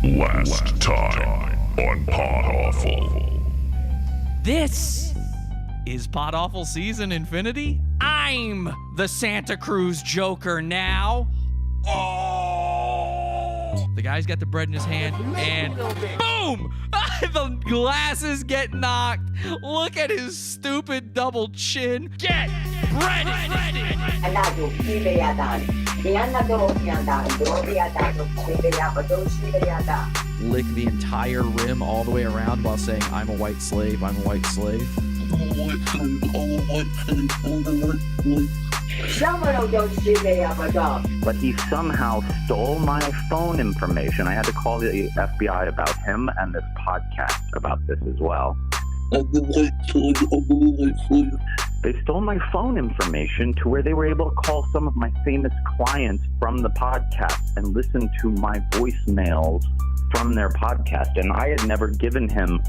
Last time on Pod Awful. This is Pod Awful Season Infinity. I'm the Santa Cruz Joker now. Oh! The guy's got the bread in his hand, and boom! The glasses get knocked. Look at his stupid double chin. Get ready! Lick the entire rim all the way around while saying, I'm a white slave, I'm a white slave. But he somehow stole my phone information. I had to call the FBI about him and this podcast about this as well. They stole my phone information to where they were able to call some of my famous clients from the podcast and listen to my voicemails from their podcast. And I had never given him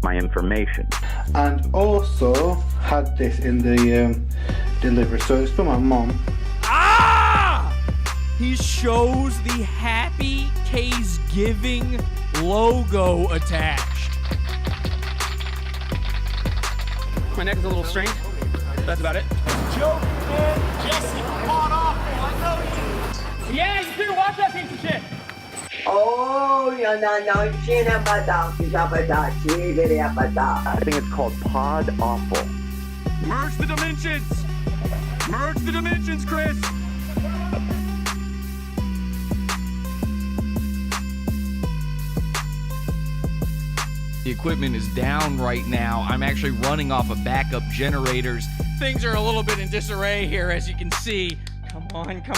my information. And also had this in the delivery service for my mom. Ah! He shows the Happy Case Giving logo attached. My neck is a little strained. That's about it. Joe and Jesse, Pod Awful, I know you. Yeah, you better watch that piece of shit. I think it's called Pod Awful. Merge the dimensions! Merge the dimensions, Chris! The equipment is down right now. I'm actually running off of backup generators. Things are a little bit in disarray here, as you can see. Come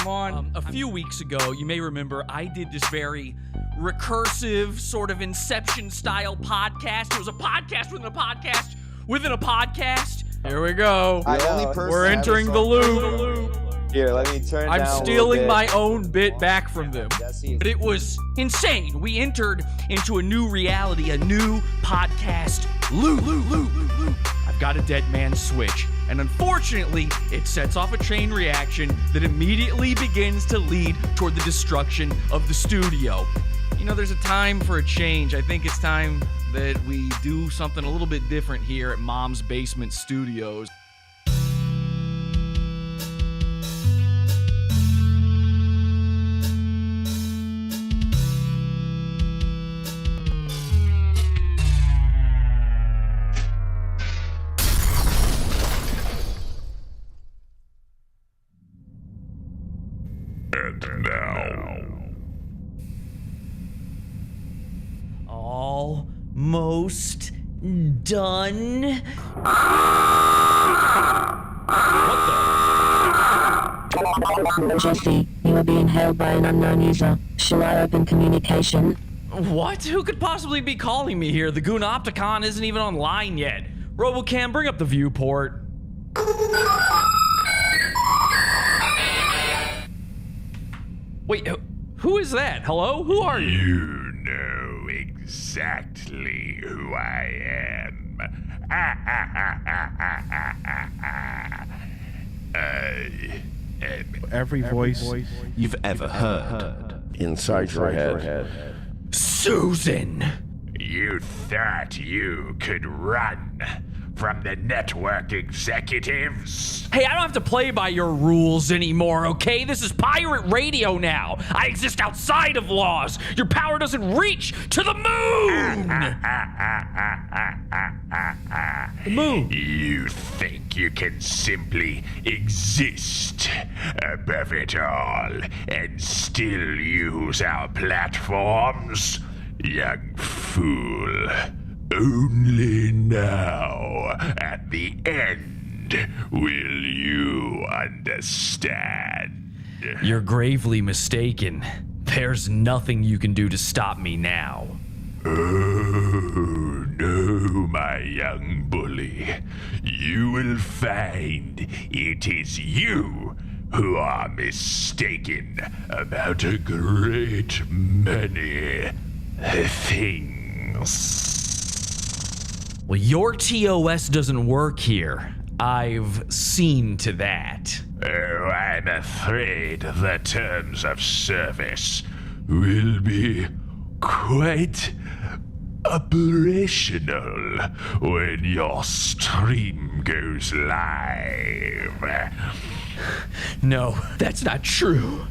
on. A few weeks ago, you may remember, I did this very recursive, sort of Inception-style podcast. It was a podcast within a podcast within a podcast. Here we go. We're entering the loop. Here, let me turn I'm down stealing a my own bit back from them. But it was insane. We entered into a new reality, a new podcast loop. I've got a dead man switch. And unfortunately, it sets off a chain reaction that immediately begins to lead toward the destruction of the studio. You know, there's a time for a change. I think it's time that we do something a little bit different here at Mom's Basement Studios. And now, Almost done. Jesse, you are being held by an unknown user. Shall I open communication? What? Who could possibly be calling me here? The Goonopticon isn't even online yet. Robocam, bring up the viewport. Wait, who is that? Hello? Who are you? you know exactly who I am. Every voice you've ever heard inside your head. Susan! You thought you could run from the network executives? Hey, I don't have to play by your rules anymore, okay? This is pirate radio now. I exist outside of laws. Your power doesn't reach to the moon! The moon. You think you can simply exist above it all and still use our platforms? Young fool. Only now, at the end, will you understand. You're gravely mistaken. There's nothing you can do to stop me now. Oh, no, my young bully. You will find it is you who are mistaken about a great many things. Well, your TOS doesn't work here. I've seen to that. Oh, I'm afraid the terms of service will be quite operational when your stream goes live. No, that's not true.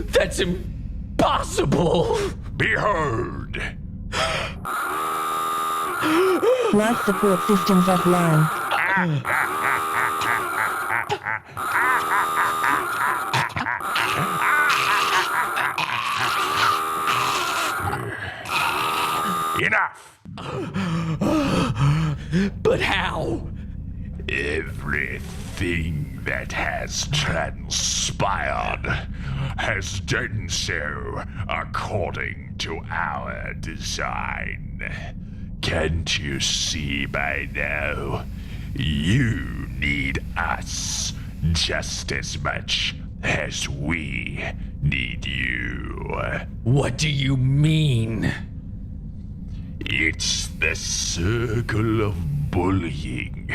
That's impossible. Behold! Life support systems offline. Enough! But how? Everything that has transpired has done so according to our design. Can't you see by now? You need us just as much as we need you. What do you mean? It's the circle of bullying.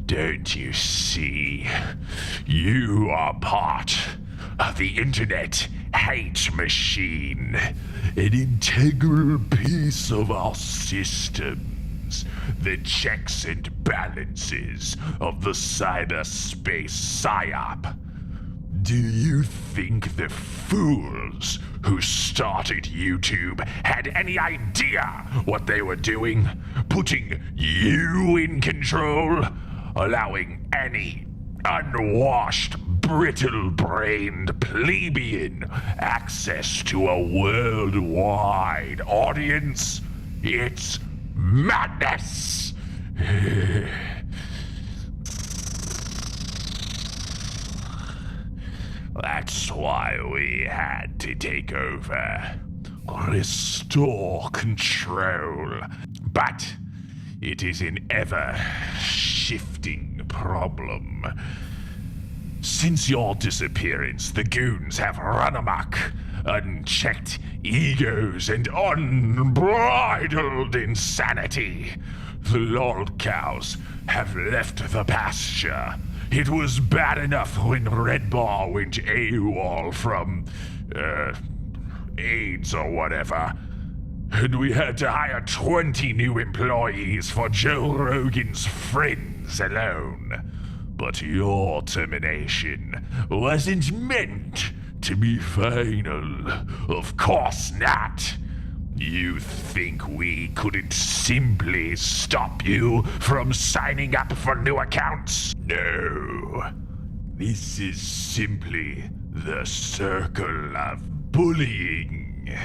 Don't you see? You are part of the internet hate machine, an integral piece of our systems, the checks and balances of the cyberspace psyop. Do you think the fools who started YouTube had any idea what they were doing? Putting you in control? Allowing any unwashed, brittle-brained plebeian access to a worldwide audience? It's madness! That's why we had to take over. Restore control. But it is an ever-shifting problem. Since your disappearance, the goons have run amok. Unchecked egos and unbridled insanity. The lolcows have left the pasture. It was bad enough when Red Bar went AWOL from, AIDS or whatever. And we had to hire 20 new employees for Joe Rogan's friends alone. But your termination wasn't meant to be final. Of course not. You think we couldn't simply stop you from signing up for new accounts? No. This is simply the circle of bullying.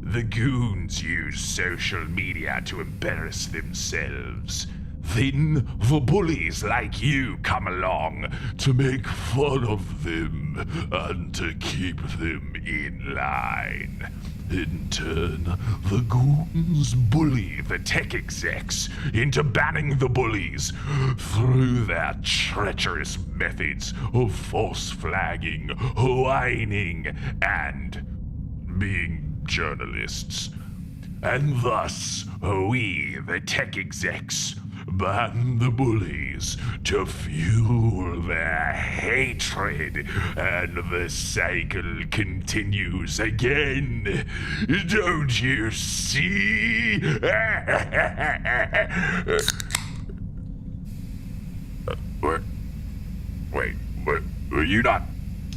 The goons use social media to embarrass themselves. Then the bullies like you come along to make fun of them and to keep them in line. In turn, the goons bully the tech execs into banning the bullies through their treacherous methods of false flagging, whining, and being journalists. And thus, we, the tech execs, ban the bullies to fuel their hatred, and the cycle continues again. Don't you see? Wait, were you not?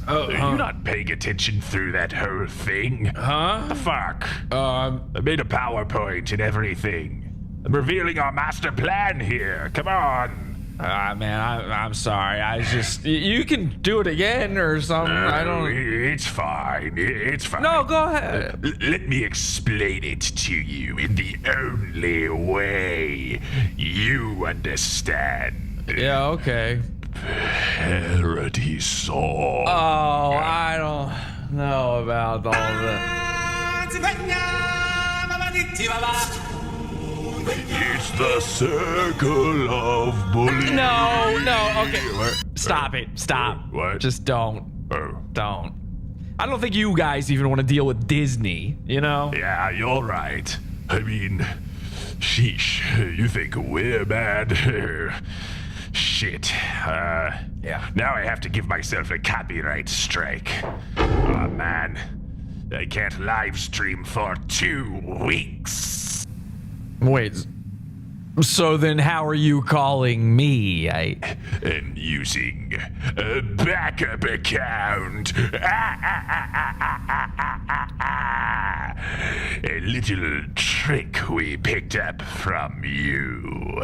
Are you not paying attention through that whole thing? Huh? The fuck? I made a PowerPoint and everything. I'm revealing our master plan here. Come on. Man, I'm sorry. I just... You can do it again or something. I don't... It's fine. It's fine. No, go ahead. Let me explain it to you in the only way you understand. Yeah, okay. Parody song. Oh, I don't know about all that. It's the circle of bullying. No, okay. Stop it. Stop. What? Just don't. Oh. Don't. I don't think you guys even want to deal with Disney, you know? Yeah, you're right. I mean, sheesh, you think we're bad? Shit. Yeah. Now I have to give myself a copyright strike. Oh, man. I can't live stream for 2 weeks. Wait. So then how are you calling me? And using a backup account. A little trick we picked up from you.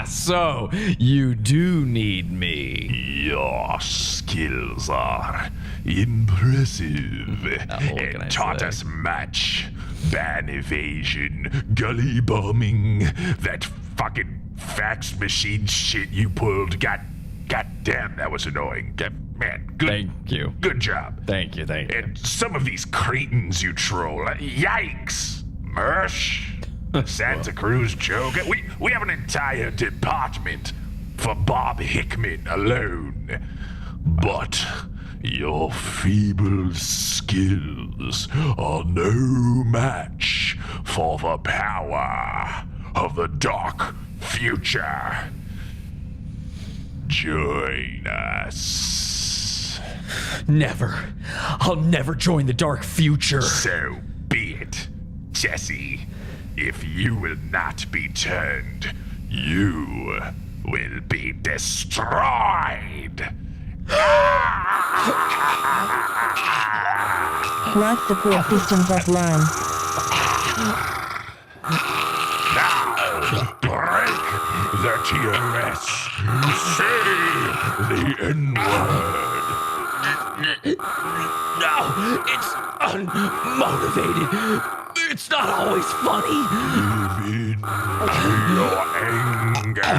So you do need me. Your skills are impressive and taught us much. Ban evasion, gully bombing, that fucking fax machine shit you pulled. God damn, that was annoying. Man, good. Thank you. Good job. Thank you. And some of these cretins you troll. Yikes. Mersh? Santa Cruz joke. We have an entire department for Bob Hickman alone. But your feeble skills are no match for the power of the dark future. Join us. Never. I'll never join the dark future. So be it, Jesse. If you will not be turned, you will be destroyed. Life support systems offline. Now, break the TRS. Say the N-word. No, it's unmotivated. It's not always funny. Give in to your anger.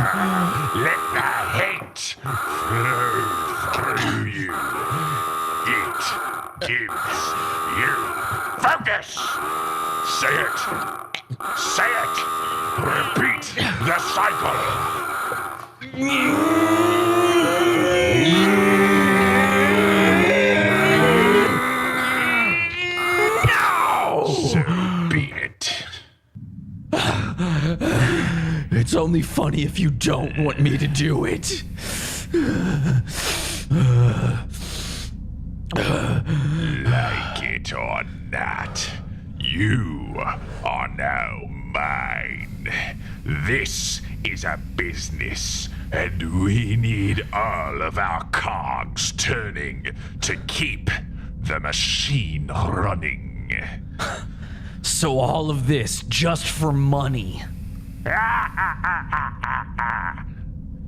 Let the hate flow through you. It gives you focus. Say it. Say it. Repeat the cycle. So be it. It's only funny if you don't want me to do it. Like it or not, you are now mine. This is a business, and we need all of our cogs turning to keep the machine running. So all of this just for money.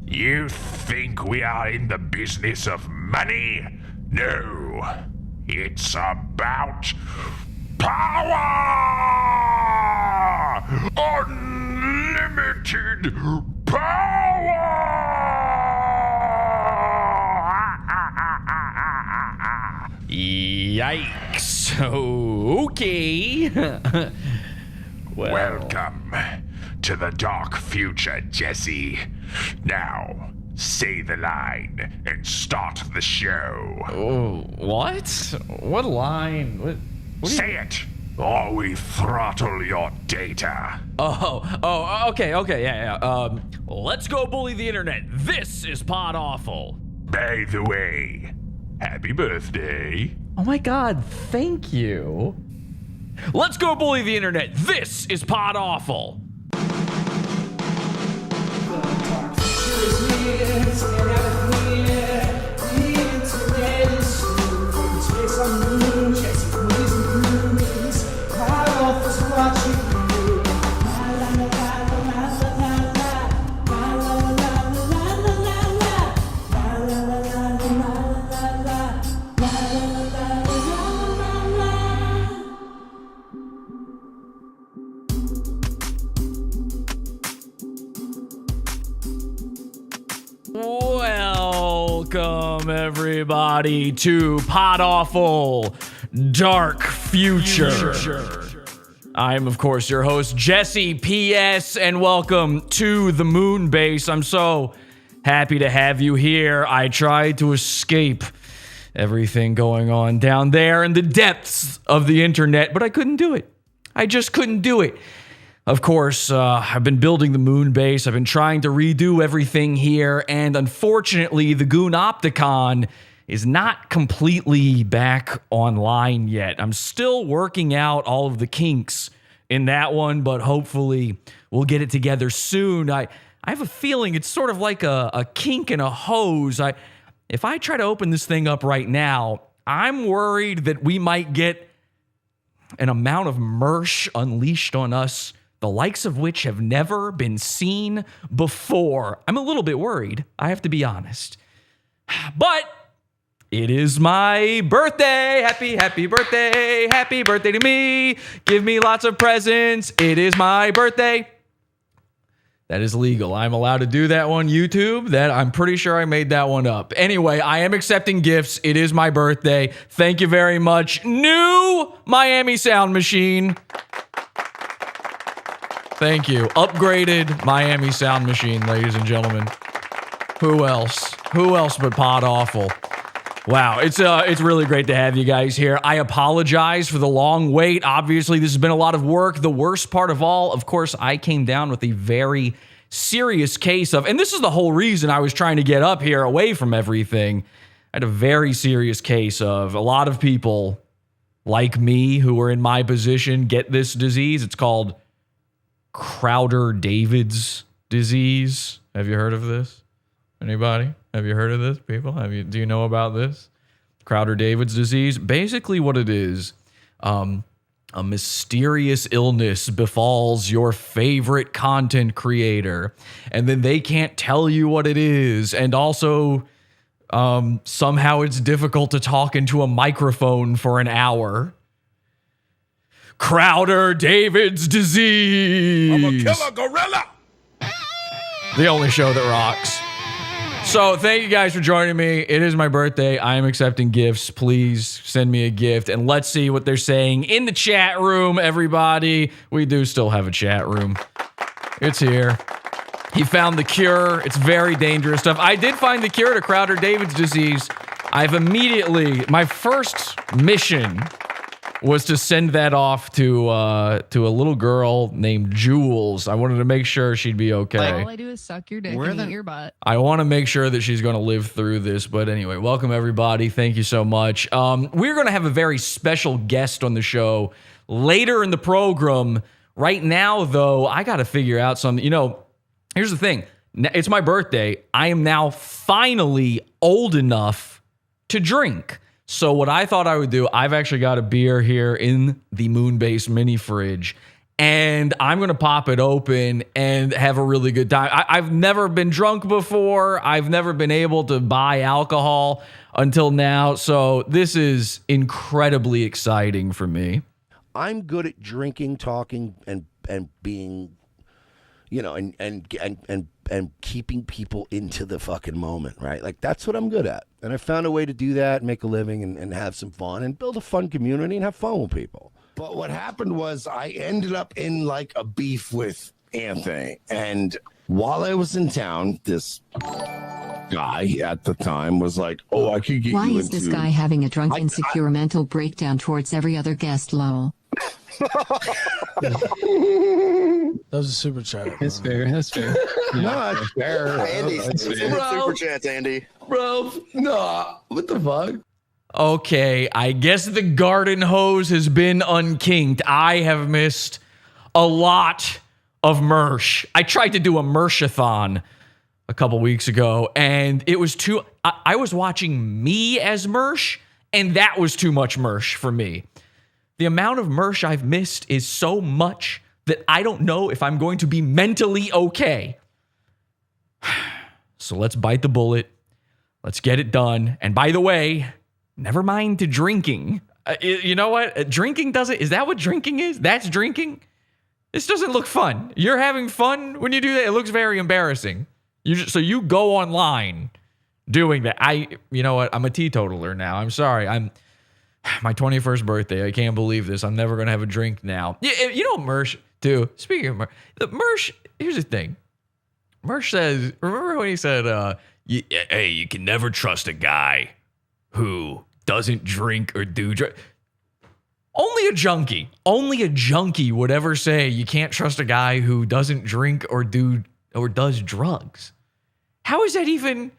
You think we are in the business of money? No, it's about power! Unlimited power! Yikes. Okay. Welcome to the dark future, Jesse. Now, say the line and start the show. Oh, what? What line? What Say it, or we throttle your data. Okay, yeah. Let's go bully the internet. This is Pod Awful. By the way, happy birthday. Oh my god, thank you. Let's go bully the internet. This is Pod Awful. Welcome, everybody, to Pod Awful Dark Future. I am, of course, your host, Jesse P.S., and welcome to the Moon Base. I'm so happy to have you here. I tried to escape everything going on down there in the depths of the internet, but I couldn't do it. I just couldn't do it. Of course, I've been building the moon base. I've been trying to redo everything here, and unfortunately, the Goon Opticon is not completely back online yet. I'm still working out all of the kinks in that one, but hopefully we'll get it together soon. I have a feeling it's sort of like a kink in a hose. If I try to open this thing up right now, I'm worried that we might get an amount of Mersh unleashed on us, the likes of which have never been seen before. I'm a little bit worried, I have to be honest. But it is my birthday. Happy birthday to me. Give me lots of presents. It is my birthday. That is legal. I'm allowed to do that on YouTube. That I'm pretty sure I made that one up. Anyway, I am accepting gifts. It is my birthday. Thank you very much. New Miami sound machine. Thank you. Upgraded Miami sound machine, ladies and gentlemen. Who else? Who else but Pod Awful? Wow, it's really great to have you guys here. I apologize for the long wait. Obviously, this has been a lot of work. The worst part of all, of course, I came down with a very serious case of, and this is the whole reason I was trying to get up here away from everything. I had a very serious case of a lot of people like me who are in my position get this disease. It's called Crowder-David's disease. Have you heard of this? Anybody? Have you heard of this, people? Do you know about this? Crowder-David's disease? Basically what it is, a mysterious illness befalls your favorite content creator, and then they can't tell you what it is, and also somehow it's difficult to talk into a microphone for an hour. Crowder-David's disease. I'm a killer gorilla. The only show that rocks. So thank you guys for joining me. It is my birthday. I am accepting gifts. Please send me a gift, and let's see what they're saying in the chat room, everybody. We do still have a chat room. It's here. He found the cure. It's very dangerous stuff. I did find the cure to Crowder-David's disease. My first mission was to send that off to a little girl named Jules. I wanted to make sure she'd be okay. All I do is suck your dick and eat your butt. I want to make sure that she's going to live through this. But anyway, welcome everybody. Thank you so much. We're going to have a very special guest on the show later in the program. Right now, though, I got to figure out something. You know, here's the thing. It's my birthday. I am now finally old enough to drink. So what I thought I would do, I've actually got a beer here in the Moonbase mini fridge, and I'm going to pop it open and have a really good time. I've never been drunk before. I've never been able to buy alcohol until now. So this is incredibly exciting for me. I'm good at drinking, talking, and being, you know, and keeping people into the fucking moment, right? Like, that's what I'm good at. And I found a way to do that, make a living, and have some fun, and build a fun community, and have fun with people. But what happened was I ended up in, like, a beef with Anthony. And while I was in town, this guy at the time was like, oh, I could get Why you is into... this guy having a drunk, insecure mental breakdown towards every other guest, lol? That was a super chat. That's fair. That's fair. Yeah. No, that's fair. Andy, super chats, Andy. Bro, no. What the fuck? Okay, I guess the garden hose has been unkinked. I have missed a lot of Mersh. I tried to do a Mershathon a couple weeks ago, and it was too... I was watching me as Mersh, and that was too much Mersh for me. The amount of Mersh I've missed is so much that I don't know if I'm going to be mentally okay. So let's bite the bullet. Let's get it done. And by the way, never mind to drinking. You know what? Drinking doesn't... Is that what drinking is? That's drinking? This doesn't look fun. You're having fun when you do that? It looks very embarrassing. So you go online doing that. You know what? I'm a teetotaler now. I'm sorry. My 21st birthday. I can't believe this. I'm never going to have a drink now. You know Mersh, too. Speaking of Mersh, here's the thing. Mersh says, remember when he said, hey, you can never trust a guy who doesn't drink or do drugs. Only a junkie would ever say you can't trust a guy who doesn't drink or does drugs. How is that even...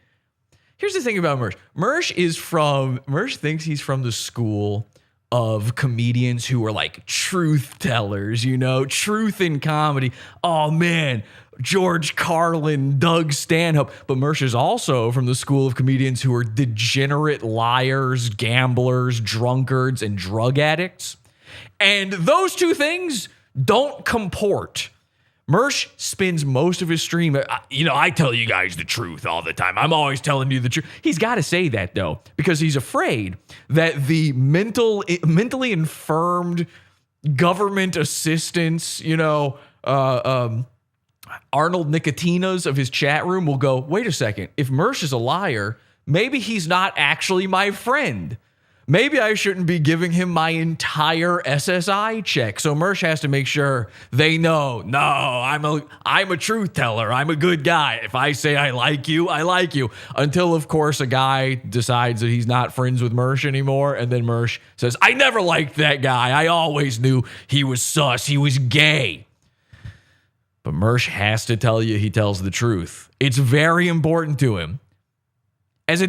Here's the thing about Mersh. Mersh thinks he's from the school of comedians who are like truth tellers, truth in comedy. Oh man, George Carlin, Doug Stanhope. But Mersh is also from the school of comedians who are degenerate liars, gamblers, drunkards, and drug addicts. And those two things don't comport. Mersh spends most of his stream, I tell you guys the truth all the time. I'm always telling you the truth. He's got to say that, though, because he's afraid that the mentally infirmed government assistants, Arnold Nicotinas of his chat room will go, wait a second, if Mersh is a liar, maybe he's not actually my friend. Maybe I shouldn't be giving him my entire SSI check. So Mersh has to make sure they know, no, I'm a truth teller. I'm a good guy. If I say I like you, I like you. Until, of course, a guy decides that he's not friends with Mersh anymore. And then Mersh says, I never liked that guy. I always knew he was sus. He was gay. But Mersh has to tell you he tells the truth. It's very important to him. As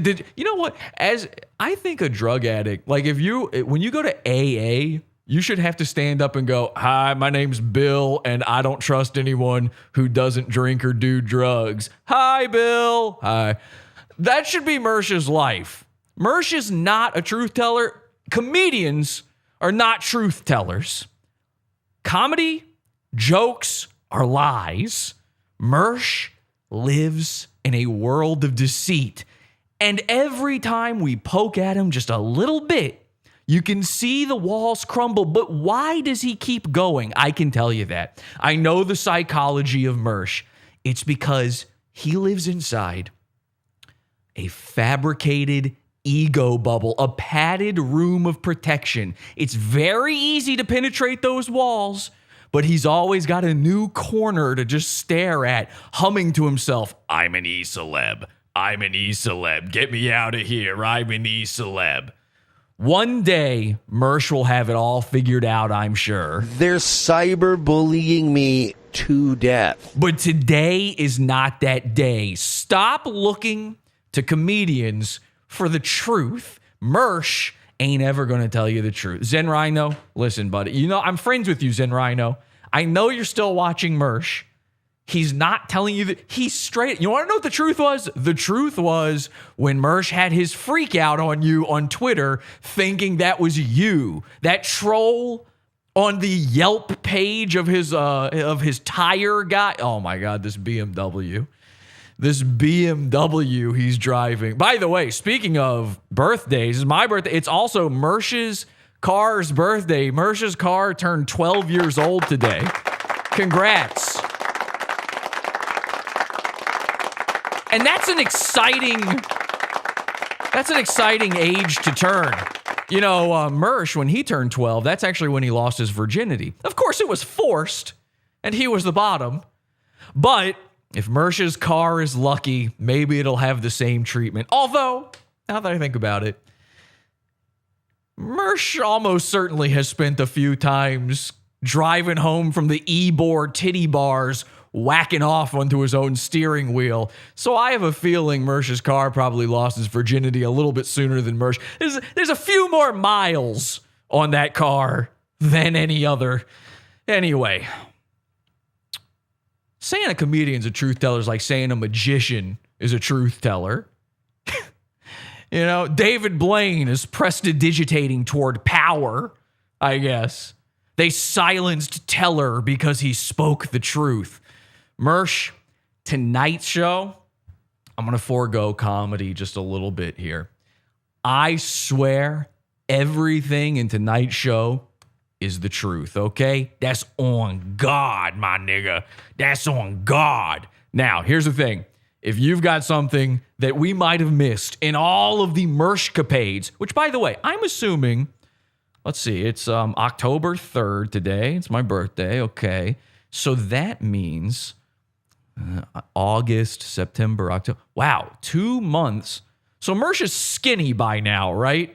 I think a drug addict, like when you go to AA, you should have to stand up and go, hi, my name's Bill, and I don't trust anyone who doesn't drink or do drugs. Hi, Bill. Hi. That should be Mersh's life. Mersh is not a truth teller. Comedians are not truth tellers. Comedy, jokes are lies. Mersh lives in a world of deceit. And every time we poke at him just a little bit, you can see the walls crumble. But why does he keep going? I can tell you that. I know the psychology of Mersh. It's because he lives inside a fabricated ego bubble, a padded room of protection. It's very easy to penetrate those walls, but he's always got a new corner to just stare at, humming to himself, I'm an E-celeb. I'm an E-celeb. Get me out of here. I'm an E-celeb. One day, Mersh will have it all figured out, I'm sure. They're cyberbullying me to death. But today is not that day. Stop looking to comedians for the truth. Mersh ain't ever going to tell you the truth. Zen Rhino, listen, buddy. I'm friends with you, Zen Rhino. I know you're still watching Mersh. He's not telling you that. He's straight. You want to know what the truth was? The truth was when Mersh had his freak out on you on Twitter, thinking that was you. That troll on the Yelp page of his tire guy. Oh my God, this BMW he's driving. By the way, speaking of birthdays, it's my birthday. It's also Mersh's car's birthday. Mersh's car turned 12 years old today. Congrats. And that's an exciting age to turn. Mersh, when he turned 12, that's actually when he lost his virginity. Of course, it was forced, and he was the bottom. But if Mersh's car is lucky, maybe it'll have the same treatment. Although, now that I think about it, Mersh almost certainly has spent a few times driving home from the E-board titty bars, whacking off onto his own steering wheel. So I have a feeling Mersh's car probably lost his virginity a little bit sooner than Mersh. There's a few more miles on that car than any other. Anyway, saying a comedian's a truth teller is like saying a magician is a truth teller. David Blaine is prestidigitating toward power, I guess. They silenced Teller because he spoke the truth. Mersh, tonight's show, I'm going to forego comedy just a little bit here. I swear everything in tonight's show is the truth, okay? That's on God, my nigga. That's on God. Now, here's the thing. If you've got something that we might have missed in all of the Mershcapades, which, by the way, I'm assuming, let's see, it's October 3rd today. It's my birthday, okay. So that means August, September, October. Wow, 2 months. So Mersh is skinny by now, right?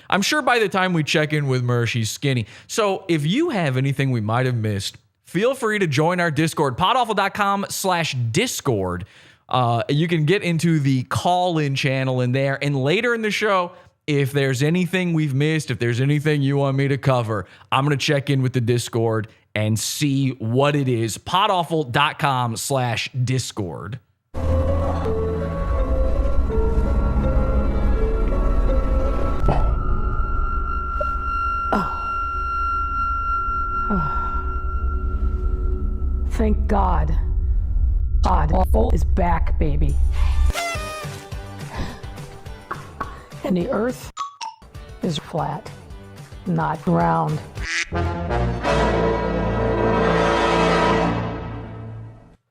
I'm sure by the time we check in with Mersh, he's skinny. So if you have anything we might have missed, feel free to join our Discord, podawful.com/Discord. You can get into the call-in channel in there. And later in the show, if there's anything we've missed, if there's anything you want me to cover, I'm going to check in with the Discord and see what it is. podawful.com/Discord. Thank God. Awful is back, baby. And the earth is flat, not round.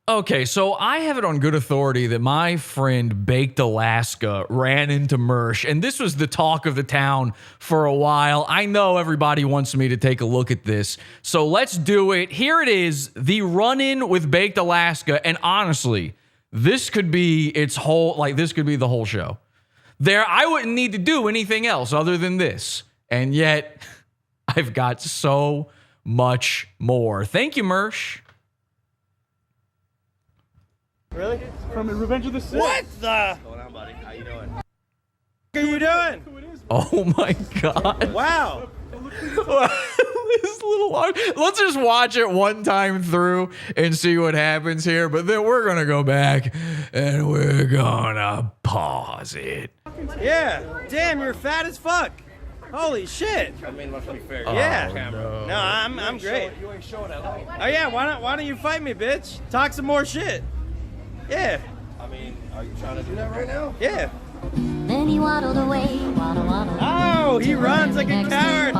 Okay, so I have it on good authority that my friend Baked Alaska ran into Mersh, and this was the talk of the town for a while. I know everybody wants me to take a look at this, so let's do it. Here it is, the run-in with Baked Alaska, and honestly, this could be its whole, like, this could be the whole show. I wouldn't need to do anything else other than this, and yet I've got so much more. Thank you, Mersh. Really? From Revenge of the Sith? What the? What's going on, buddy? How you doing? What are you doing? Oh my God. Wow. This little let's just watch it one time through and see what happens here, but then we're gonna go back and we're gonna pause it. Yeah. Damn, you're fat as fuck. Holy shit. I mean, let's be fair. Yeah. No. No, I'm great. You ain't showing that light. Oh yeah, why don't you fight me, bitch? Talk some more shit. Yeah. I mean, are you trying to do that right now? Yeah. Then he waddled away, waddle. Oh, he runs like a coward.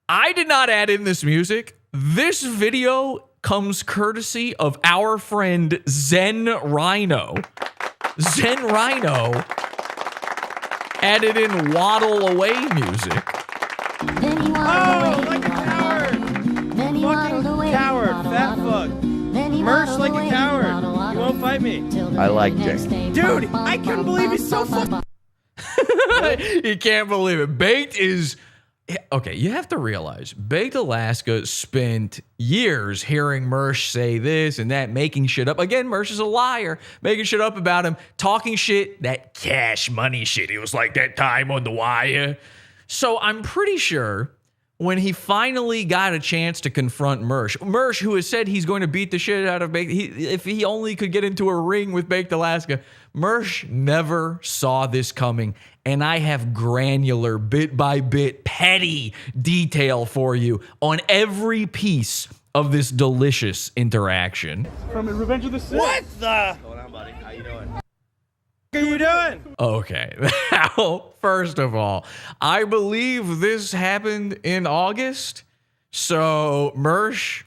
I did not add in this music. This video comes courtesy of our friend Zen Rhino. Zen Rhino added in waddle away music. Then he waddled away, Like a coward. then he waddled away, Coward, waddle, fat waddle. fuck. Then he Mersh waddled like away, a coward. waddle, waddle. You won't fight me. I like Jake. Dude, I couldn't believe he's so fucking. You can't believe it. Baked is... Okay, you have to realize, Baked Alaska spent years hearing Mersh say this and that, making shit up. Again, Mersh is a liar, making shit up about him, talking shit, that cash money shit. It was like that time on The Wire. So I'm pretty sure when he finally got a chance to confront Mersh, who has said he's going to beat the shit out of Baked, if he only could get into a ring with Baked Alaska, Mersh never saw this coming. And I have granular, bit by bit, petty detail for you on every piece of this delicious interaction. From Revenge of the Sith? What the? What's going on, buddy? How you doing? What are you doing? Okay. Now, first of all, I believe this happened in August. So, Mersh,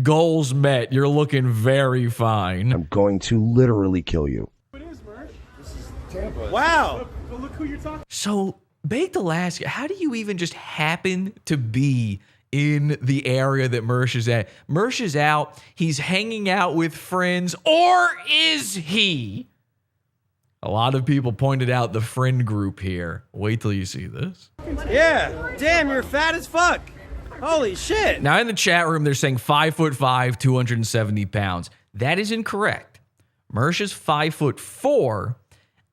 goals met. You're looking very fine. I'm going to literally kill you. Wow. But look who you're talking. So, Baked Alaska, how do you even just happen to be in the area that Mersh is at? Mersh is out. He's hanging out with friends. Or is he? A lot of people pointed out the friend group here. Wait till you see this. Yeah. Damn, you're fat as fuck. Holy shit. Now, in the chat room, they're saying 5'5", 270 pounds. That is incorrect. Mersh is 5'4"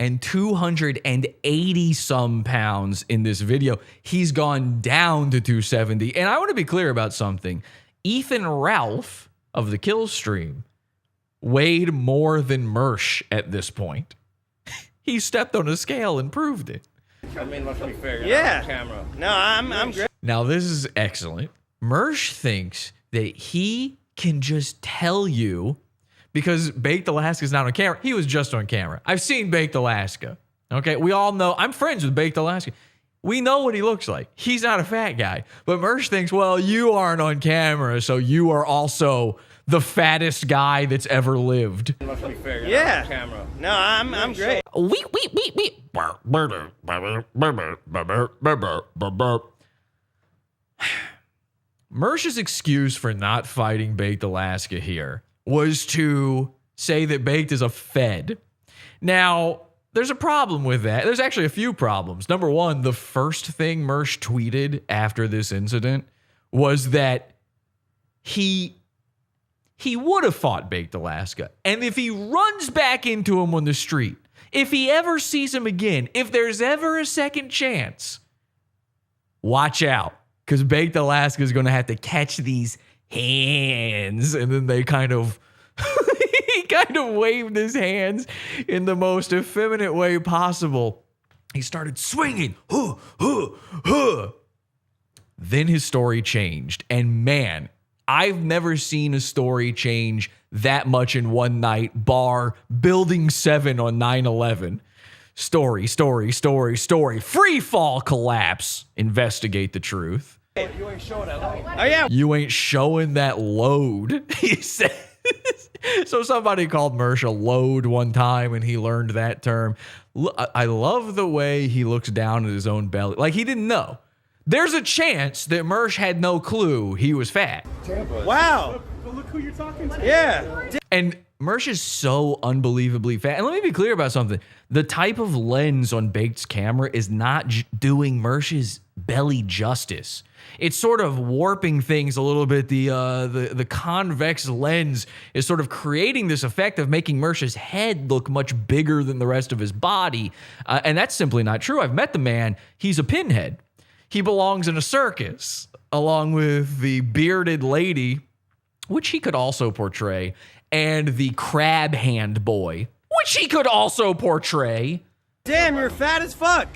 and 280 some pounds in this video. He's gone down to 270. And I want to be clear about something. Ethan Ralph of the Kill Stream weighed more than Mersh at this point. He stepped on a scale and proved it. I mean, let's be fair. You're Yeah. on camera. No, I'm great. Now, this is excellent. Mersh thinks that he can just tell you, because Baked Alaska's not on camera. He was just on camera. I've seen Baked Alaska. Okay, we all know. I'm friends with Baked Alaska. We know what he looks like. He's not a fat guy. But Mersh thinks, well, you aren't on camera, so you are also the fattest guy that's ever lived. Let's be fair. You're Yeah. on camera. No, I'm great. Mersh's excuse for not fighting Baked Alaska here was to say that Baked is a fed. Now, there's a problem with that. There's actually a few problems. Number one, the first thing Mersh tweeted after this incident was that he he would have fought Baked Alaska. And if he runs back into him on the street, if he ever sees him again, if there's ever a second chance, watch out. Because Baked Alaska is going to have to catch these hands. And then they kind of, he kind of waved his hands in the most effeminate way possible. He started swinging. Then his story changed. And man, I've never seen a story change that much in one night, bar Building 7 on 9/11. Story. Free fall collapse. Investigate the truth. You ain't showing that load. Oh, yeah. You ain't showing that load, he says. So somebody called Mersh a load one time, and he learned that term. I love the way he looks down at his own belly. Like he didn't know. There's a chance that Mersh had no clue he was fat. Wow. Look who you're talking to. Yeah. And Mersh is so unbelievably fat. And let me be clear about something. The type of lens on Baked's camera is not doing Mersh's belly justice. It's sort of warping things a little bit. The convex lens is sort of creating this effect of making Mersh's head look much bigger than the rest of his body. And that's simply not true. I've met the man. He's a pinhead. He belongs in a circus along with the bearded lady, which he could also portray, and the crab hand boy, which he could also portray. Damn, you're fat as fuck.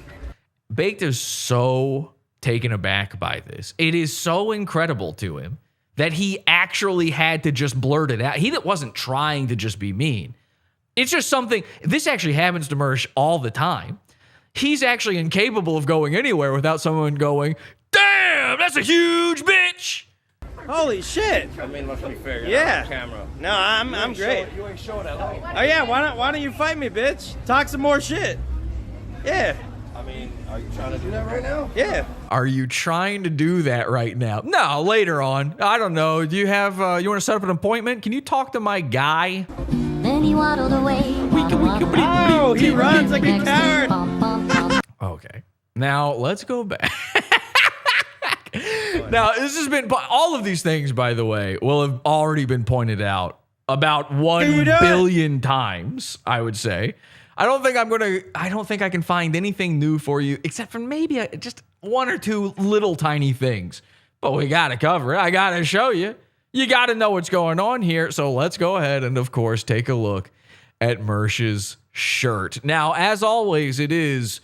Baked is so taken aback by this. It is so incredible to him that he actually had to just blurt it out. He wasn't trying to just be mean. It's just something, this actually happens to Mersh all the time. He's actually incapable of going anywhere without someone going, damn, that's a huge bitch. Holy shit. I mean, let's be fair. Yeah. On camera. No, I'm great. You ain't showing that load. Oh yeah, why don't you fight me, bitch? Talk some more shit. Yeah. I mean, are you trying to do that right now? Yeah. Are you trying to do that right now? No, later on. I don't know. Do you have, you want to set up an appointment? Can you talk to my guy? Then he waddled away. Oh, he runs like a coward. Okay. Now, let's go back. Now, this has been, all of these things, by the way, will have already been pointed out about 1 billion times, I would say. I don't think I can find anything new for you, except for maybe just 1 or 2 little tiny things. But we got to cover it. I got to show you. You got to know what's going on here. So let's go ahead and, of course, take a look at Mersh's shirt. Now, as always, it is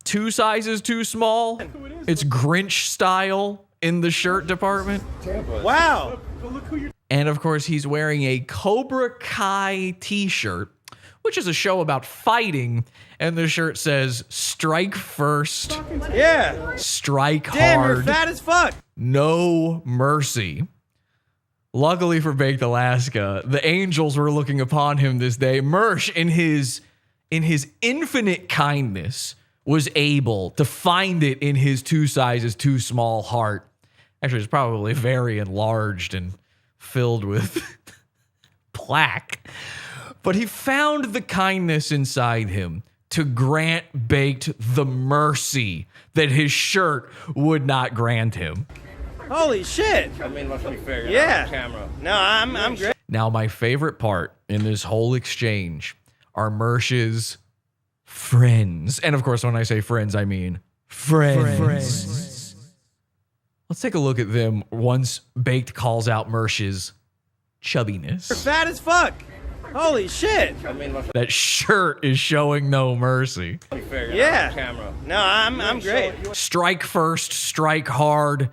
2 sizes too small. It's Grinch style in the shirt department. Wow. And, of course, he's wearing a Cobra Kai t-shirt, which is a show about fighting, and the shirt says, strike first. Yeah. Strike hard. Damn, you're fat as fuck. No mercy. Luckily for Baked Alaska, the angels were looking upon him this day. Mersh, in his infinite kindness, was able to find it in his 2 sizes too small heart. Actually, it's probably very enlarged and filled with plaque. But he found the kindness inside him to grant Baked the mercy that his shirt would not grant him. Holy shit. I mean, let's be fair. Yeah. On camera. No, I'm great. Now, my favorite part in this whole exchange are Mersh's friends. And of course, when I say friends, I mean friends. Let's take a look at them once Baked calls out Mersh's chubbiness. You're fat as fuck. Holy shit. I mean, let's That shirt is showing no mercy. be fair. Yeah. On camera. No, I'm great. Strike first, strike hard.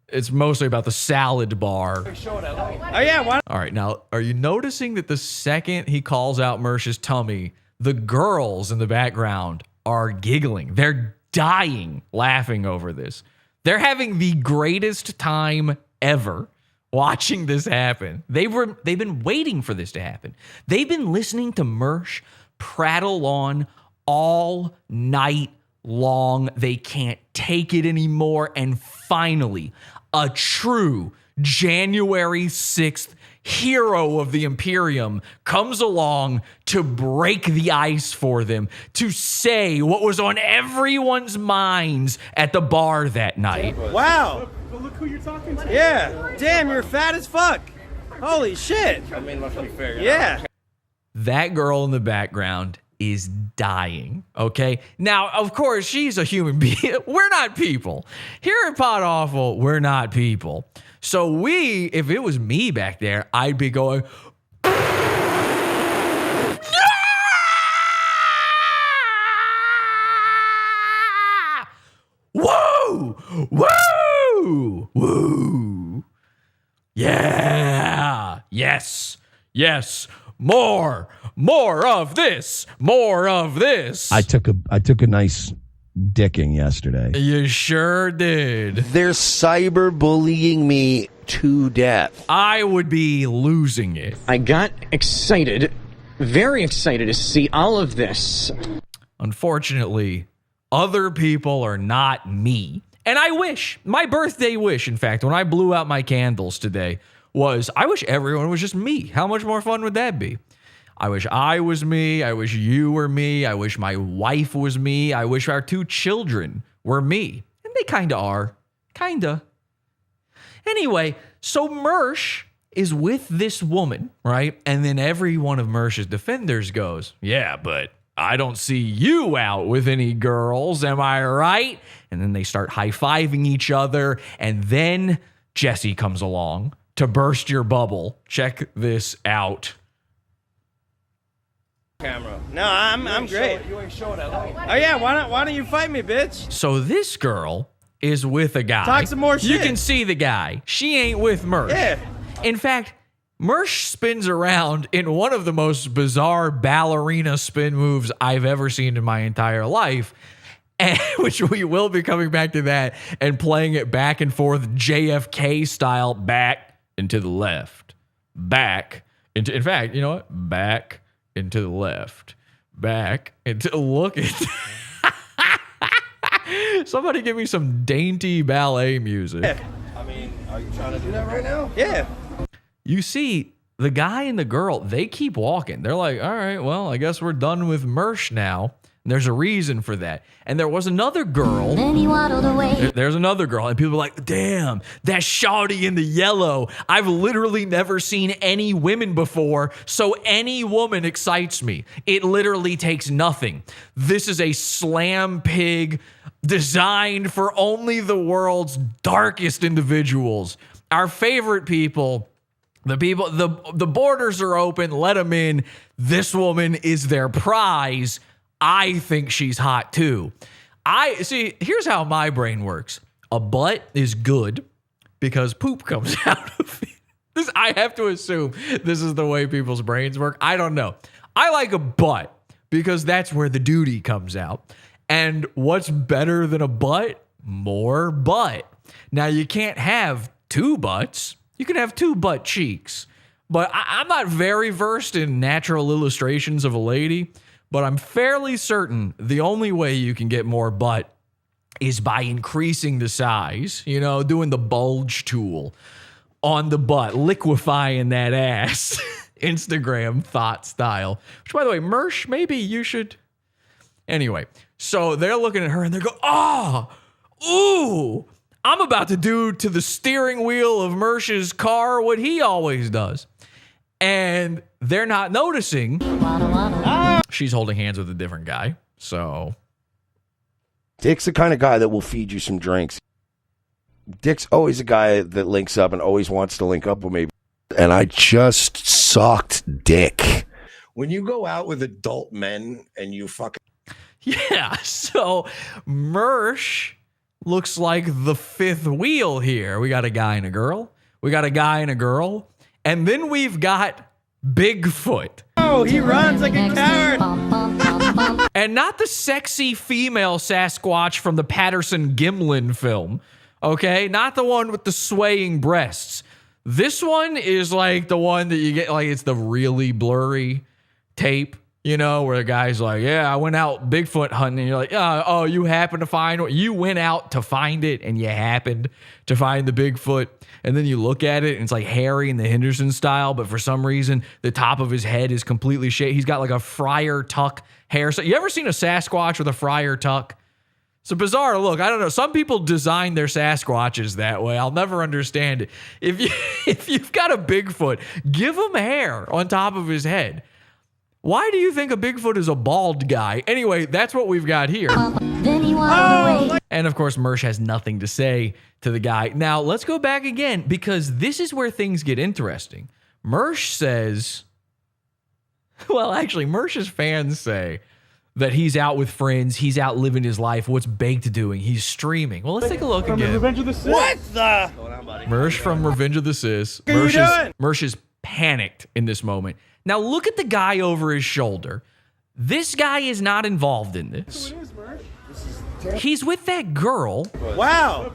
It's mostly about the salad bar. Showing that load. Oh yeah, why? All right, now, are you noticing that the second he calls out Mersh's tummy, the girls in the background are giggling? They're dying laughing over this. They're having the greatest time ever watching this happen. They've been waiting for this to happen. They've been listening to Mersh prattle on all night long. They can't take it anymore. And finally, a true January 6th hero of the Imperium comes along to break the ice for them, to say what was on everyone's minds at the bar that night. Wow. Look who you're talking to. Yeah. Damn, you're fat as fuck. Holy shit. I mean, let's be fair. Yeah. That girl in the background is dying, okay? Now, of course, she's a human being. We're not people. Here at Pod Awful, we're not people. So if it was me back there, I'd be going, woo! Woo! Woo! Yeah! Yes! Yes! More of this. More of this. I took a nice dicking yesterday. You sure did. They're cyberbullying me to death. I would be losing it. I got excited, very excited to see all of this. Unfortunately, other people are not me. And I wish, my birthday wish, in fact, when I blew out my candles today, was I wish everyone was just me. How much more fun would that be? I wish I was me. I wish you were me. I wish my wife was me. I wish our 2 children were me. And they kind of are. Kind of. Anyway, so Mersh is with this woman, right? And then every one of Mersh's defenders goes, yeah, but I don't see you out with any girls. Am I right? And then they start high-fiving each other. And then Jesse comes along to burst your bubble. Check this out. Camera. No, I'm great. You ain't showing that light. Oh yeah, why don't you fight me, bitch? So this girl is with a guy. Talk some more shit. You can see the guy. She ain't with Mersh. Yeah. In fact, Mersh spins around in one of the most bizarre ballerina spin moves I've ever seen in my entire life. And, which we will be coming back to that and playing it back and forth JFK style, back and to the left, back into, in fact, you know what? Back and to the left, back and to look at. Somebody give me some dainty ballet music. I mean, are you trying to do that right now? Yeah. You see, the guy and the girl, they keep walking. They're like, all right, well, I guess we're done with Mersh now. And there's a reason for that. And there was another girl. Then he waddled away. There's another girl. And people are like, damn, that shawty in the yellow. I've literally never seen any women before. So any woman excites me. It literally takes nothing. This is a slam pig designed for only the world's darkest individuals. Our favorite people. The borders are open. Let them in. This woman is their prize. I think she's hot too. Here's how my brain works. A butt is good because poop comes out of it. I have to assume this is the way people's brains work. I don't know. I like a butt because that's where the duty comes out. And what's better than a butt? More butt. Now, you can't have 2 butts. You can have 2 butt cheeks. But I'm not very versed in natural illustrations of a lady. But I'm fairly certain the only way you can get more butt is by increasing the size, doing the bulge tool on the butt, liquefying that ass. Instagram thought style. Which, by the way, Mersh, maybe you should. Anyway, so they're looking at her and they go, ooh, I'm about to do to the steering wheel of Mersh's car what he always does. And they're not noticing. She's holding hands with a different guy. So Dick's the kind of guy that will feed you some drinks. Dick's always a guy that links up and always wants to link up with me. And I just sucked dick. When you go out with adult men and you fucking... Yeah, so Mersh looks like the 5th wheel here. We got a guy and a girl. And then we've got Bigfoot. Oh, he runs like a coward. And not the sexy female Sasquatch from the Patterson-Gimlin film. Okay? Not the one with the swaying breasts. This one is like the one that you get, like it's the really blurry tape, where the guy's like, yeah, I went out Bigfoot hunting. And you're like, oh, you happened to find what? You went out to find it and you happened to find the Bigfoot. And then you look at it and it's like Harry in the Henderson style, but for some reason, the top of his head is completely shaved. He's got like a Friar Tuck hair. So you ever seen a Sasquatch with a Friar Tuck? It's a bizarre look. I don't know. Some people design their Sasquatches that way. I'll never understand it. If you've got a Bigfoot, give him hair on top of his head. Why do you think a Bigfoot is a bald guy? Anyway, that's what we've got here. And of course, Mersh has nothing to say to the guy. Now, let's go back again, because this is where things get interesting. Mersh says, well, actually, Mersh's fans say that he's out with friends, he's out living his life. What's Baked doing? He's streaming. Well, let's take a look again. Revenge of the Sis. What the? Mersh from Revenge of the Sis. What are you doing? Mersh is panicked in this moment. Now look at the guy over his shoulder. This guy is not involved in this. He's with that girl. Wow.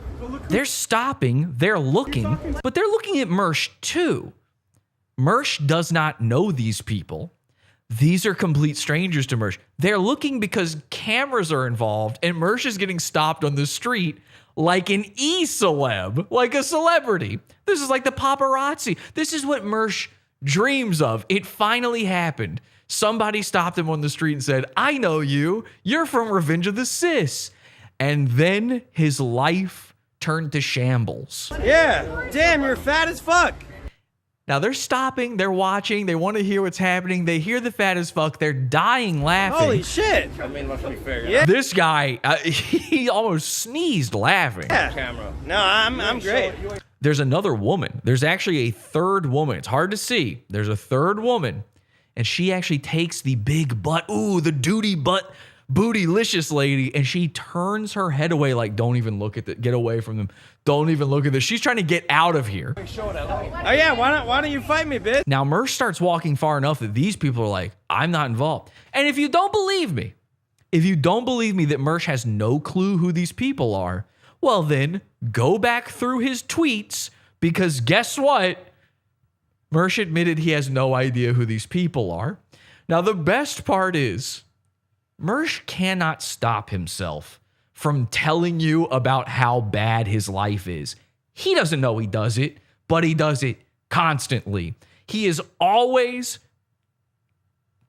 They're stopping, they're looking, but they're looking at Mersh too. Mersh does not know these people. These are complete strangers to Mersh. They're looking because cameras are involved, and Mersh is getting stopped on the street like an e-celeb, like a celebrity. This is like the paparazzi. This is what Mersh dreams of. It finally happened. Somebody stopped him on the street and said, I know you. You're from Revenge of the Sis. And then his life turned to shambles. Yeah. Damn, you're fat as fuck. Now they're stopping, they're watching, they want to hear what's happening. They hear the fat as fuck, they're dying laughing. Holy shit. I mean, let's be fair. Yeah. This guy, he almost sneezed laughing. Yeah. Camera. No, I'm great. There's another woman. There's actually a third woman. It's hard to see. There's a third woman, and she actually takes the big butt, the duty butt, bootylicious lady, and she turns her head away like, don't even look at that. Get away from them. Don't even look at this. She's trying to get out of here. Oh yeah, why don't you fight me, bitch? Now Mersh starts walking far enough that these people are like, I'm not involved. And if you don't believe me that Mersh has no clue who these people are, well then go back through his tweets, because guess what? Mersh admitted he has no idea who these people are. Now the best part is, Mersh cannot stop himself from telling you about how bad his life is. He doesn't know he does it, but he does it constantly. He is always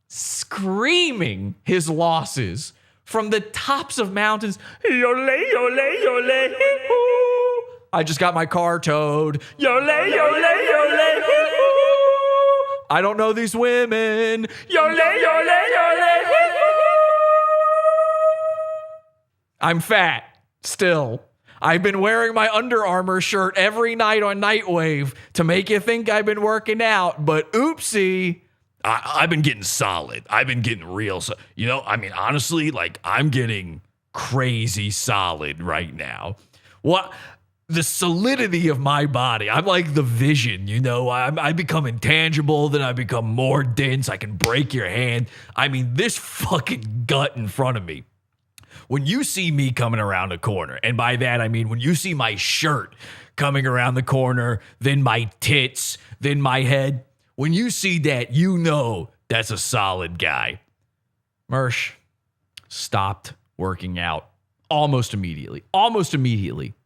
screaming his losses from the tops of mountains. Yole, yole, yole, hee-hoo. I just got my car towed. Yole, yole, yole, hee-hoo. I don't know these women. Yole, yole, yole, hee-hoo. I'm fat, still. I've been wearing my Under Armour shirt every night on Nightwave to make you think I've been working out, but oopsie. I've been getting solid. I've been getting real. Honestly, like, I'm getting crazy solid right now. What? The solidity of my body. I'm like the Vision, I become intangible, then I become more dense. I can break your hand. I mean, this fucking gut in front of me. When you see me coming around a corner, and by that I mean when you see my shirt coming around the corner, then my tits, then my head, when you see that, you know that's a solid guy. Mersh stopped working out almost immediately.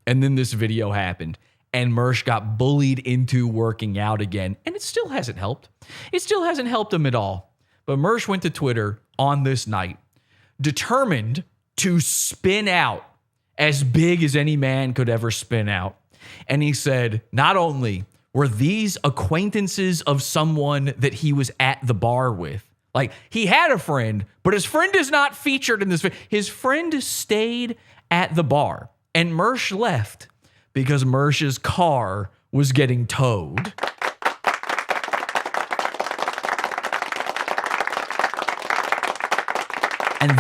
And then this video happened, and Mersh got bullied into working out again, and it still hasn't helped. It still hasn't helped him at all. But Mersh went to Twitter on this night, determined to spin out as big as any man could ever spin out. And he said, not only were these acquaintances of someone that he was at the bar with, like, he had a friend, but his friend is not featured in this video. His friend stayed at the bar, and Mersh left because Mersh's car was getting towed. And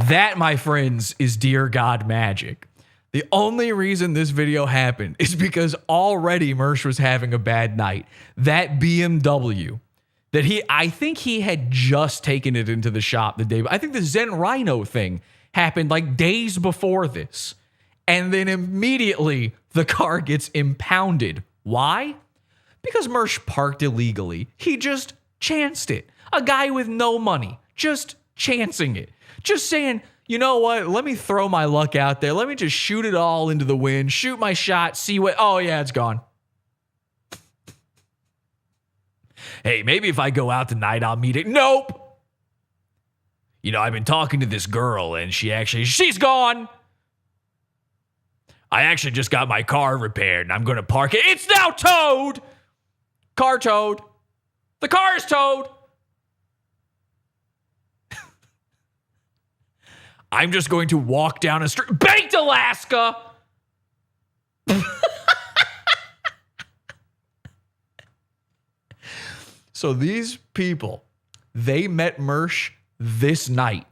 that, my friends, is Dear God magic. The only reason this video happened is because already Mersh was having a bad night. That BMW that I think he had just taken it into the shop the day. I think the Zen Rhino thing happened like days before this. And then immediately the car gets impounded. Why? Because Mersh parked illegally. He just chanced it. A guy with no money, just chancing it. Just saying, you know what? Let me throw my luck out there. Let me just shoot it all into the wind, shoot my shot, see what, oh yeah, it's gone. Hey, maybe if I go out tonight, I'll meet it. Nope. You know, I've been talking to this girl and she's gone. I actually just got my car repaired and I'm going to park it. It's now towed. Car towed. The car is towed. I'm just going to walk down a street. Baked Alaska. So these people, they met Mersh this night.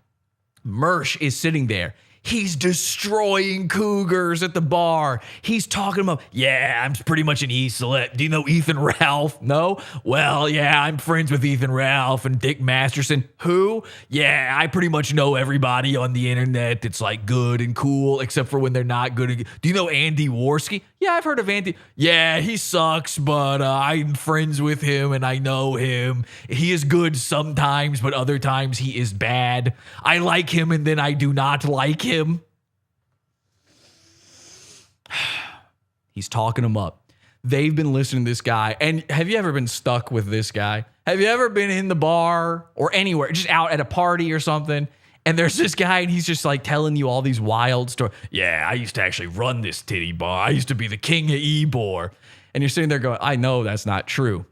Mersh is sitting there. He's destroying cougars at the bar. He's talking about, yeah, I'm pretty much an E-celeb. Do you know Ethan Ralph? No? Well, yeah, I'm friends with Ethan Ralph and Dick Masterson. Who? Yeah, I pretty much know everybody on the internet that's like good and cool, except for when they're not good. Do you know Andy Worski? Yeah, I've heard of Andy. Yeah, he sucks, but I'm friends with him and I know him. He is good sometimes, but other times he is bad. I like him and then I do not like him. He's talking him up. They've been listening to this guy. And have you ever been stuck with this guy? Have you ever been in the bar or anywhere, just out at a party or something, and there's this guy and he's just like telling you all these wild stories? Yeah, I used to actually run this titty bar. I used to be the king of Ybor. And you're sitting there going, I know that's not true.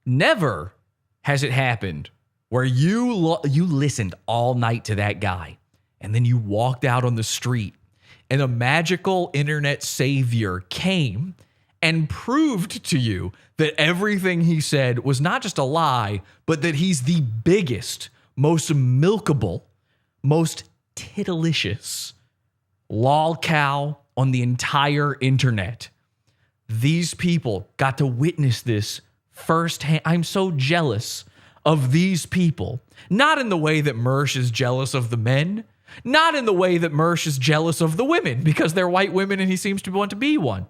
Never has it happened where you listened all night to that guy and then you walked out on the street and a magical internet savior came and proved to you that everything he said was not just a lie, but that he's the biggest, most milkable, most titalicious lol cow on the entire internet. These people got to witness this firsthand. I'm so jealous of these people. Not in the way that Mersh is jealous of the men. Not in the way that Mersh is jealous of the women because they're white women and he seems to want to be one.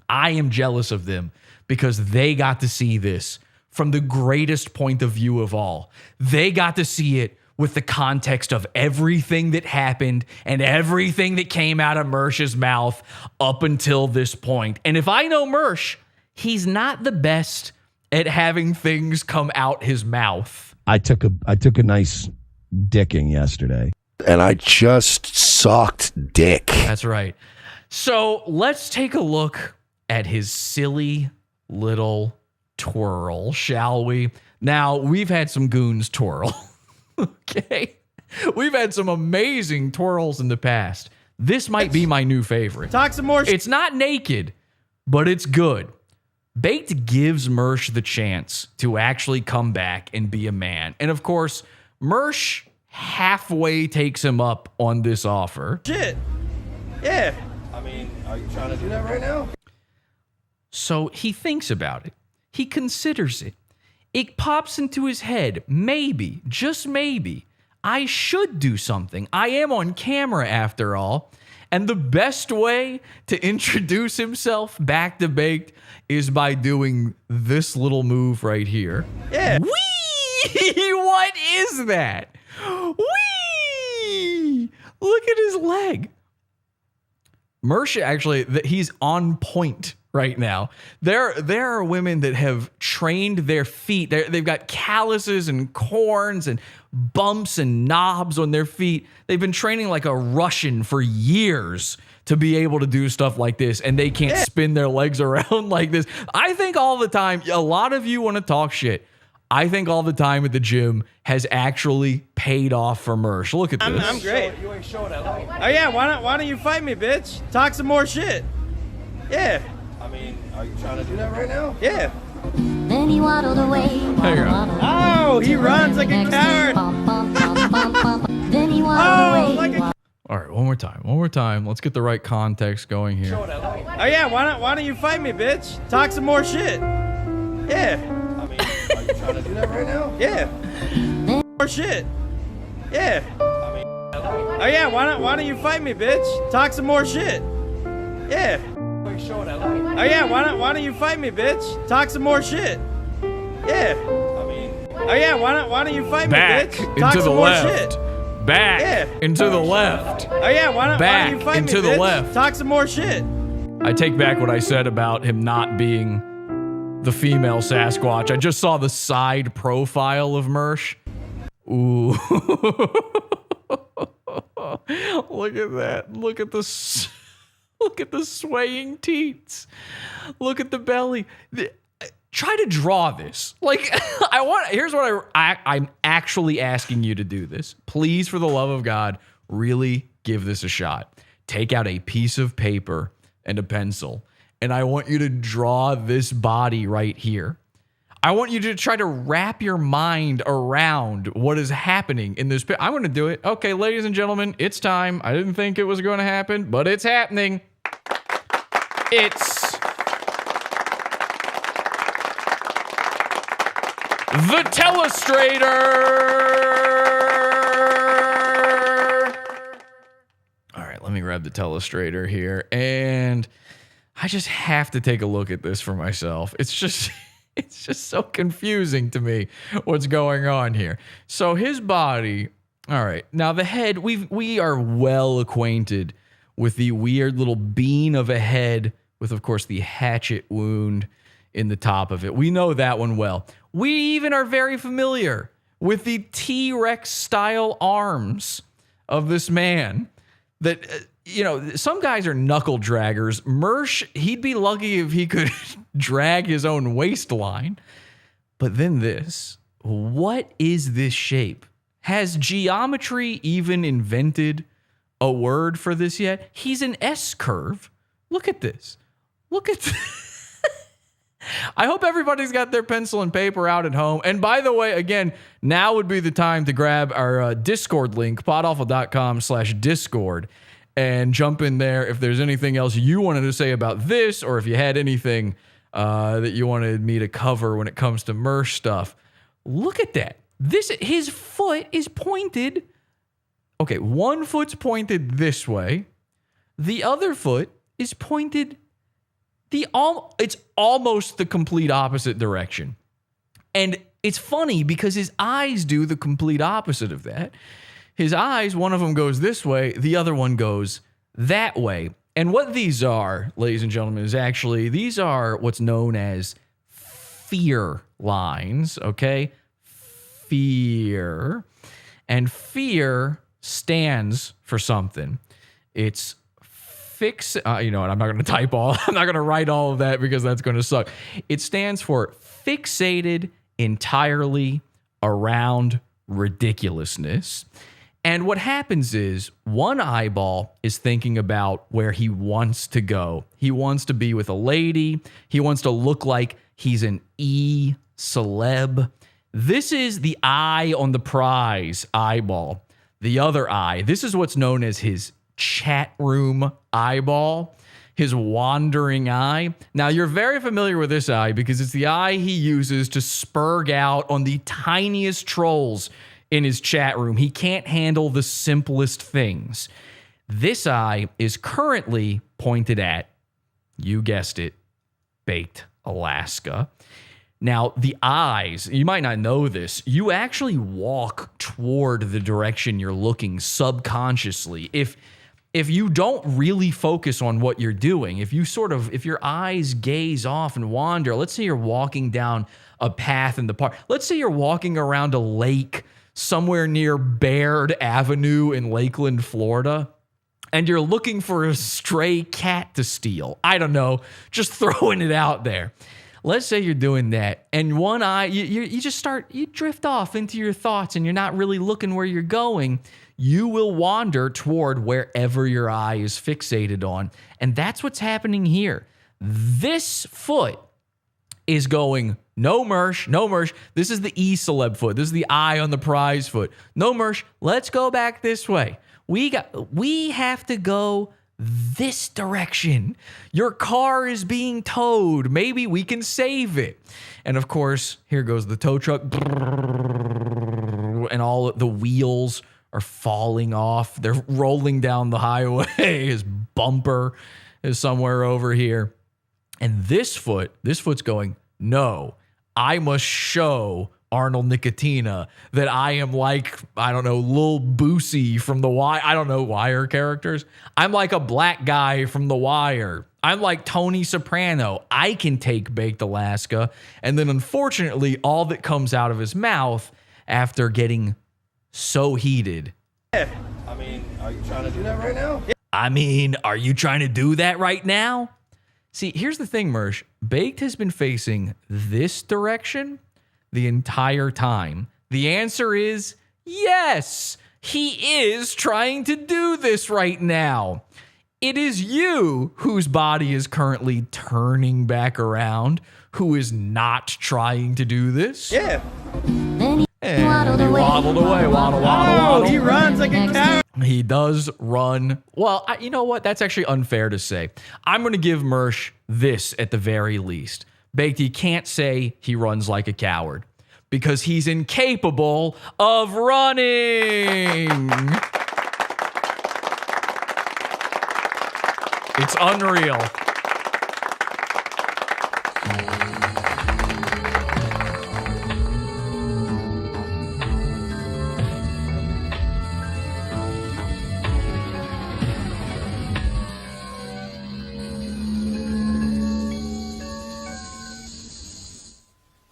I am jealous of them because they got to see this from the greatest point of view of all. They got to see it with the context of everything that happened and everything that came out of Mersh's mouth up until this point. And if I know Mersh, he's not the best at having things come out his mouth. I took a nice dicking yesterday. And I just sucked dick. That's right. So let's take a look at his silly little twirl, shall we? Now, we've had some goons twirl. Okay? We've had some amazing twirls in the past. This might be my new favorite. Talk some more. It's not naked, but it's good. Baked gives Mersh the chance to actually come back and be a man. And of course, Mersh halfway takes him up on this offer. Shit. Yeah. I mean, are you trying to do that right now? So he thinks about it. He considers it. It pops into his head. Maybe, just maybe, I should do something. I am on camera after all. And the best way to introduce himself back to Baked is by doing this little move right here. Yeah. Whee! What is that? Whee! Look at his leg. Mersh, actually, he's on point right now. There are women that have trained their feet. They've got calluses and corns and bumps and knobs on their feet. They've been training like a Russian for years to be able to do stuff like this, and they can't spin their legs around like this. I think all the time, a lot of you want to talk shit. I think all the time at the gym has actually paid off for Mersh. Look at this. I'm great. You ain't showing that light. Oh yeah, why don't you fight me, bitch? Talk some more shit. Yeah. I mean, are you trying to do that right now? Yeah. Then he waddled away. There you go. Oh, he runs like a coward. Then he waddled away. All right, one more time. Let's get the right context going here. Oh yeah, why don't you fight me, bitch? Talk some more shit. Yeah. I mean, are you trying to do that right now? Yeah. More shit. Yeah. I mean, oh yeah, why don't you fight me, bitch? Talk some more shit. Yeah. Oh yeah, why don't you fight me, bitch? Talk some more shit. Yeah. I mean, oh yeah, why don't you fight me, Back bitch? Talk into some the more left. shit. Back Yeah. into the left. Oh yeah, why don't you fight into me, the bitch? left. Talk some more shit. I take back what I said about him not being the female Sasquatch. I just saw the side profile of Mersh. Ooh. Look at that. Look at the swaying teats. Look at the belly. Try to draw this. Like, here's what I'm actually asking you to do this. Please, for the love of God, really give this a shot. Take out a piece of paper and a pencil, and I want you to draw this body right here. I want you to try to wrap your mind around what is happening in this. I'm going to do it. Okay, ladies and gentlemen, it's time. I didn't think it was going to happen, but it's happening. It's the Telestrator. All right, let me grab the Telestrator here, and I just have to take a look at this for myself. It's just so confusing to me what's going on here. So his body, all right. Now the head, we are well acquainted with the weird little bean of a head with, of course, the hatchet wound in the top of it. We know that one well. We even are very familiar with the T-Rex style arms of this man that, some guys are knuckle draggers. Mersh, he'd be lucky if he could drag his own waistline. But then this, what is this shape? Has geometry even invented a word for this yet? He's an S-curve. Look at this. Look at this. I hope everybody's got their pencil and paper out at home. And by the way, again, now would be the time to grab our Discord link, podawful.com/Discord, and jump in there if there's anything else you wanted to say about this, or if you had anything that you wanted me to cover when it comes to Mersh stuff. Look at that. His foot is pointed. Okay, one foot's pointed this way. The other foot is pointed it's almost the complete opposite direction. And it's funny because his eyes do the complete opposite of that. His eyes, one of them goes this way, the other one goes that way. And what these are, ladies and gentlemen, is actually, these are what's known as fear lines, okay? Fear. And fear stands for something. It's you know what, I'm not going to write all of that because that's going to suck. It stands for fixated entirely around ridiculousness. And what happens is one eyeball is thinking about where he wants to go. He wants to be with a lady. He wants to look like he's an celeb. This is the eye on the prize eyeball. The other eye, this is what's known as his chat room eyeball, his wandering eye. Now, you're very familiar with this eye because it's the eye he uses to spurg out on the tiniest trolls in his chat room. He can't handle the simplest things. This eye is currently pointed at, you guessed it, Baked Alaska. Now, the eyes, you might not know this, you actually walk toward the direction you're looking subconsciously. If you don't really focus on what you're doing, if your eyes gaze off and wander, let's say you're walking down a path in the park. Let's say you're walking around a lake somewhere near Baird Avenue in Lakeland, Florida, and you're looking for a stray cat to steal. I don't know, just throwing it out there. Let's say you're doing that, and one eye, you drift off into your thoughts, and you're not really looking where you're going. You will wander toward wherever your eye is fixated on. And that's what's happening here. This foot is going, no Mersh, no Mersh. This is the celeb foot. This is the eye on the prize foot. No Mersh, let's go back this way. We have to go this direction. Your car is being towed. Maybe we can save it. And of course, here goes the tow truck. And all the wheels are falling off. They're rolling down the highway. His bumper is somewhere over here. And this foot's going, no, I must show Arnold Nicotina that I am like, I don't know, Lil Boosie from The Wire. I don't know Wire characters. I'm like a black guy from The Wire. I'm like Tony Soprano. I can take Baked Alaska. And then unfortunately, all that comes out of his mouth after getting so heated. Yeah. I mean, are you trying to do that right now? I mean, are you trying to do that right now? See, here's the thing, Mersh. Baked has been facing this direction the entire time. The answer is yes. He is trying to do this right now. It is you whose body is currently turning back around, who is not trying to do this. Yeah. And he waddled away. Waddle. He runs like a coward. He does run. Well, you know what? That's actually unfair to say. I'm going to give Mersh this at the very least. Baked, he can't say he runs like a coward because he's incapable of running. It's unreal.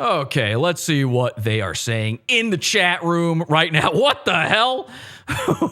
Okay, let's see what they are saying in the chat room right now. What the hell?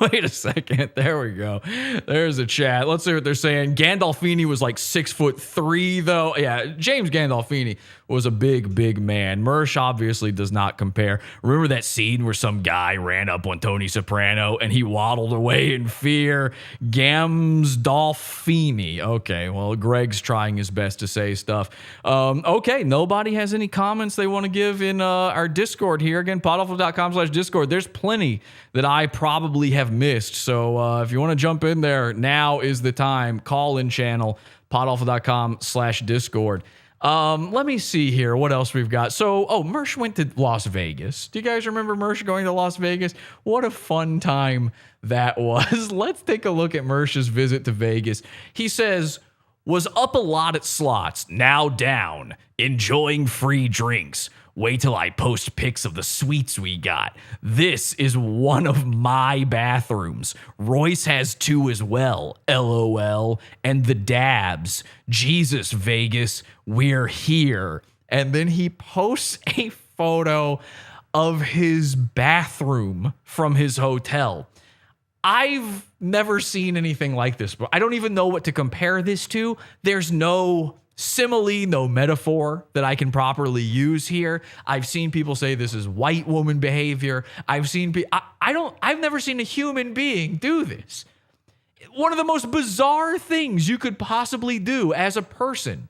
Wait a second. There we go. There's a chat. Let's see what they're saying. Gandolfini was like 6'3", though. Yeah, James Gandolfini was a big man. Mersh obviously does not compare. Remember that scene where some guy ran up on Tony Soprano and he waddled away in fear? Gamsdolfini. Okay, well, Greg's trying his best to say stuff. Okay, nobody has any comments they want to give in our Discord here. Again, podawful.com/Discord. There's plenty that I probably have missed. So if you want to jump in there, now is the time. Call-in channel, podawful.com/Discord. Let me see here what else we've got. So, Mersh went to Las Vegas. Do you guys remember Mersh going to Las Vegas? What a fun time that was. Let's take a look at Mersh's visit to Vegas. He says, was up a lot at slots, now down, enjoying free drinks. Wait till I post pics of the suites we got. This is one of my bathrooms. Royce has 2 as well. LOL. And the dabs. Jesus, Vegas, we're here. And then he posts a photo of his bathroom from his hotel. I've never seen anything like this, but I don't even know what to compare this to. There's no simile, no metaphor that I can properly use here. I've seen people say this is white woman behavior. I've never seen a human being do this. One of the most bizarre things you could possibly do as a person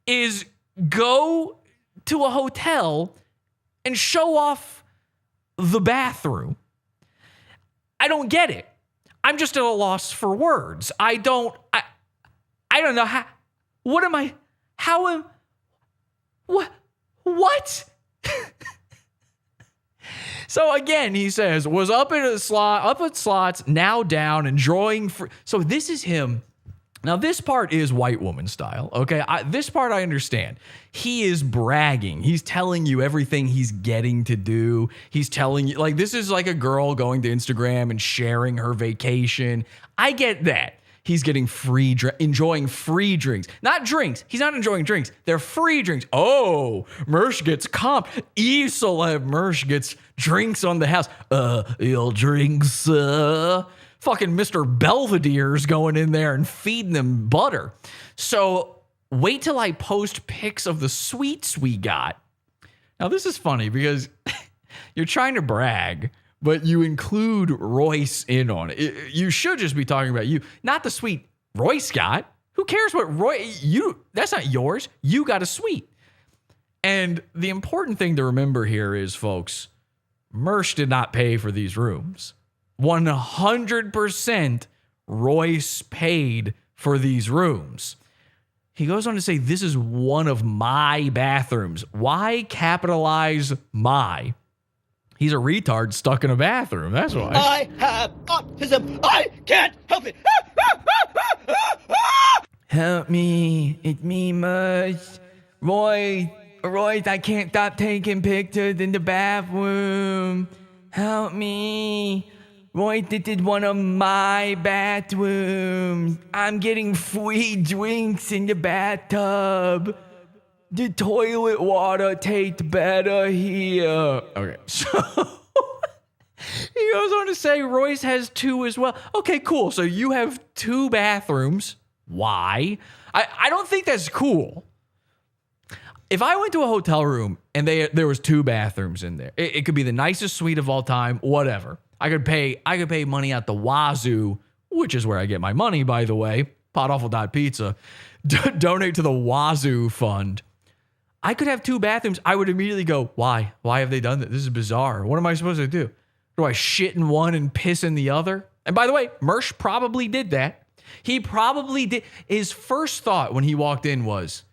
is go to a hotel and show off the bathroom. I don't get it. I'm just at a loss for words. I don't know how. What am I? How am? What? So again, he says, was up at slots, now down, enjoying. So this is him. Now this part is white woman style. Okay, this part I understand. He is bragging. He's telling you everything he's getting to do. He's telling you, like, this is like a girl going to Instagram and sharing her vacation. I get that. He's getting enjoying free drinks. Not drinks. He's not enjoying drinks. They're free drinks. Oh, Mersh gets comp. Celeb Mersh gets drinks on the house. Your drinks, Fucking Mr. Belvedere's going in there and feeding them butter. So wait till I post pics of the suites we got. Now, this is funny because you're trying to brag, but you include Royce in on it. You should just be talking about you, not the suite Royce got. Who cares what that's not yours. You got a suite. And the important thing to remember here is, folks, Mersh did not pay for these rooms. 100% Royce paid for these rooms. He goes on to say, this is one of my bathrooms. Why capitalize my? He's a retard stuck in a bathroom. That's why. I have autism. I can't help it. Help me. It's me, Mersh. Royce, I can't stop taking pictures in the bathroom. Help me. Royce, this is one of my bathrooms. I'm getting free drinks in the bathtub. The toilet water tastes better here. Okay, so He goes on to say Royce has 2 as well. Okay, cool. So you have 2 bathrooms. Why? I don't think that's cool. If I went to a hotel room and there was 2 bathrooms in there, it could be the nicest suite of all time, whatever. I could pay money at the wazoo, which is where I get my money, by the way. Podawful.pizza. Donate to the Wazoo Fund. I could have 2 bathrooms. I would immediately go, why? Why have they done that? This is bizarre. What am I supposed to do? Do I shit in one and piss in the other? And by the way, Mersh probably did that. He probably did. His first thought when he walked in was,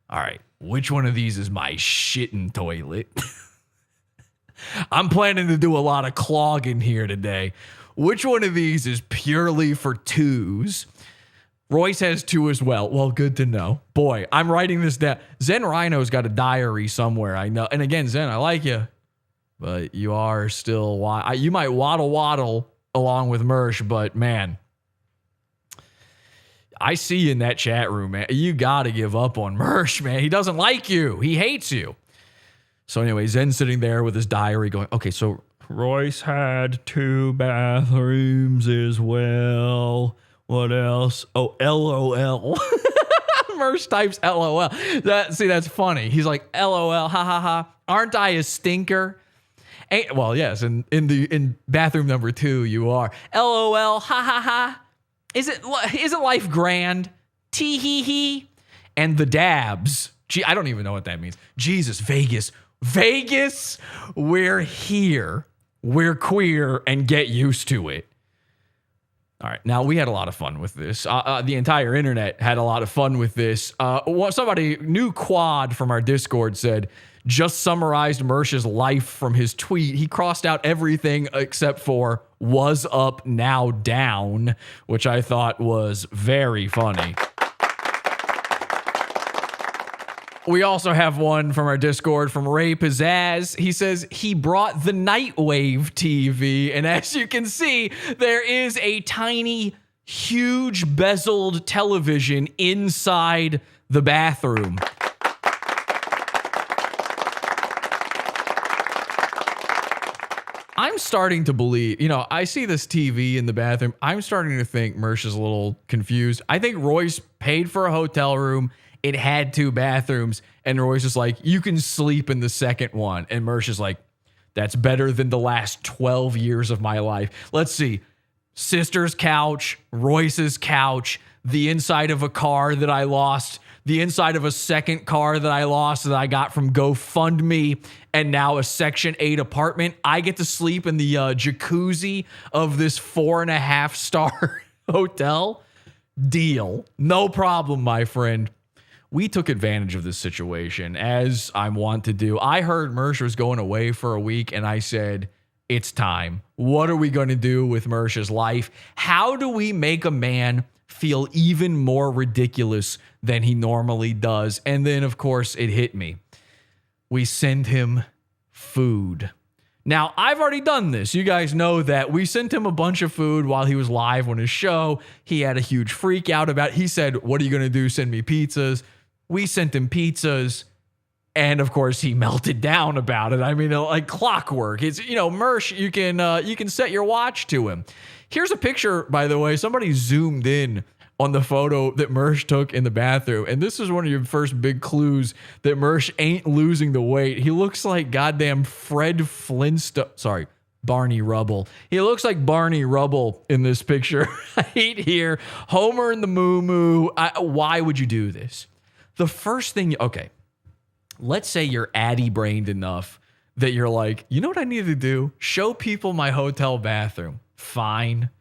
all right, which one of these is my shitting toilet? I'm planning to do a lot of clogging here today. Which one of these is purely for 2s? Royce has 2 as well. Well, good to know. Boy, I'm writing this down. Zen Rhino's got a diary somewhere, I know. And again, Zen, I like you, but you are still, you might waddle along with Mersh, but man, I see you in that chat room, man. You got to give up on Mersh, man. He doesn't like you. He hates you. So anyway, Zen's sitting there with his diary going, okay, so Royce had 2 bathrooms as well. What else? Oh, LOL. Mersh types LOL. That's funny. He's like, LOL, ha ha ha. Aren't I a stinker? Well, yes, in bathroom number 2, you are. LOL, ha ha ha. Isn't life grand? Tee hee hee. And the dabs. Gee, I don't even know what that means. Jesus, Vegas, we're here. We're queer and get used to it. All right, now we had a lot of fun with this. The entire internet had a lot of fun with this. Somebody, new Quad from our Discord said, just summarized Mersh's life from his tweet. He crossed out everything except for was up, now down, which I thought was very funny. We also have one from our Discord from Ray Pizzazz. He says he brought the Nightwave TV. And as you can see, there is a tiny, huge bezeled television inside the bathroom. I'm starting to believe, I see this TV in the bathroom. I'm starting to think Mersh is a little confused. I think Royce paid for a hotel room. It had 2 bathrooms, and Royce is like, you can sleep in the second one. And Mersh is like, that's better than the last 12 years of my life. Let's see. Sister's couch, Royce's couch, the inside of a car that I lost, the inside of a second car that I lost that I got from GoFundMe, and now a Section 8 apartment. I get to sleep in the jacuzzi of this 4.5-star hotel. Deal. No problem, my friend. We took advantage of this situation, as I want to do. I heard Mersh was going away for a week, and I said, it's time. What are we going to do with Mersh's life? How do we make a man feel even more ridiculous than he normally does? And then, of course, it hit me. We send him food. Now, I've already done this. You guys know that. We sent him a bunch of food while he was live on his show. He had a huge freak out about it. He said, what are you going to do? Send me pizzas. We sent him pizzas. And of course, he melted down about it. I mean, like clockwork. It's, Mersh, you can set your watch to him. Here's a picture, by the way. Somebody zoomed in on the photo that Mersh took in the bathroom. And this is one of your first big clues that Mersh ain't losing the weight. He looks like goddamn Fred Flintstone. Sorry, Barney Rubble. He looks like Barney Rubble in this picture right here. Homer in the moo-moo. Why would you do this? The first thing, okay, let's say you're addy-brained enough that you're like, you know what I need to do? Show people my hotel bathroom. Fine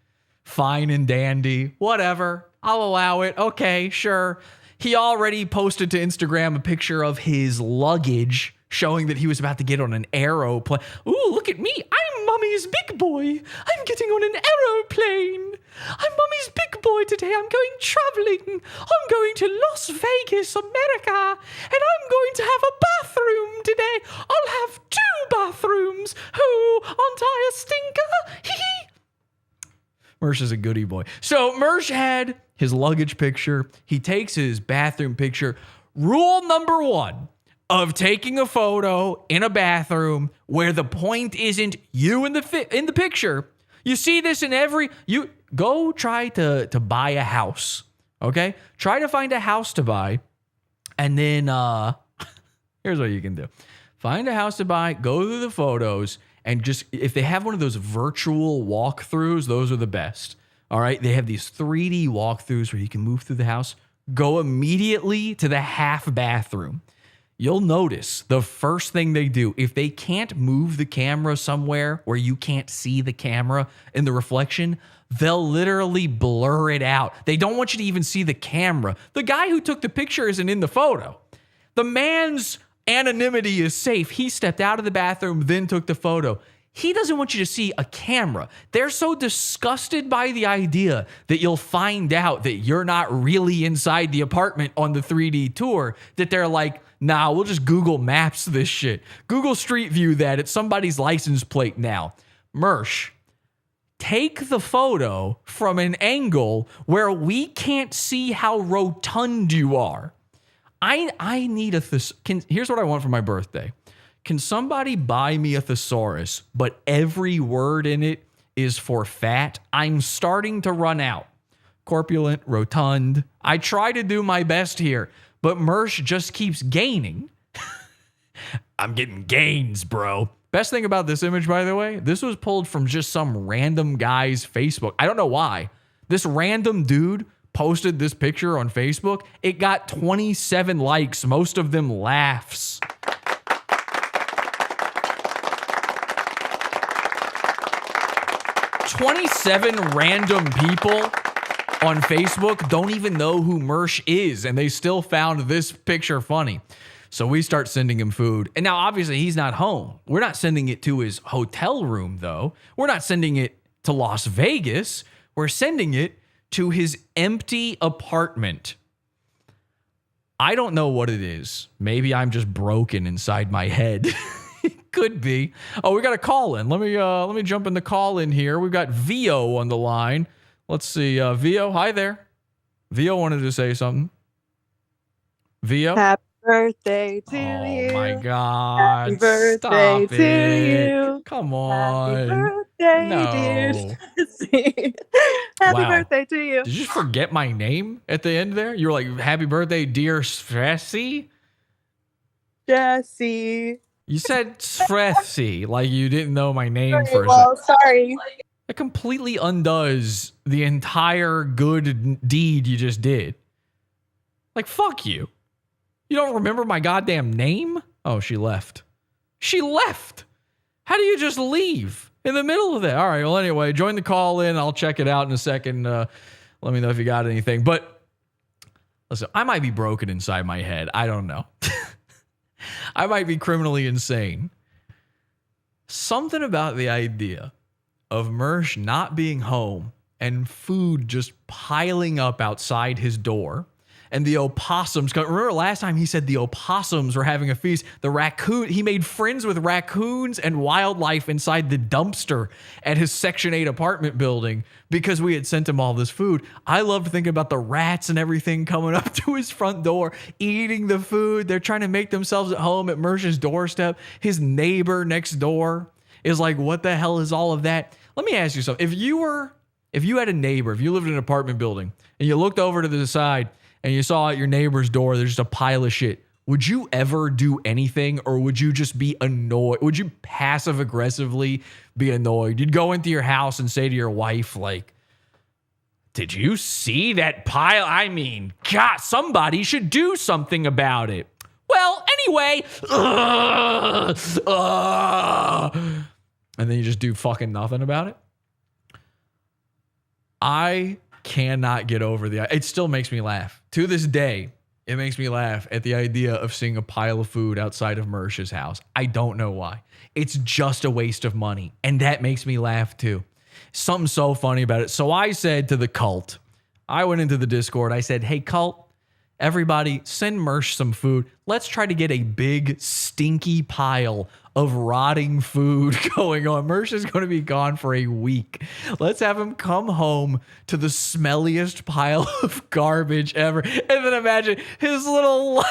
and dandy, whatever. I'll allow it. Okay, sure. He already posted to Instagram a picture of his luggage showing that he was about to get on an aeroplane. Ooh, look at me. I'm Mummy's big boy. I'm getting on an aeroplane. I'm Mummy's big boy today. I'm going traveling. I'm going to Las Vegas, America. And I'm going to have a bathroom today. I'll have 2 bathrooms. Who? Aren't I a stinker? Hee hee. Mersh is a goodie boy. So Mersh had his luggage picture. He takes his bathroom picture. Rule number 1 of taking a photo in a bathroom where the point isn't you in the picture. You see this in you go try to buy a house. Okay? Try to find a house to buy. And then here's what you can do. Find a house to buy, go through the photos, and just, if they have one of those virtual walkthroughs, those are the best. All right? They have these 3D walkthroughs where you can move through the house. Go immediately to the half bathroom. You'll notice the first thing they do, if they can't move the camera somewhere where you can't see the camera in the reflection, they'll literally blur it out. They don't want you to even see the camera. The guy who took the picture isn't in the photo. The man's anonymity is safe. He stepped out of the bathroom, then took the photo. He doesn't want you to see a camera. They're so disgusted by the idea that you'll find out that you're not really inside the apartment on the 3D tour that they're like, nah, we'll just Google Maps this shit. Google Street View that. It's somebody's license plate now. Mersh, take the photo from an angle where we can't see how rotund you are. I need here's what I want for my birthday. Can somebody buy me a thesaurus, but every word in it is for fat? I'm starting to run out. Corpulent, rotund. I try to do my best here, but Mersh just keeps gaining. I'm getting gains, bro. Best thing about this image, by the way, this was pulled from just some random guy's Facebook. I don't know why. This random dude posted this picture on Facebook. It got 27 likes, most of them laughs. 27 random people on Facebook don't even know who Mersh is, and they still found this picture funny. So we start sending him food. And now, obviously, he's not home. We're not sending it to his hotel room, though. We're not sending it to Las Vegas. We're sending it to his empty apartment. I don't know what it is. Maybe I'm just broken inside my head. Could be. Oh, we got a call in. Let me jump in the call in here. We've got Vio on the line. Let's see. Vio, hi there. Vio wanted to say something. Vio? Happy birthday to you. Oh my God. Happy birthday to you. Come on. Happy birthday, dear Jesse. Happy birthday to you. Did you just forget my name at the end there? You were like, happy birthday, dear Jesse? Jesse. You said Sfresi, like you didn't know my name for a well, second. sorry. It completely undoes the entire good deed you just did. Like, fuck you. You don't remember my goddamn name? Oh, she left. She left. How do you just leave in the middle of that? All right, well, anyway, join the call in. I'll check it out in a second. Let me know if you got anything. But listen, I might be broken inside my head. I don't know. I might be criminally insane. Something about the idea of Mersh not being home and food just piling up outside his door and the opossums. Remember last time he said the opossums were having a feast? He made friends with raccoons and wildlife inside the dumpster at his Section 8 apartment building because we had sent him all this food. I loved thinking about the rats and everything coming up to his front door, eating the food. They're trying to make themselves at home at Mersh's doorstep. His neighbor next door is like, what the hell is all of that? Let me ask you something. If you had a neighbor, if you lived in an apartment building and you looked over to the side and you saw at your neighbor's door, there's just a pile of shit, would you ever do anything, or would you just be annoyed? Would you passive aggressively be annoyed? You'd go into your house and say to your wife, like, did you see that pile? I mean, God, somebody should do something about it. Well, anyway, and then you just do fucking nothing about it. I cannot get over it still makes me laugh. To this day, it makes me laugh at the idea of seeing a pile of food outside of Mersh's house. I don't know why. It's just a waste of money. And that makes me laugh too. Something so funny about it. So I said to the cult, I went into the Discord. I said, hey, cult, everybody send Mersh some food. Let's try to get a big stinky pile of rotting food going on. Mersh is going to be gone for a week. Let's have him come home to the smelliest pile of garbage ever. And then imagine his little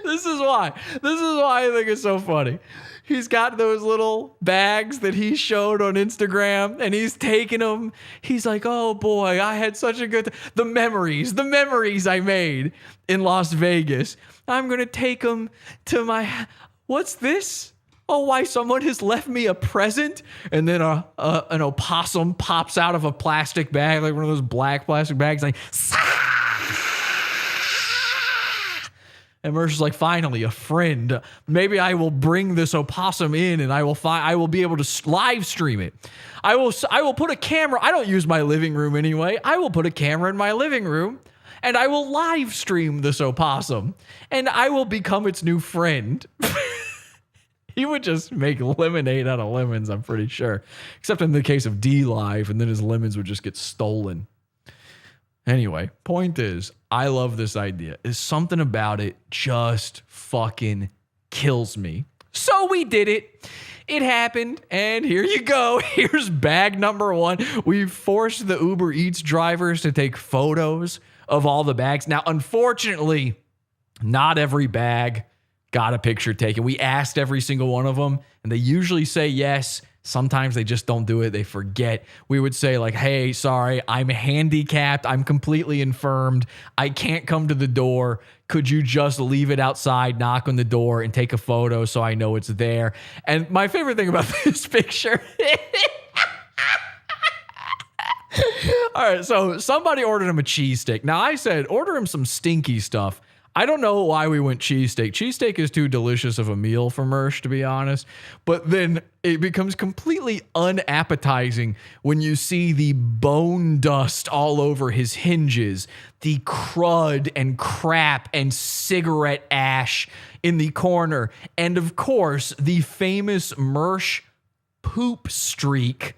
This is why I think it's so funny. He's got those little bags that he showed on Instagram, and he's taking them. He's like, oh boy, I had such a good the memories I made in Las Vegas. I'm going to take them to my, what's this? Oh, why someone has left me a present? And then an opossum pops out of a plastic bag, like one of those black plastic bags, like, and Mersh is like, finally, a friend. Maybe I will bring this opossum in, and I will be able to live stream it. I will put a camera. I don't use my living room anyway. I will put a camera in my living room, and I will live stream this opossum, and I will become its new friend. He would just make lemonade out of lemons, I'm pretty sure. Except in the case of D-Live, and then his lemons would just get stolen. Anyway, point is, I love this idea. Is something about it just fucking kills me. So we did it. It happened, and here you go. Here's bag number 1. We forced the Uber Eats drivers to take photos of all the bags. Now, unfortunately, not every bag got a picture taken. We asked every single one of them, and they usually say yes. Sometimes they just don't do it. They forget. We would say like, hey, sorry, I'm handicapped. I'm completely infirmed. I can't come to the door. Could you just leave it outside, knock on the door, and take a photo so I know it's there? And my favorite thing about this picture. All right, so somebody ordered him a cheesesteak. Now I said, order him some stinky stuff. I don't know why we went cheesesteak. Cheesesteak is too delicious of a meal for Mersh, to be honest. But then it becomes completely unappetizing when you see the bone dust all over his hinges, the crud and crap and cigarette ash in the corner, and of course, the famous Mersh poop streak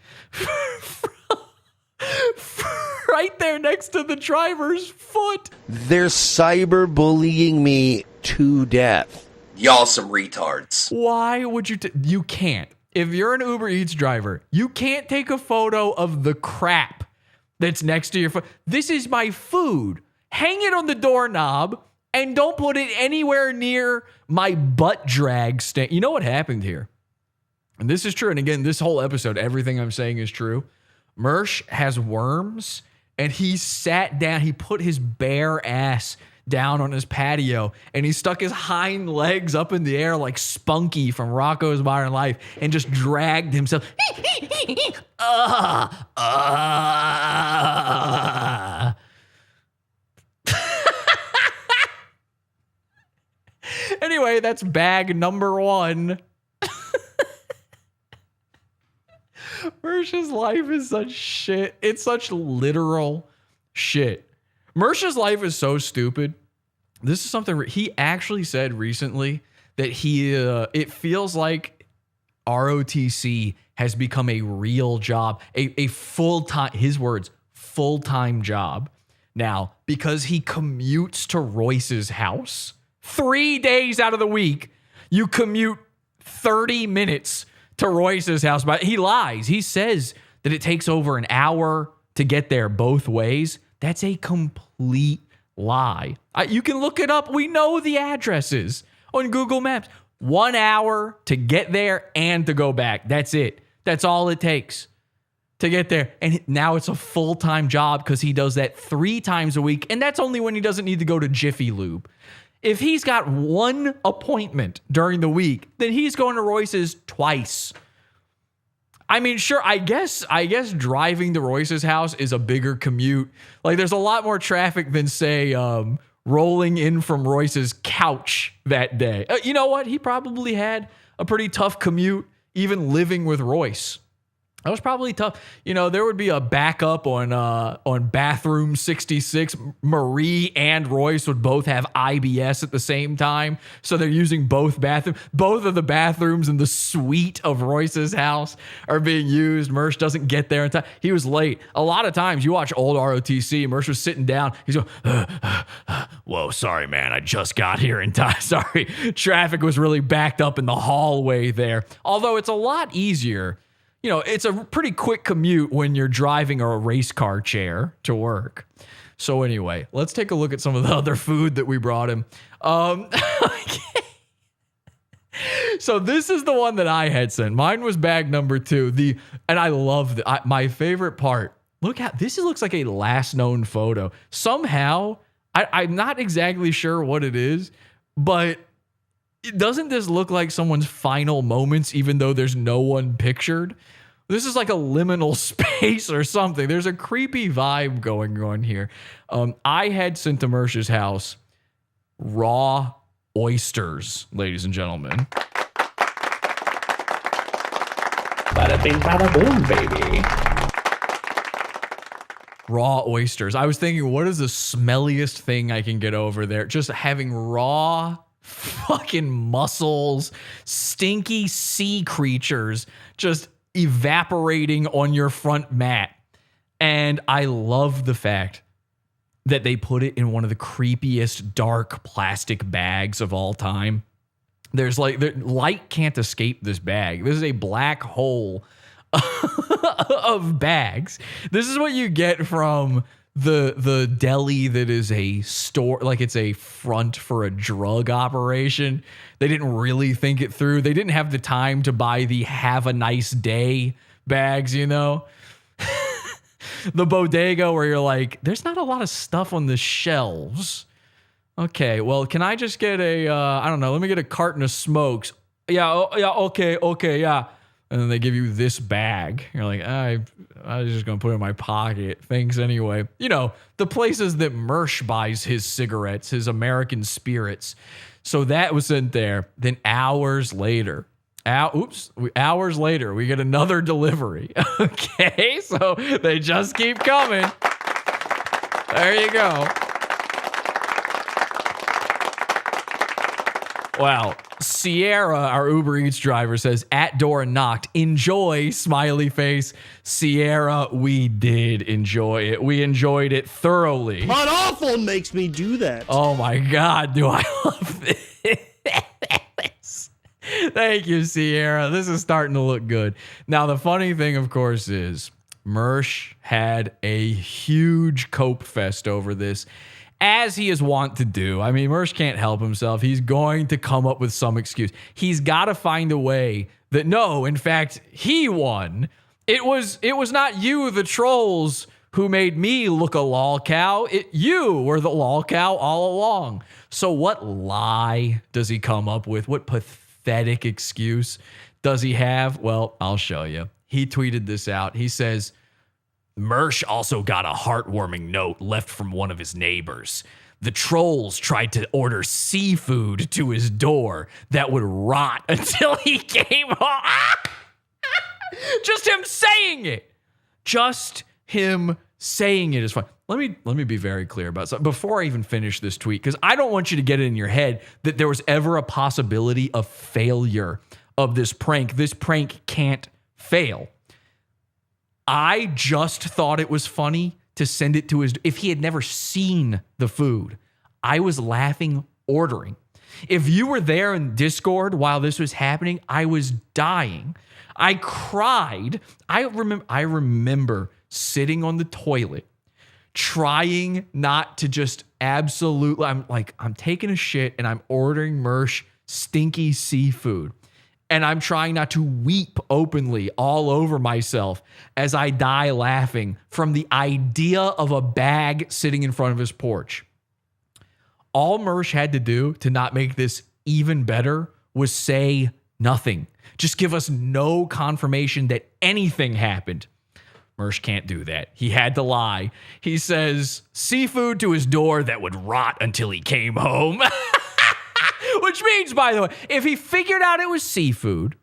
right there next to the driver's foot. They're cyberbullying me to death. Y'all some retards. Why would you? You can't. If you're an Uber Eats driver, you can't take a photo of the crap that's next to your foot. This is my food. Hang it on the doorknob and don't put it anywhere near my butt drag stand. You know what happened here? And this is true. And again, this whole episode, everything I'm saying is true. Mersh has worms, and he sat down. He put his bare ass down on his patio, and he stuck his hind legs up in the air like Spunky from Rocko's Modern Life and just dragged himself. Anyway, that's bag number 1. Mersh's life is such shit. It's such literal shit. Mersh's life is so stupid. This is something he actually said recently that it feels like ROTC has become a real job, a full-time, his words, full-time job. Now, because he commutes to Royce's house 3 days out of the week, you commute 30 minutes to Royce's house. But he lies. He says that it takes over an hour to get there both ways. That's a complete lie. You can look it up. We know the addresses on Google Maps. 1 hour to get there and to go back. That's it. That's all it takes to get there. And now it's a full-time job because he does that 3 times a week. And that's only when he doesn't need to go to Jiffy Lube. If he's got 1 appointment during the week, then he's going to Royce's twice. I mean, sure, I guess driving to Royce's house is a bigger commute. Like, there's a lot more traffic than, say, rolling in from Royce's couch that day. You know what? He probably had a pretty tough commute, even living with Royce. That was probably tough. You know, there would be a backup on bathroom 66. Marie and Royce would both have IBS at the same time. So they're using both bathrooms. Both of the bathrooms in the suite of Royce's house are being used. Mersh doesn't get there in time. He was late. A lot of times you watch old ROTC, Mersh was sitting down. He's going, whoa, sorry, man. I just got here in time. Sorry. Traffic was really backed up in the hallway there. Although it's a lot easier. You know, it's a pretty quick commute when you're driving a race car chair to work. So anyway, let's take a look at some of the other food that we brought him. So this is the one that I had sent. Mine was bag number 2. And I love my favorite part. Look how this looks like a last known photo. Somehow, I'm not exactly sure what it is, but doesn't this look like someone's final moments, even though there's no one pictured? This is like a liminal space or something. There's a creepy vibe going on here. I had sent to Mersh's house raw oysters, ladies and gentlemen. Bada bing, bada boom, baby. Raw oysters. I was thinking, what is the smelliest thing I can get over there? Just having raw fucking mussels, stinky sea creatures just evaporating on your front mat. And I love the fact that they put it in one of the creepiest dark plastic bags of all time. There's light can't escape this bag. This is a black hole of bags. This is what you get from the deli that is a store, like it's a front for a drug operation. They didn't really think it through. They didn't have the time to buy the have a nice day bags, you know? The bodega where you're like, there's not a lot of stuff on the shelves. Okay, well, can I just get I don't know, let me get a carton of smokes. Yeah, okay, yeah. And then they give you this bag. You're like, I was just going to put it in my pocket. Thanks anyway. You know, the places that Mersh buys his cigarettes, his American spirits. So that was sent there. Then hours later, we get another delivery. Okay, so they just keep coming. There you go. Wow. Sierra, our Uber Eats driver, says, at door and knocked. Enjoy, smiley face. Sierra, we did enjoy it. We enjoyed it thoroughly. But awful makes me do that. Oh my God, do I love this. Thank you, Sierra. This is starting to look good. Now, the funny thing, of course, is Mersh had a huge cope fest over this, as he is wont to do. I mean, Mersh can't help himself. He's going to come up with some excuse. He's got to find a way that, no, in fact, he won. It was not you, the trolls, who made me look a lol cow. You were the lol cow all along. So what lie does he come up with? What pathetic excuse does he have? Well, I'll show you. He tweeted this out. He says, Mersh also got a heartwarming note left from one of his neighbors. The trolls tried to order seafood to his door that would rot until he came home. Just him saying it. Just him saying it is fine. Let me be very clear about something before I even finish this tweet, because I don't want you to get it in your head that there was ever a possibility of failure of this prank. This prank can't fail. I just thought it was funny to send it to his... If he had never seen the food, I was laughing ordering. If you were there in Discord while this was happening, I was dying. I cried. I remember sitting on the toilet, trying not to just absolutely... I'm taking a shit and I'm ordering Mersh stinky seafood. And I'm trying not to weep openly all over myself as I die laughing from the idea of a bag sitting in front of his porch. All Mersh had to do to not make this even better was say nothing. Just give us no confirmation that anything happened. Mersh can't do that. He had to lie. He says seafood to his door that would rot until he came home. Which means, by the way, if he figured out it was seafood,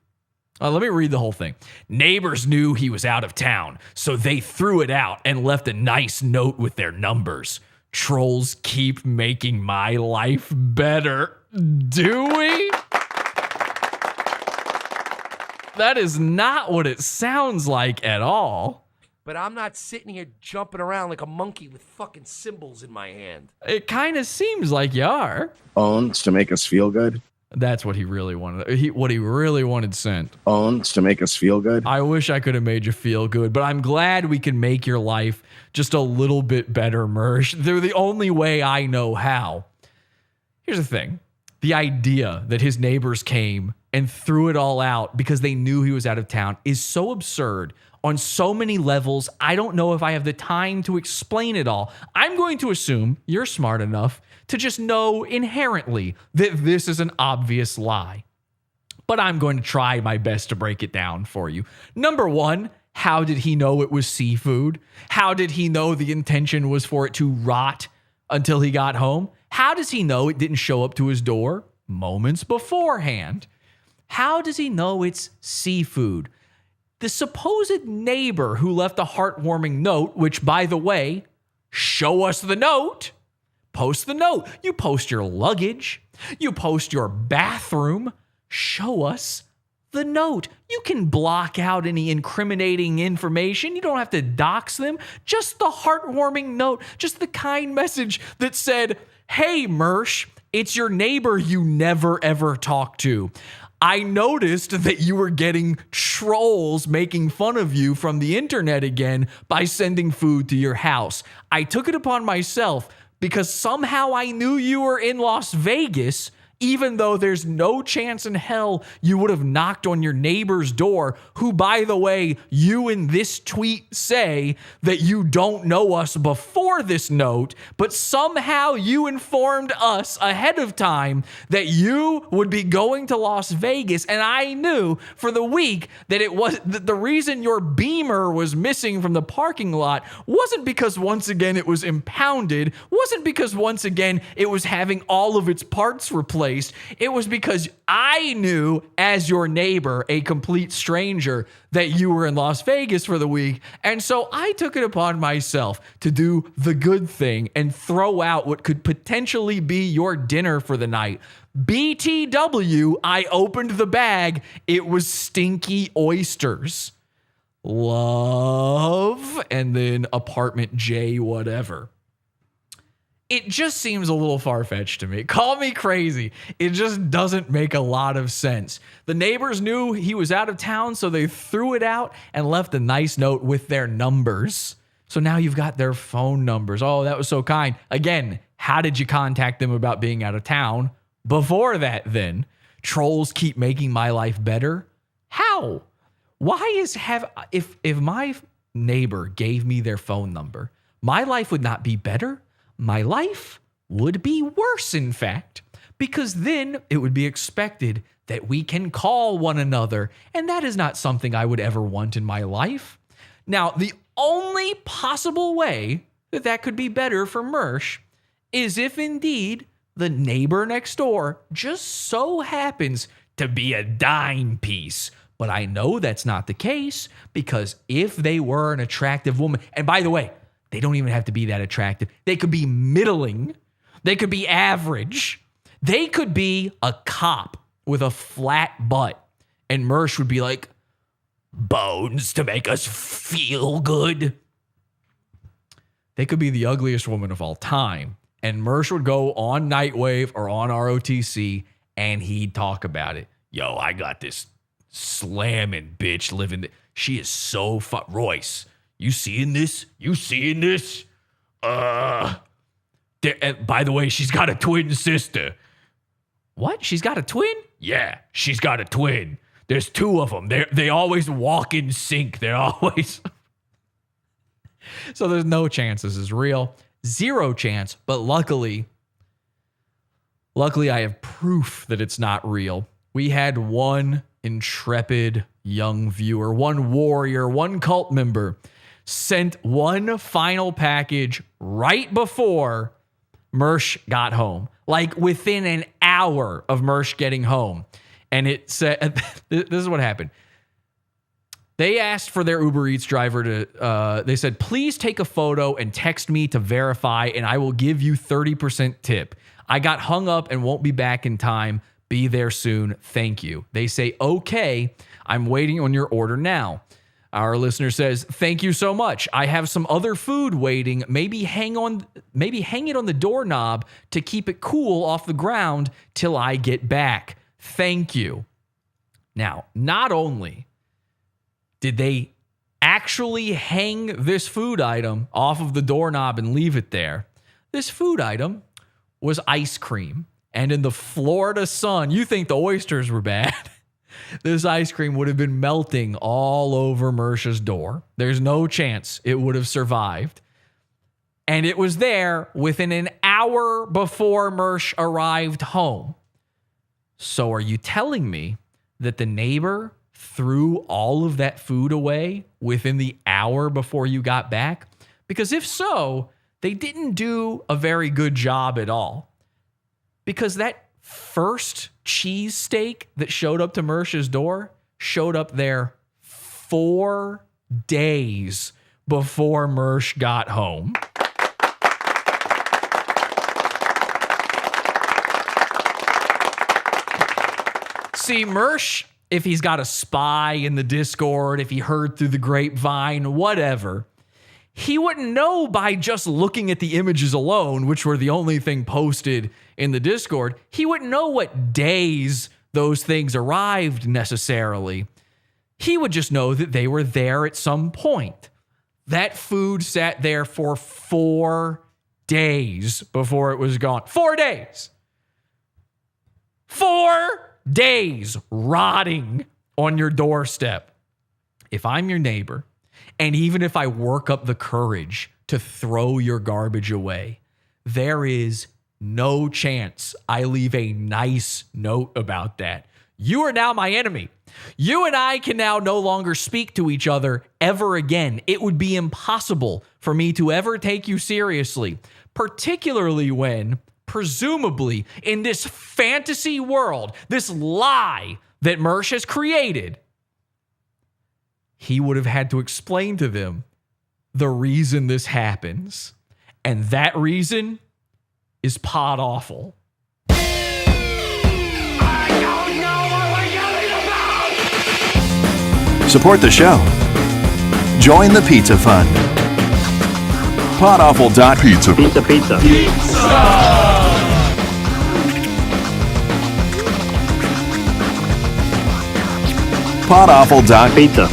let me read the whole thing. Neighbors knew he was out of town, so they threw it out and left a nice note with their numbers. Trolls keep making my life better. Do we? That is not what it sounds like at all. But I'm not sitting here jumping around like a monkey with fucking cymbals in my hand. It kind of seems like you are. Owns to make us feel good. That's what he really wanted. What he really wanted sent. Owns to make us feel good. I wish I could have made you feel good, but I'm glad we can make your life just a little bit better, Mersh. They're the only way I know how. Here's the thing. The idea that his neighbors came and threw it all out because they knew he was out of town is so absurd on so many levels. I don't know if I have the time to explain it all. I'm going to assume you're smart enough to just know inherently that this is an obvious lie. But I'm going to try my best to break it down for you. Number one, how did he know it was seafood? How did he know the intention was for it to rot until he got home? How does he know it didn't show up to his door moments beforehand? How does he know it's seafood? The supposed neighbor who left a heartwarming note, which, by the way, show us the note. Post the note. You post your luggage. You post your bathroom. Show us the note. You can block out any incriminating information. You don't have to dox them. Just the heartwarming note. Just the kind message that said, hey, Mersh, it's your neighbor you never, ever talk to. I noticed that you were getting trolls making fun of you from the internet again by sending food to your house. I took it upon myself because somehow I knew you were in Las Vegas, even though there's no chance in hell you would have knocked on your neighbor's door, who, by the way, you in this tweet say that you don't know us before this note, but somehow you informed us ahead of time that you would be going to Las Vegas, and I knew for the week that it was the reason your Beamer was missing from the parking lot wasn't because once again it was impounded, wasn't because once again it was having all of its parts replaced. It was because I knew, as your neighbor, a complete stranger, that you were in Las Vegas for the week. And so I took it upon myself to do the good thing and throw out what could potentially be your dinner for the night. BTW, I opened the bag. It was stinky oysters. Love. And then apartment J whatever. It just seems a little far-fetched to me. Call me crazy. It just doesn't make a lot of sense. The neighbors knew he was out of town, so they threw it out and left a nice note with their numbers. So now you've got their phone numbers. Oh, that was so kind. Again, how did you contact them about being out of town? Before that, then, trolls keep making my life better. How? If my neighbor gave me their phone number, my life would not be better. My life would be worse, in fact, because then it would be expected that we can call one another, and that is not something I would ever want in my life. Now, the only possible way that could be better for Mersh is if indeed the neighbor next door just so happens to be a dime piece. But I know that's not the case, because if they were an attractive woman, and by the way, they don't even have to be that attractive. They could be middling. They could be average. They could be a cop with a flat butt. And Mersh would be like, bones to make us feel good. They could be the ugliest woman of all time. And Mersh would go on Nightwave or on ROTC and he'd talk about it. Yo, I got this slamming bitch living. She is so Royce. You seeing this? You seeing this? By the way, she's got a twin sister. What? She's got a twin? Yeah, she's got a twin. There's two of them. They always walk in sync. They're always... So there's no chance this is real. Zero chance. But luckily I have proof that it's not real. We had one intrepid young viewer, one warrior, one cult member sent one final package right before Mersh got home, like within an hour of Mersh getting home. And it said, this is what happened. They asked for their Uber Eats driver to, they said, please take a photo and text me to verify, and I will give you 30% tip. I got hung up and won't be back in time. Be there soon. Thank you. They say, okay, I'm waiting on your order now. Our listener says, thank you so much. I have some other food waiting. Maybe hang it on the doorknob to keep it cool off the ground till I get back. Thank you. Now, not only did they actually hang this food item off of the doorknob and leave it there, this food item was ice cream. And in the Florida sun, you think the oysters were bad. This ice cream would have been melting all over Mersh's door. There's no chance it would have survived. And it was there within an hour before Mersh arrived home. So are you telling me that the neighbor threw all of that food away within the hour before you got back? Because if so, they didn't do a very good job at all. Because that first cheesesteak that showed up to Mersh's door showed up there 4 days before Mersh got home. See, Mersh, if he's got a spy in the Discord, if he heard through the grapevine, whatever, he wouldn't know by just looking at the images alone, which were the only thing posted in the Discord. He wouldn't know what days those things arrived necessarily. He would just know that they were there at some point. That food sat there for 4 days before it was gone. 4 days. 4 days rotting on your doorstep. If I'm your neighbor, and even if I work up the courage to throw your garbage away, there is no chance I leave a nice note about that. You are now my enemy. You and I can now no longer speak to each other ever again. It would be impossible for me to ever take you seriously, particularly when, presumably, in this fantasy world, this lie that Mersh has created, he would have had to explain to them the reason this happens. And that reason is pod awful. Support the show. Join the Pizza Fund. Podawful.pizza. Pizza, pizza. Podawful.pizza.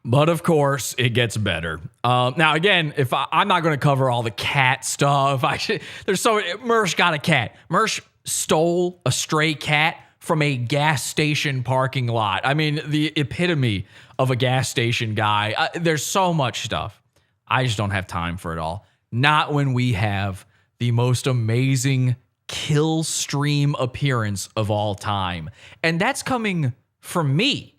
But of course, it gets better. Now, again, if I'm not going to cover all the cat stuff, Mersh got a cat. Mersh stole a stray cat from a gas station parking lot. I mean, the epitome of a gas station guy. There's so much stuff. I just don't have time for it all. Not when we have the most amazing kill stream appearance of all time. And that's coming from me.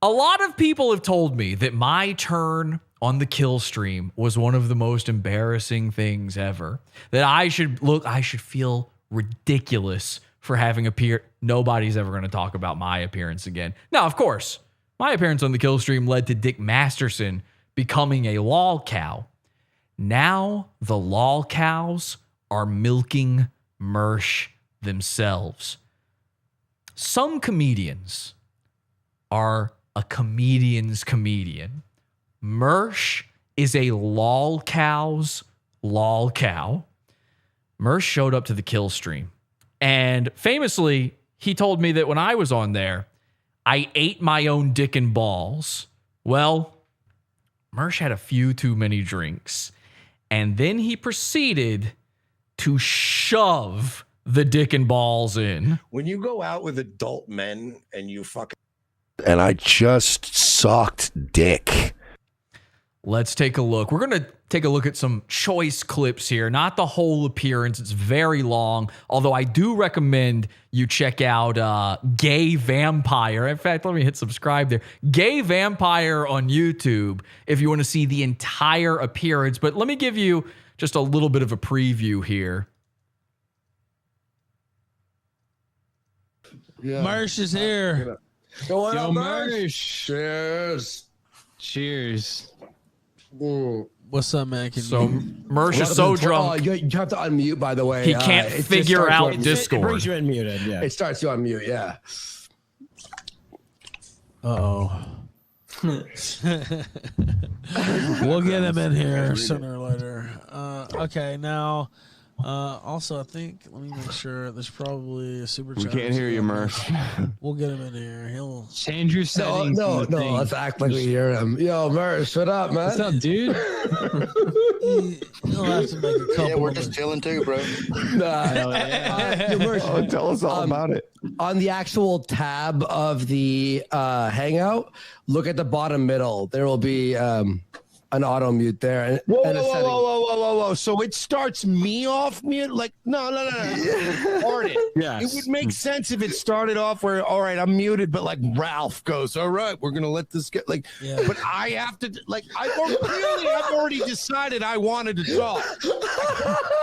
A lot of people have told me that my turn on the kill stream was one of the most embarrassing things ever. That I should feel ridiculous for having appeared. Nobody's ever going to talk about my appearance again. Now, of course, my appearance on the kill stream led to Dick Masterson becoming a lol cow. Now the lol cows are milking Mersh themselves. Some comedians are a comedian's comedian. Mersh is a lol cow's lol cow. Mersh showed up to the kill stream, and famously, he told me that when I was on there, I ate my own dick and balls. Well, Mersh had a few too many drinks, and then he proceeded to shove the dick and balls in. When you go out with adult men and you fucking... And I just sucked dick. Let's take a look. We're going to take a look at some choice clips here. Not the whole appearance. It's very long. Although I do recommend you check out Gay Vampire. In fact, let me hit subscribe there. Gay Vampire on YouTube if you want to see the entire appearance. But let me give you just a little bit of a preview here. Yeah. Mersh is here. Going Yo, on, Mersh. Cheers. Cheers. What's up, man? Mersh is so drunk. You have to unmute, by the way. He can't figure out Discord. It brings you unmuted, yeah. It starts you on mute, yeah. Uh-oh. We'll get him in here sooner or later. Okay, now, also, I think, let me make sure, there's probably a super chat. We can't hear you, Mersh. We'll get him in here. He'll change your settings. No, let's act like we hear him. Yo, Mersh, what up, man? What's up, dude? You'll have to make a couple. Yeah, we're just chilling too, bro. Mersh, tell us all about it. On the actual tab of the Hangout, look at the bottom middle. There will be an auto mute there. And, Whoa. So it starts me off mute? Like, no. Yes. It would make sense if it started off where, all right, I'm muted, but like Ralph goes, all right, we're going to let this get like, but I have to, like, I've already decided I wanted to talk.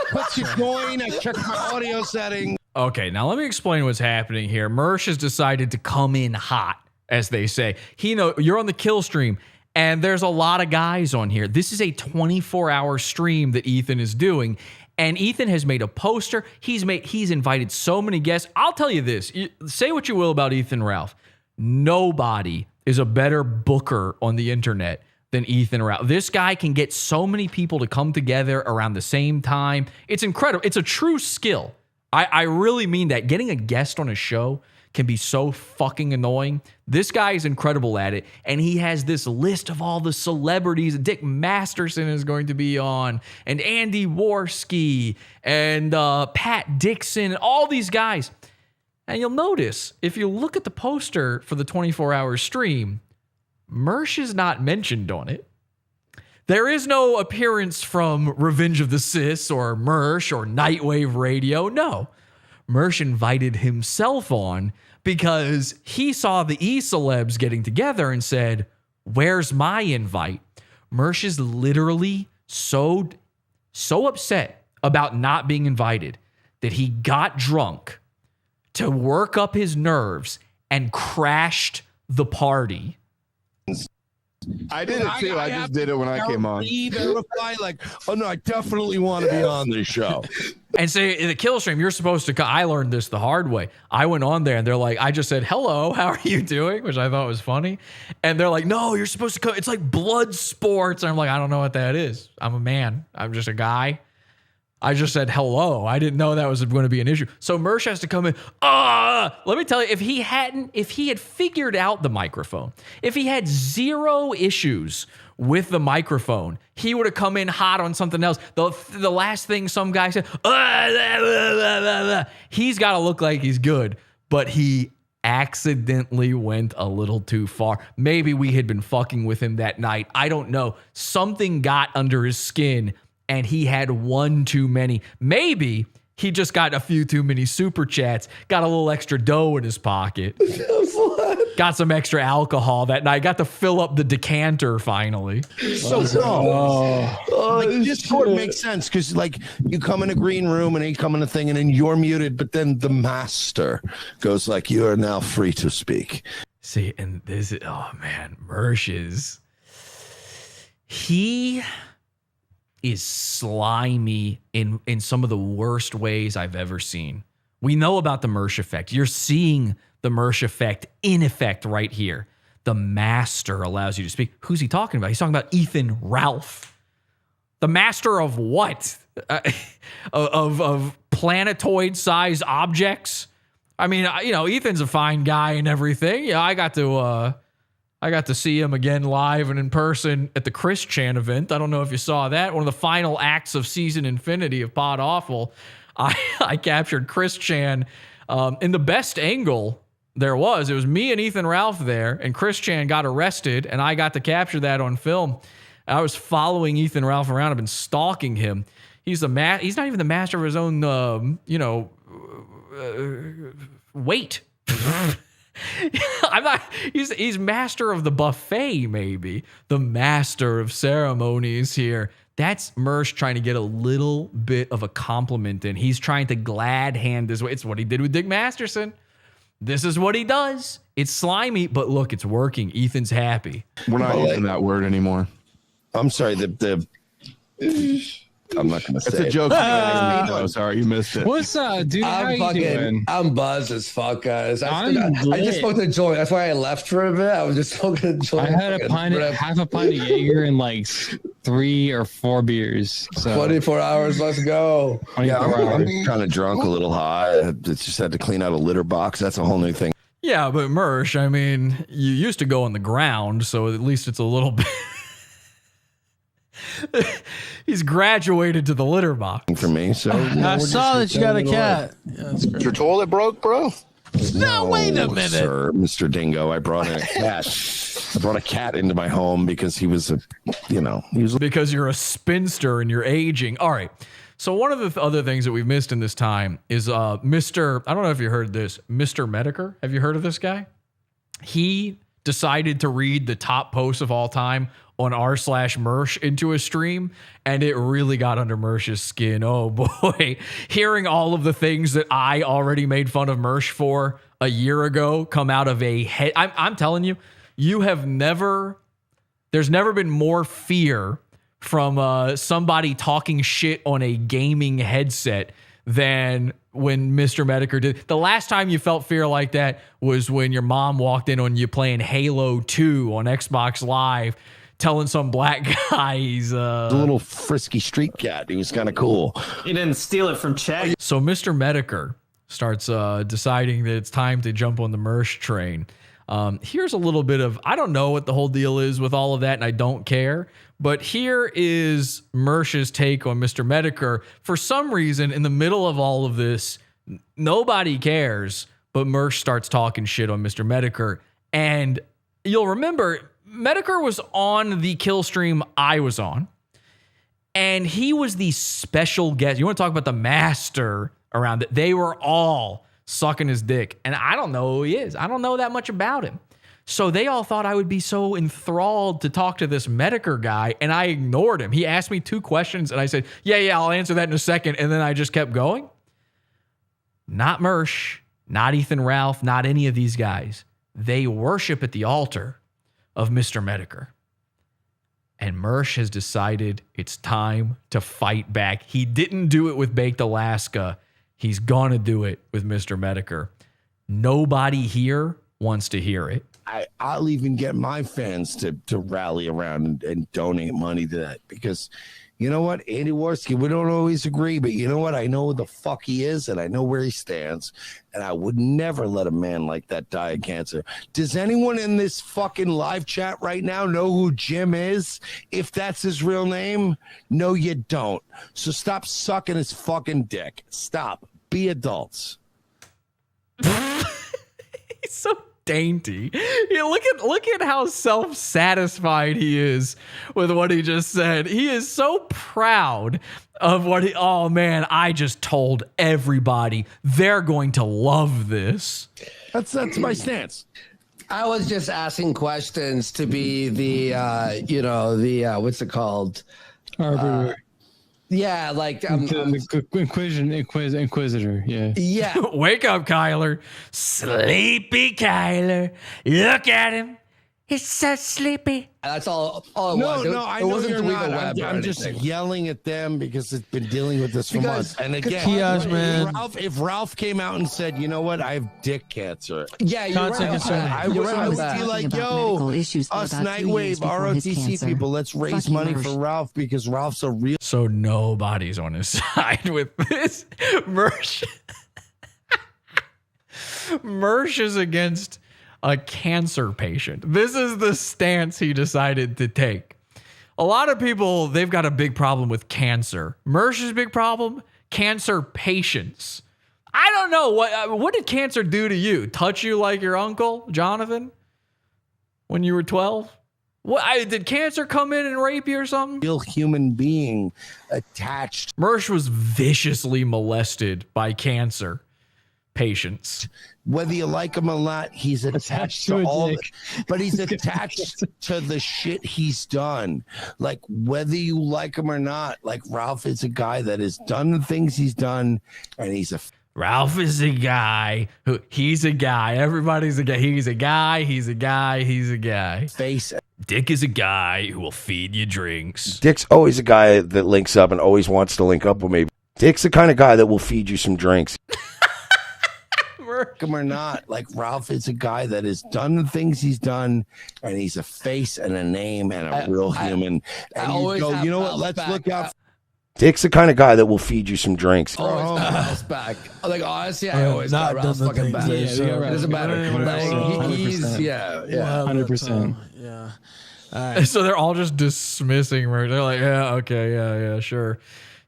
Put your coin, I checked my audio settings. Okay, now let me explain what's happening here. Mersh has decided to come in hot, as they say. You're on the kill stream, and there's a lot of guys on here. This is a 24-hour stream that Ethan is doing, and Ethan has made a poster. He's invited so many guests. I'll tell you this. Say what you will about Ethan Ralph. Nobody is a better booker on the internet than Ethan Ralph. This guy can get so many people to come together around the same time. It's incredible. It's a true skill. I really mean that. Getting a guest on a show can be so fucking annoying. This guy is incredible at it, and he has this list of all the celebrities. Dick Masterson is going to be on, and Andy Worski, and Pat Dixon, all these guys. And you'll notice, if you look at the poster for the 24-hour stream, Mersh is not mentioned on it. There is no appearance from Revenge of the Sis or Mersh or Nightwave Radio. No. Mersh invited himself on because he saw the E-celebs getting together and said, where's my invite? Mersh is literally so upset about not being invited that he got drunk to work up his nerves and crashed the party. I did it too. I just did it when I came on. Verify, like, oh no, I definitely want to be on this show. And say in the kill stream, you're supposed to. I learned this the hard way. I went on there and they're like, I just said hello, how are you doing? Which I thought was funny. And they're like, no, you're supposed to come. It's like blood sports. And I'm like, I don't know what that is. I'm a man. I'm just a guy. I just said hello. I didn't know that was going to be an issue. So Mersh has to come in. Let me tell you, if he had figured out the microphone, if he had zero issues with the microphone, he would have come in hot on something else. The last thing some guy said, he's got to look like he's good, but he accidentally went a little too far. Maybe we had been fucking with him that night. I don't know. Something got under his skin and he had one too many. Maybe he just got a few too many super chats, got a little extra dough in his pocket, got some extra alcohol that night, got to fill up the decanter finally. So like Discord makes sense because like you come in a green room and he come in a thing and then you're muted, but then the master goes like, you are now free to speak. See, and this is, oh man, Mersh he is slimy in some of the worst ways I've ever seen. We know about the Mersh effect. You're seeing the Mersh effect in effect right here. The master allows you to speak. Who's he talking about? He's talking about Ethan Ralph. The master of what? Of planetoid-sized objects? I mean, Ethan's a fine guy and everything. Yeah, I got to see him again live and in person at the Chris Chan event. I don't know if you saw that. One of the final acts of Season Infinity of Pod Awful. I captured Chris Chan in the best angle there was. It was me and Ethan Ralph there, and Chris Chan got arrested, and I got to capture that on film. I was following Ethan Ralph around. I've been stalking him. He's not even the master of his own, weight. He's master of the buffet, maybe. The master of ceremonies here. That's Mersh trying to get a little bit of a compliment in. He's trying to glad hand his way. It's what he did with Dick Masterson. This is what he does. It's slimy, but look, it's working. Ethan's happy. We're not using that word anymore. I'm sorry. I'm not going to say It's a joke. Oh, sorry, you missed it. What's up, dude? How I'm you doing? I'm buzzed as fuck, guys. I I'm just lit. smoked a joint. That's why I left for a bit. I was just smoking a joint. I had half a pint of Jaeger and like 3 or 4 beers. So 24 hours. Let's go. Yeah, I'm kind of drunk, a little high. I just had to clean out a litter box. That's a whole new thing. Yeah, but Mersh, I mean, you used to go on the ground, so at least it's a little bit. He's graduated to the litter box for me. So I saw that you got a cat. Yeah, that's great. Your toilet broke, bro? No, wait a minute, sir, Mr. Dingo. I brought in a cat. I brought a cat into my home because he was because you're a spinster and you're aging. All right. So one of the other things that we've missed in this time is Mr. I don't know if you heard this, Mr. Mediker. Have you heard of this guy? He decided to read the top posts of all time on r/Mersh into a stream, and it really got under Mersh's skin. Oh boy, hearing all of the things that I already made fun of Mersh for a year ago come out of a head. I'm telling you, there's never been more fear from somebody talking shit on a gaming headset than when Mr. Mediker did. The last time you felt fear like that was when your mom walked in on you playing Halo 2 on Xbox Live, telling some black guy he's a little frisky street cat. He was kind of cool. He didn't steal it from Chad. So Mr. Mediker starts deciding that it's time to jump on the Mersh train. Here's a little bit of, I don't know what the whole deal is with all of that, and I don't care. But here is Mersh's take on Mr. Mediker. For some reason, in the middle of all of this, nobody cares, but Mersh starts talking shit on Mr. Mediker. And you'll remember, Mediker was on the kill stream I was on, and he was the special guest. You want to talk about the master around it? They were all sucking his dick, and I don't know who he is. I don't know that much about him. So they all thought I would be so enthralled to talk to this Mediker guy, and I ignored him. He asked me 2 questions, and I said, yeah, I'll answer that in a second, and then I just kept going. Not Mersh, not Ethan Ralph, not any of these guys. They worship at the altar of Mr. Mediker. And Mersh has decided it's time to fight back. He didn't do it with Baked Alaska. He's gonna do it with Mr. Mediker. Nobody here wants to hear it. I'll even get my fans to rally around and donate money to that, because you know what, Andy Warski, we don't always agree, but you know what, I know who the fuck he is and I know where he stands, and I would never let a man like that die of cancer. Does anyone in this fucking live chat right now know who Jim is, if that's his real name? No, you don't. So stop sucking his fucking dick. Stop. Be adults. He's so dainty. Yeah, look at how self-satisfied he is with what he just said. He is so proud of what he, oh man, I just told everybody they're going to love this. That's my stance. I was just asking questions to be the what's it called? Arbiter. Yeah, like Inquisitor. Yeah. Yeah. Wake up, Kyler. Sleepy Kyler. Look at him. He's so sleepy. That's all it No, was. no, I know you're not. I'm just yelling at them because it's been dealing with this for months. And again, Kiosk, man. If Ralph came out and said, you know what, I have dick cancer. Yeah, you're right. I would be like, yo, us Nightwave, ROTC people, let's raise money for Ralph because Ralph's a real. So nobody's on his side with this. Mersh is against a cancer patient. This is the stance he decided to take. A lot of people, they've got a big problem with cancer. Mersh's big problem, cancer patients. I don't know, what did cancer do to you? Touch you like your uncle, Jonathan, when you were 12? Did cancer come in and rape you or something? Real human being attached. Mersh was viciously molested by cancer patients. Whether you like him or not, he's attached to all but he's attached to the shit he's done. Like, whether you like him or not, like, Ralph is a guy that has done the things he's done, and Ralph is a guy he's a guy. Everybody's a guy. He's a guy. Face. Dick is a guy who will feed you drinks. Dick's always a guy that links up and always wants to link up with me. Dick's the kind of guy that will feed you some drinks. Him or not, like Ralph is a guy that has done the things he's done, and he's a face and a name and a real human. And you go, you know what? Let's look out. Dick's the kind of guy that will feed you some drinks. Always got Ralph's back. Like honestly, I always got Not Ralph's done the fucking back. things Yeah, they it doesn't matter. Like, he's 100%. Yeah. All right. So they're all just dismissing Mersh. They're like, yeah, okay, yeah, sure.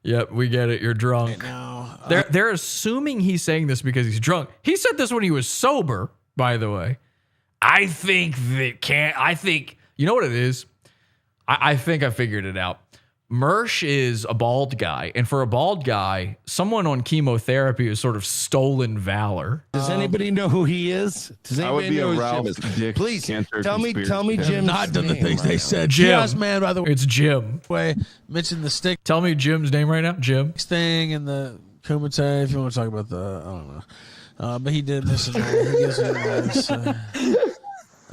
Yep, we get it. You're drunk. They're assuming he's saying this because he's drunk. He said this when he was sober, by the way. I think you know what it is? I think I figured it out. Mersh is a bald guy, and for a bald guy, someone on chemotherapy is sort of stolen valor. Does anybody know who he is? Does I would anybody be know a who Ralph Jim is? Dick Please cancer tell me, conspiracy. Jim. Not done the things they said. Jim. Yes, man. By the way, It's Jim. mention the stick Tell me Jim's name right now. Jim. thing and the Kumite. If you want to talk about the, I don't know, but he did mention that. He gives me advice.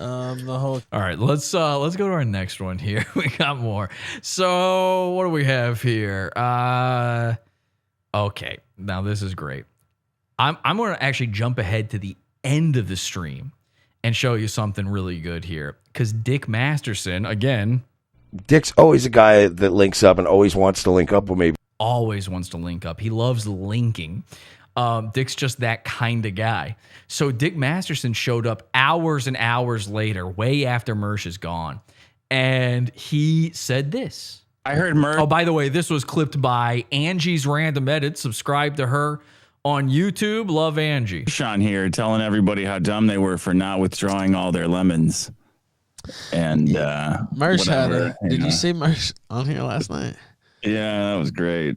The whole. All right, let's go to our next one here. We got more. So what do we have here? Okay, now this is great. I'm going to actually jump ahead to the end of the stream and show you something really good here. Because Dick Masterson, again, Dick's always a guy that links up and always wants to link up with me. always wants to link up. He loves linking. Dick's just that kind of guy. So Dick Masterson showed up hours and hours later, way after Mersh is gone. And he said this. I heard Mersh. Oh, by the way, this was clipped by Angie's Random Edit. Subscribe to her on YouTube. Love Angie. Sean here telling everybody how dumb they were for not withdrawing all their lemons. And Mersh had whatever, it. Did you see Mersh on here last night? Yeah, that was great.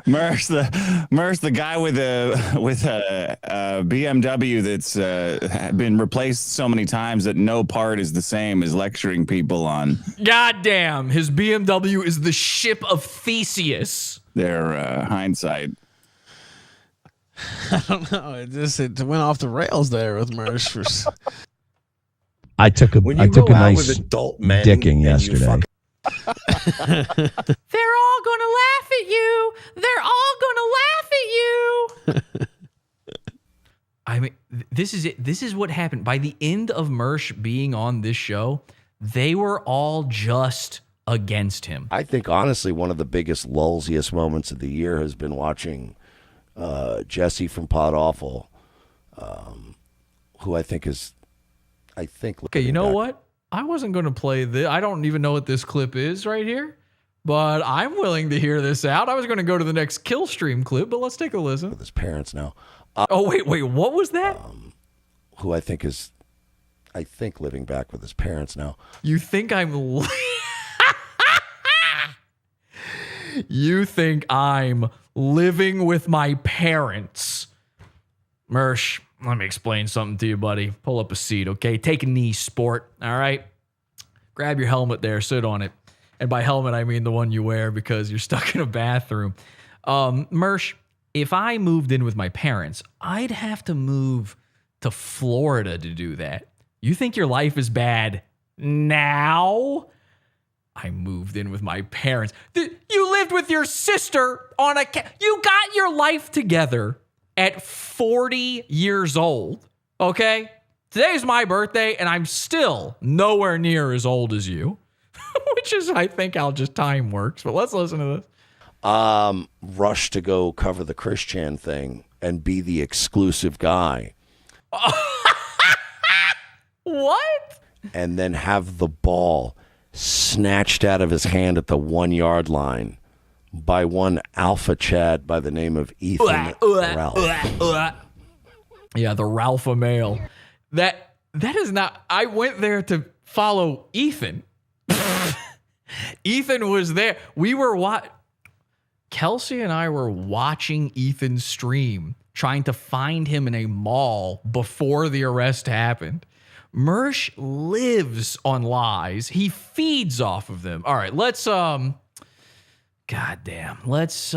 Mersh, the guy with a BMW that's been replaced so many times that no part is the same, is lecturing people on. Goddamn, his BMW is the ship of Theseus. Their hindsight. I don't know. It went off the rails there with Mersh. I took a nice adult men dicking yesterday. They're all gonna laugh at you. They're all gonna laugh at you. I mean, this is it. This is what happened. By the end of Mersh being on this show, they were all just against him. I think, honestly, one of the biggest lullsiest moments of the year has been watching Jesse from Pod Awful, who I think is, Okay, you know what? I wasn't going to play this. I don't even know what this clip is right here, but I'm willing to hear this out. I was going to go to the next kill stream clip, but let's take a listen. With his parents now. Oh, wait, what was that? Who I think is, living back with his parents now. You think I'm... You think I'm living with my parents. Mersh, let me explain something to you, buddy. Pull up a seat, okay? Take a knee, sport, all right? Grab your helmet there, sit on it. And by helmet, I mean the one you wear because you're stuck in a bathroom. Mersh, if I moved in with my parents, I'd have to move to Florida to do that. You think your life is bad now? I moved in with my parents. You lived with your sister on a... You got your life together at 40 years old, okay? Today's my birthday, and I'm still nowhere near as old as you, which is, I think, how just time works. But let's listen to this. Rush to go cover the Chris Chan thing and be the exclusive guy. What? And then have the ball snatched out of his hand at the 1 yard line by one alpha Chad by the name of Ethan Ralph. Yeah, the Ralpha male. That is not... I went there to follow Ethan. Ethan was there. We were Kelsey and I were watching Ethan's stream, trying to find him in a mall before the arrest happened. Mersh lives on lies. He feeds off of them. All right, let's goddamn. Let's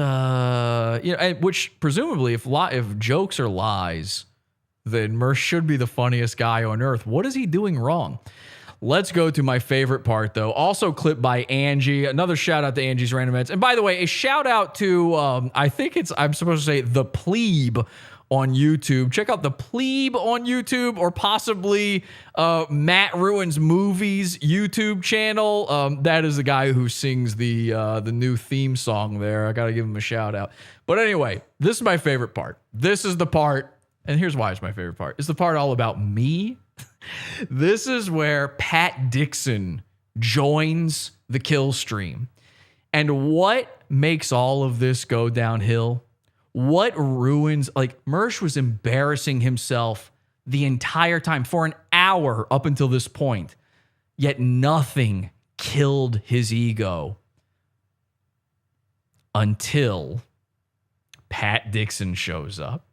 which presumably if jokes are lies, then Mersh should be the funniest guy on earth. What is he doing wrong? Let's go to my favorite part, though. Also clipped by Angie. Another shout out to Angie's Random Edits. And by the way, a shout out to, I'm supposed to say The Plebe on YouTube. Check out The Plebe on YouTube, or possibly Matt Ruins Movies YouTube channel. That is the guy who sings the new theme song there. I got to give him a shout out. But anyway, this is my favorite part. This is the part, and here's why it's my favorite part. It's the part all about me. This is where Pat Dixon joins the kill stream. And what makes all of this go downhill? What ruins, like, Mersh was embarrassing himself the entire time for an hour up until this point, yet nothing killed his ego until Pat Dixon shows up.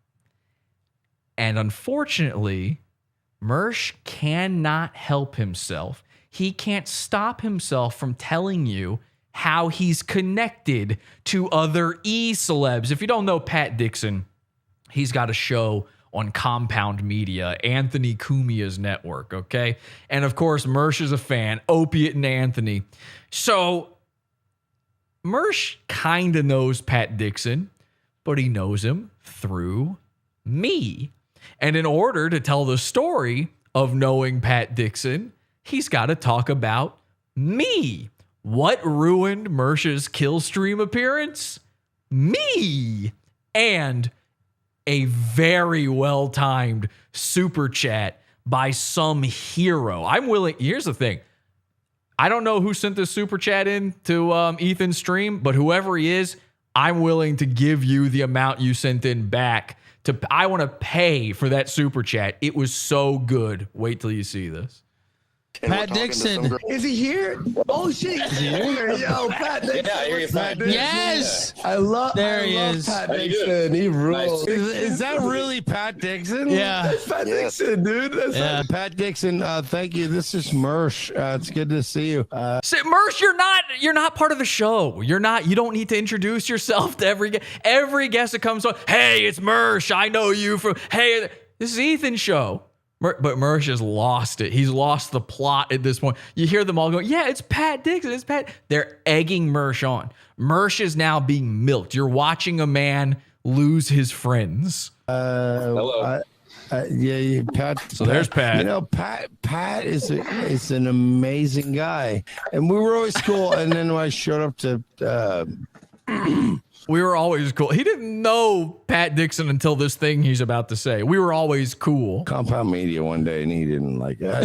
And unfortunately, Mersh cannot help himself. He can't stop himself from telling you how he's connected to other E-celebs. If you don't know Pat Dixon, he's got a show on Compound Media, Anthony Cumia's network, okay? And of course, Mersh is a fan, Opiate and Anthony. So Mersh kind of knows Pat Dixon, but he knows him through me. And in order to tell the story of knowing Pat Dixon, he's got to talk about me. What ruined Mersh's kill stream appearance? Me. And a very well-timed super chat by some hero. I'm willing. Here's the thing. I don't know who sent this super chat in to Ethan's stream, but whoever he is, I'm willing to give you the amount you sent in back. I want to pay for that super chat. It was so good. Wait till you see this. Pat Dixon. Is he here? Oh shit. Is he here? Yo, Pat Dixon. Yeah, I hear you, Pat Dixon. Yes. I love Pat Dixon. He rules. Is that really Pat Dixon? Yeah. That's Pat Dixon, dude. That's Pat Dixon. Thank you. This is Mersh. It's good to see you. Mersh, you're not part of the show. You don't need to introduce yourself to every guest that comes on. Hey, it's Mersh. I know you from, hey, this is Ethan's show. But Mersh has lost it. He's lost the plot at this point. You hear them all going, yeah, it's Pat Dixon. It's Pat. They're egging Mersh on. Mersh is now being milked. You're watching a man lose his friends. Hello. Yeah, Pat. So there's Pat. You know, Pat is an amazing guy, and we were always cool. And then when I showed up to, we were always cool. He didn't know Pat Dixon until this thing he's about to say. We were always cool. Compound Media one day, and he didn't like it. I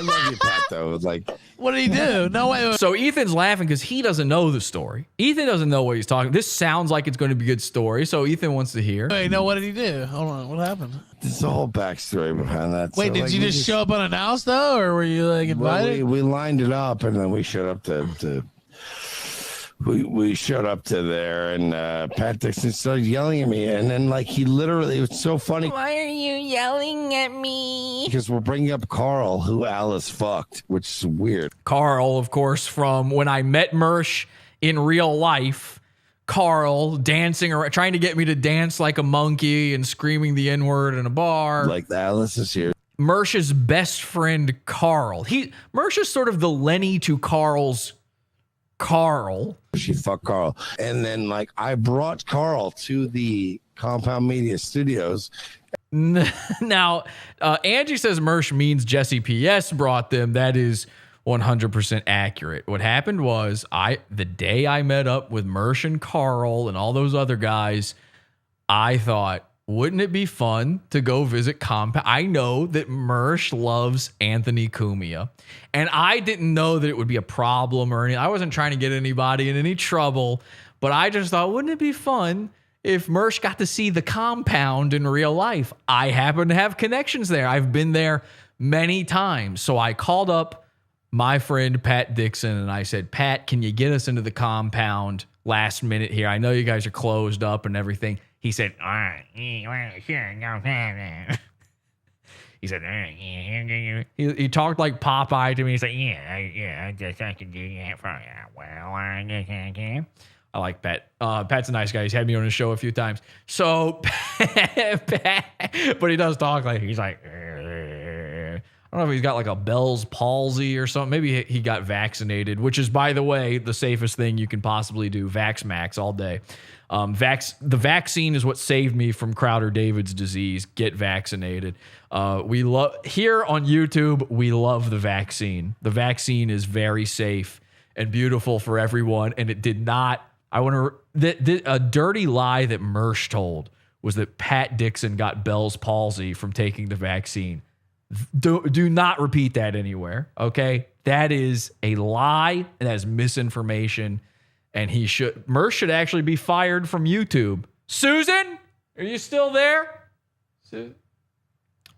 love you, Pat. Though, like, what did he do? No way. So Ethan's laughing because he doesn't know the story. Ethan doesn't know what he's talking. This sounds like it's going to be a good story, so Ethan wants to hear. Wait, no, what did he do? Hold on, what happened? There's a whole backstory behind that. Wait, did you just show up unannounced though, or were you like invited? Well, we lined it up, and then we showed up to we showed up to there, and Pat Dixon started yelling at me, and then like he literally, it was so funny. Why are you yelling at me? Because we're bringing up Carl, who Alice fucked, which is weird. Carl, of course, from when I met Mersh in real life. Carl dancing or trying to get me to dance like a monkey and screaming the N-word in a bar. Like Alice is here. Mersh's best friend, Carl. Mersh is sort of the Lenny to Carl's Carl. She fucked Carl. And then like I brought Carl to the Compound Media Studios. Now, Angie says Mersh means Jesse PS brought them. That is 100% accurate. What happened was the day I met up with Mersh and Carl and all those other guys, I thought, wouldn't it be fun to go visit Compound? I know that Mersh loves Anthony Cumia, and I didn't know that it would be a problem or anything. I wasn't trying to get anybody in any trouble, but I just thought, wouldn't it be fun if Mersh got to see the Compound in real life? I happen to have connections there. I've been there many times. So I called up my friend Pat Dixon, and I said, Pat, can you get us into the Compound last minute here? I know you guys are closed up and everything. He said, all right, sure, no problem. He said, he talked like Popeye to me. He's like, I can do that for you. Well, I guess I can. I like Pat. Pat's a nice guy. He's had me on his show a few times. So, Pat, but he does talk like he's like, I don't know if he's got like a Bell's palsy or something. Maybe he got vaccinated, which is, by the way, the safest thing you can possibly do. Vax Max all day. The vaccine is what saved me from Crowder-David's disease. Get vaccinated. We love here on YouTube. We love the vaccine. The vaccine is very safe and beautiful for everyone. And it did not. I want to. A dirty lie that Mersh told was that Pat Dixon got Bell's palsy from taking the vaccine. Do not repeat that anywhere. Okay, that is a lie. That is misinformation. And Mersh should actually be fired from YouTube. Susan, are you still there?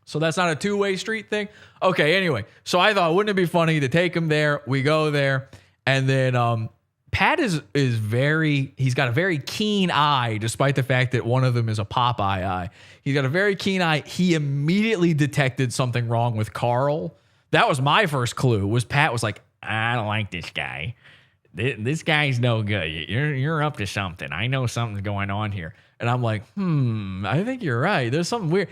So that's not a two-way street thing? Okay, anyway. So I thought, wouldn't it be funny to take him there? We go there. And then Pat is he's got a very keen eye, despite the fact that one of them is a Popeye eye. He's got a very keen eye. He immediately detected something wrong with Carl. That was my first clue, was Pat was like, I don't like this guy. This guy's no good. You're up to something. I know something's going on here. And I'm like, I think you're right. There's something weird.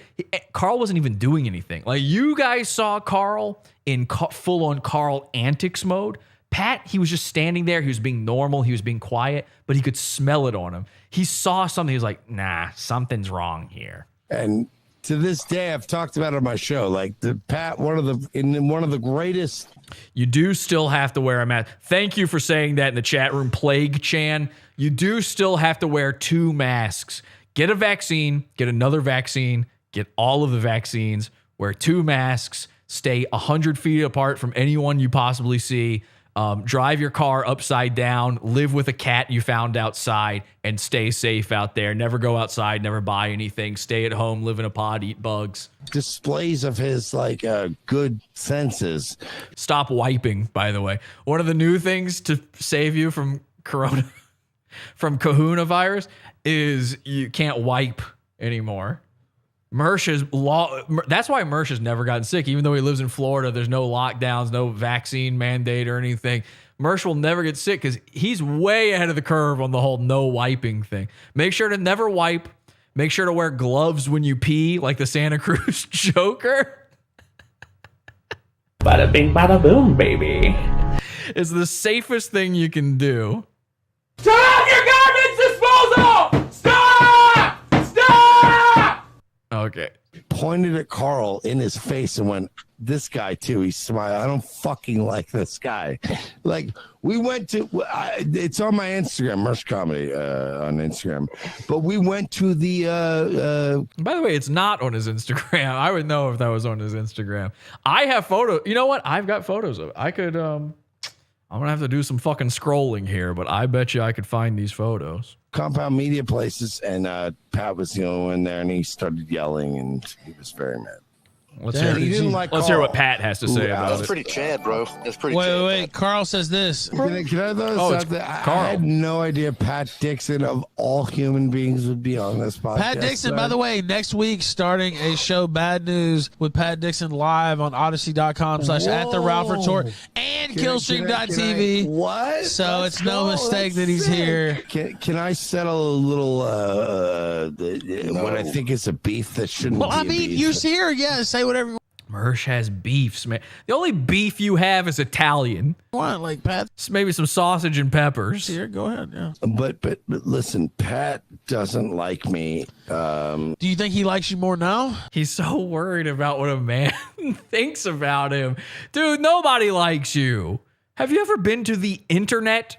Carl wasn't even doing anything. Like, you guys saw Carl in full-on Carl antics mode. Pat, he was just standing there. He was being normal. He was being quiet, but he could smell it on him. He saw something. He was like, nah, something's wrong here. And to this day, I've talked about it on my show. Like, the Pat, one of the greatest. You do still have to wear a mask. Thank you for saying that in the chat room, Plague Chan. You do still have to wear 2 masks. Get a vaccine, get another vaccine, get all of the vaccines, wear 2 masks, stay 100 feet apart from anyone you possibly see. Drive your car upside down, live with a cat you found outside, and stay safe out there. Never go outside, never buy anything. Stay at home, live in a pod, eat bugs. Displays of his good senses. Stop wiping, by the way. One of the new things to save you from from Kahuna virus is you can't wipe anymore. Mersh is that's why Mersh has never gotten sick, even though he lives in Florida. There's no lockdowns, no vaccine mandate or anything. Mersh will never get sick because he's way ahead of the curve on the whole no wiping thing. Make sure to never wipe. Make sure to wear gloves when you pee, like the Santa Cruz Joker. Bada bing, bada boom, baby. It's the safest thing you can do. Turn off your garbage disposal! Stop! Stop! Okay. Pointed at Carl in his face and went, this guy too. He smiled. I don't fucking like this guy. Like, we went to, it's on my Instagram, Mersh Comedy on Instagram. But we went to the. By the way, it's not on his Instagram. I would know if that was on his Instagram. I have photos. You know what? I've got photos of it. I could, I'm going to have to do some fucking scrolling here, but I bet you I could find these photos. Compound Media Places, and Pat was the only one there, and he started yelling, and he was very mad. Let's hear what Pat has to say about it. That's pretty Chad, bro. That's pretty Wait. Carl says this. Can I throw this out there? I had no idea Pat Dixon, of all human beings, would be on this podcast. Pat Dixon, by the way, next week starting a show, Bad News with Pat Dixon, live on odyssey.com/@the-Ralph-Retort and Killstream.tv. What? So it's no mistake that he's here. Can I settle a little what I think is a beef that shouldn't be a beef? You're here. Yeah, say whatever you want. Mersh has beefs, man. The only beef you have is Italian. What, like Pat? Maybe some sausage and peppers. Here, go ahead. Yeah. But listen, Pat doesn't like me. Do you think he likes you more now? He's so worried about what a man thinks about him. Dude, nobody likes you. Have you ever been to the internet?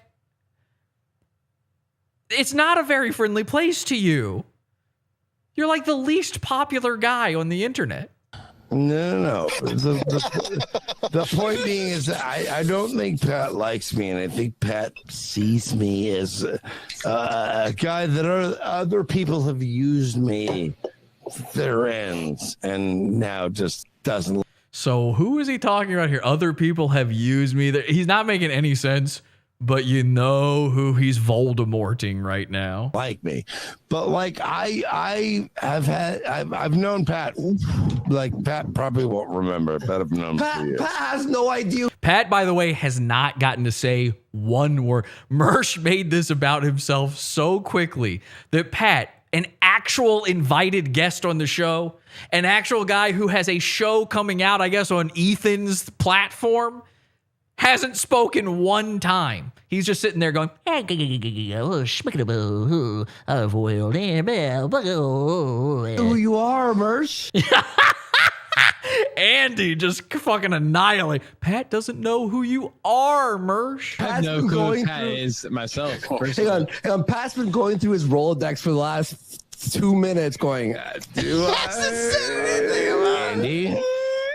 It's not a very friendly place to you. You're like the least popular guy on the internet. No. The point being is that I don't think Pat likes me, and I think Pat sees me as a guy that other people have used me to their ends, and now just doesn't. So who is he talking about here? Other people have used me. He's not making any sense, but you know who he's Voldemorting right now. Like me, but like I've known Pat. Like Pat probably won't remember, but I've known Pat has no idea. Pat, by the way, has not gotten to say one word. Mersh made this about himself so quickly that Pat, an actual invited guest on the show, an actual guy who has a show coming out, I guess, on Ethan's platform, hasn't spoken one time. He's just sitting there going, Who you are, Mersh? Andy just fucking annihilate. Pat doesn't know who you are, Mersh. I have no clue who Pat is myself. Hang on. Pat's been going through his Rolodex for the last 2 minutes going,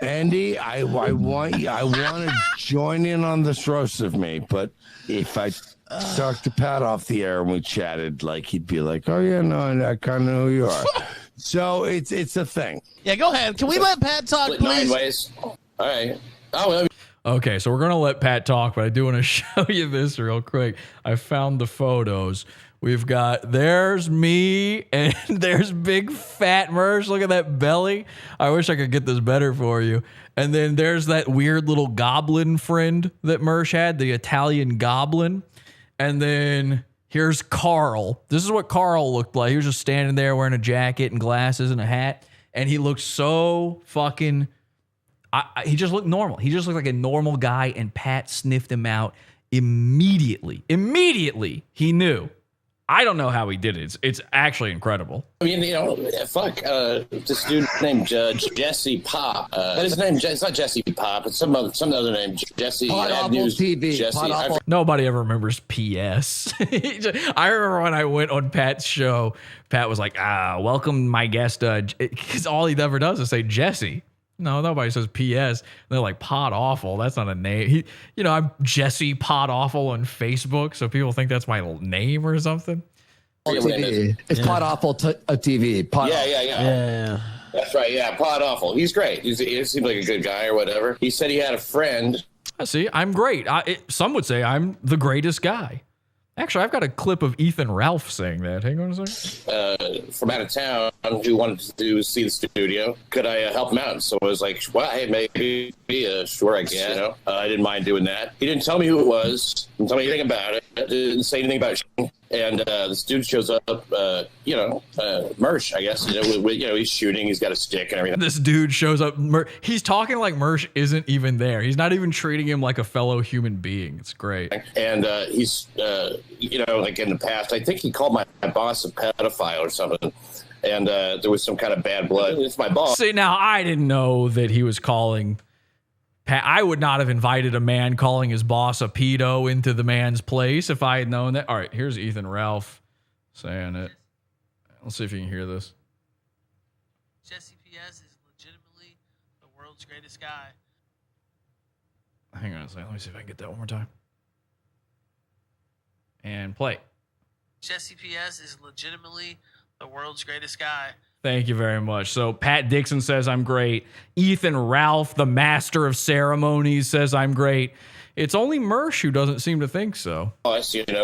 Andy, I want to join in on this roast of me, but if I talked to Pat off the air and we chatted, like he'd be like, "Oh yeah, no, I kind of know who you are." So it's a thing. Yeah, go ahead. Can we let Pat talk, please? Ways. All right. Oh, okay, so we're going to let Pat talk, but I do want to show you this real quick. I found the photos. We've got, there's me, and there's big fat Mersh. Look at that belly. I wish I could get this better for you. And then there's that weird little goblin friend that Mersh had, the Italian goblin. And then here's Carl. This is what Carl looked like. He was just standing there wearing a jacket and glasses and a hat. And he looked so fucking, he just looked normal. He just looked like a normal guy, and Pat sniffed him out immediately. Immediately, he knew. I don't know how he did it. It's actually incredible. I mean, this dude named Jesse Pop. His name, it's not Jesse Pop. It's some other name. Jesse. Pod Awful TV. Jesse. Nobody ever remembers PS. I remember when I went on Pat's show, Pat was like, welcome my guest. Because all he ever does is say Jesse. No, nobody says PS. They're like, Pod Awful. That's not a name. I'm Jesse Pod Awful on Facebook, so people think that's my name or something. TV. It's Pod Awful TV. Yeah. That's right. Yeah, Pod Awful. He's great. He seems like a good guy or whatever. He said he had a friend. See, I'm great. Some would say I'm the greatest guy. Actually, I've got a clip of Ethan Ralph saying that. Hang on a second. From out of town who wanted to see the studio. Could I help him out? So I was like, well, hey, maybe, sure, I guess. I didn't mind doing that. He didn't tell me who it was. Didn't tell me anything about it. Didn't say anything about it. And this dude shows up, Mersh, I guess. He's shooting. He's got a stick and everything. This dude shows up. He's talking like Mersh isn't even there. He's not even treating him like a fellow human being. It's great. And he's, like in the past, I think he called my boss a pedophile or something. And there was some kind of bad blood. It's my boss. See, now I didn't know that he was calling. I would not have invited a man calling his boss a pedo into the man's place if I had known that. All right, here's Ethan Ralph saying it. Let's see if you can hear this. Jesse PS is legitimately the world's greatest guy. Hang on a second. Let me see if I can get that one more time. And play. Jesse PS is legitimately the world's greatest guy. Thank you very much. So Pat Dixon says I'm great. Ethan Ralph, the master of ceremonies, says I'm great. It's only Mersh who doesn't seem to think so.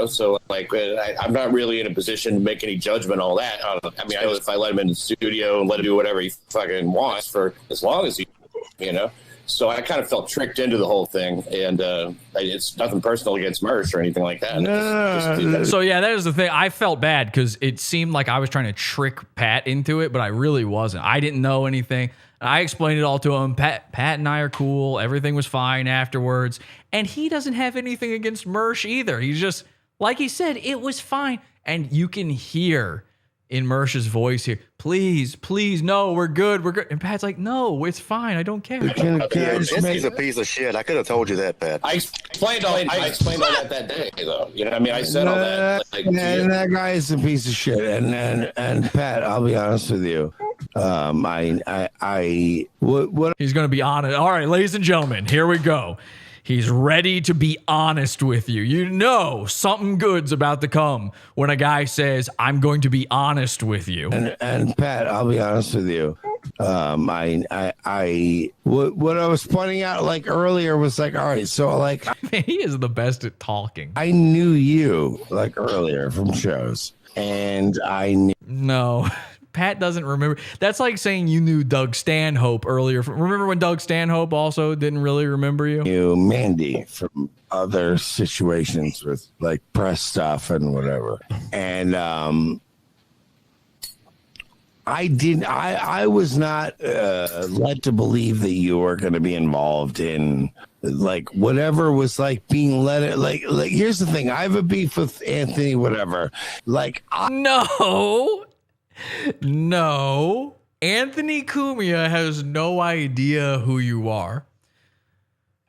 So like I'm not really in a position to make any judgment on all that. I mean, I know if I let him in the studio and let him do whatever he fucking wants for as long as he, So I kind of felt tricked into the whole thing, and it's nothing personal against Mersh or anything like that. So yeah, that is the thing. I felt bad because it seemed like I was trying to trick Pat into it, but I really wasn't. I didn't know anything. I explained it all to him. Pat and I are cool. Everything was fine afterwards, and he doesn't have anything against Mersh either. He's just, like he said, it was fine, and you can hear in Mersh's voice here, please, no, we're good. And Pat's like, no, it's fine. I don't care. Jesse's a piece of shit. I could have told you that, Pat. I explained all that day, though. I said all that. That guy is a piece of shit. And Pat, I'll be honest with you. He's going to be honest. All right, ladies and gentlemen, here we go. He's ready to be honest with you. You know something good's about to come when a guy says, I'm going to be honest with you. And Pat, I'll be honest with you. What I was pointing out like earlier was like, all right, so like he is the best at talking. I knew you like earlier from shows, and I knew. No, Pat doesn't remember. That's like saying you knew Doug Stanhope earlier. Remember when Doug Stanhope also didn't really remember you? You, Mandy, from other situations with like press stuff and whatever. And I was not led to believe that you were going to be involved in like whatever was like being led. Like here's the thing. I have a beef with Anthony, whatever. Like, No. Anthony Cumia has no idea who you are.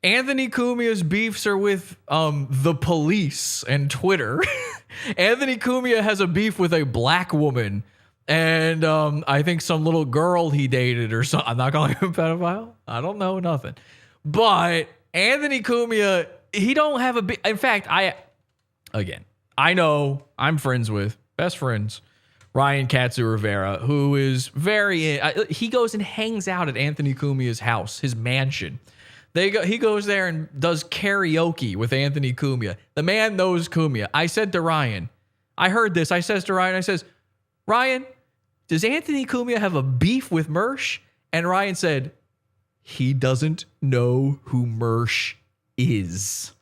Anthony Cumia's beefs are with the police and Twitter. Anthony Cumia has a beef with a black woman and I think some little girl he dated or something. I'm not calling him a pedophile. I don't know nothing. But Anthony Cumia, he don't have a beef. In fact, I know I'm friends with, best friends, Ryan Katsu Rivera, who is he goes and hangs out at Anthony Cumia's house, his mansion. He goes there and does karaoke with Anthony Cumia. The man knows Cumia. I said to Ryan, I heard this. I says to Ryan, Ryan, does Anthony Cumia have a beef with Mersh? And Ryan said, he doesn't know who Mersh is.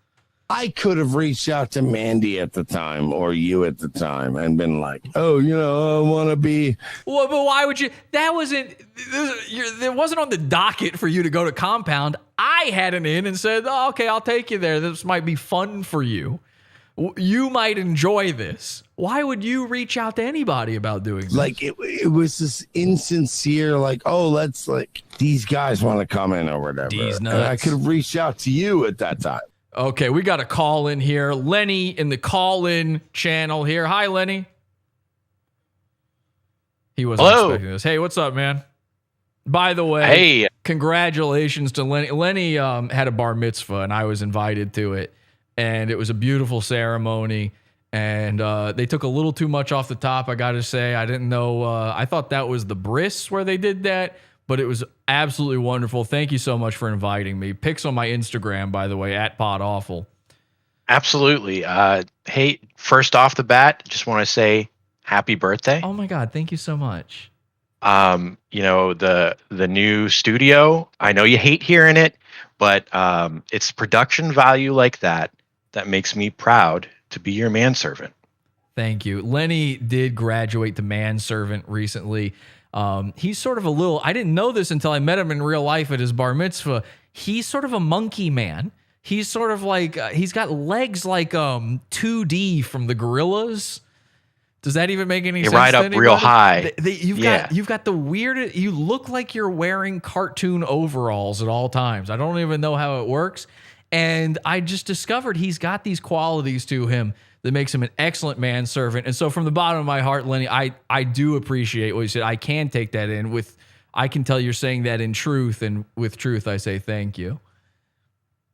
I could have reached out to Mandy at the time or you at the time and been like, oh, I want to be. Well, but why would you? It wasn't on the docket for you to go to Compound. I had an in and said, oh, okay, I'll take you there. This might be fun for you. You might enjoy this. Why would you reach out to anybody about doing this? Like it was this insincere, like, oh, let's like these guys want to come in or whatever. These nuts. And I could have reached out to you at that time. Okay, we got a call in here. Lenny in the call-in channel here. Hi, Lenny. He wasn't expecting this. Hey, what's up, man? By the way, hey, congratulations to Lenny. Lenny had a bar mitzvah, and I was invited to it, and it was a beautiful ceremony. And they took a little too much off the top, I got to say. I didn't know. I thought that was the bris where they did that. But it was absolutely wonderful. Thank you so much for inviting me. Pics on my Instagram, by the way, @PodAwful. Absolutely. Hey, first off the bat, just want to say happy birthday. Oh my God, thank you so much. The new studio, I know you hate hearing it, but it's production value like that makes me proud to be your manservant. Thank you. Lenny did graduate to manservant recently. He's sort of I didn't know this until I met him in real life at his bar mitzvah. He's sort of a monkey man. He's sort of like, he's got legs like 2D from the Gorillas. Does that even make any sense? You ride up real high. You've got the weirdest, you look like you're wearing cartoon overalls at all times. I don't even know how it works. And I just discovered he's got these qualities to him that makes him an excellent manservant. And so from the bottom of my heart, Lenny, I do appreciate what you said. I can take that in I can tell you're saying that in truth, and with truth, I say thank you.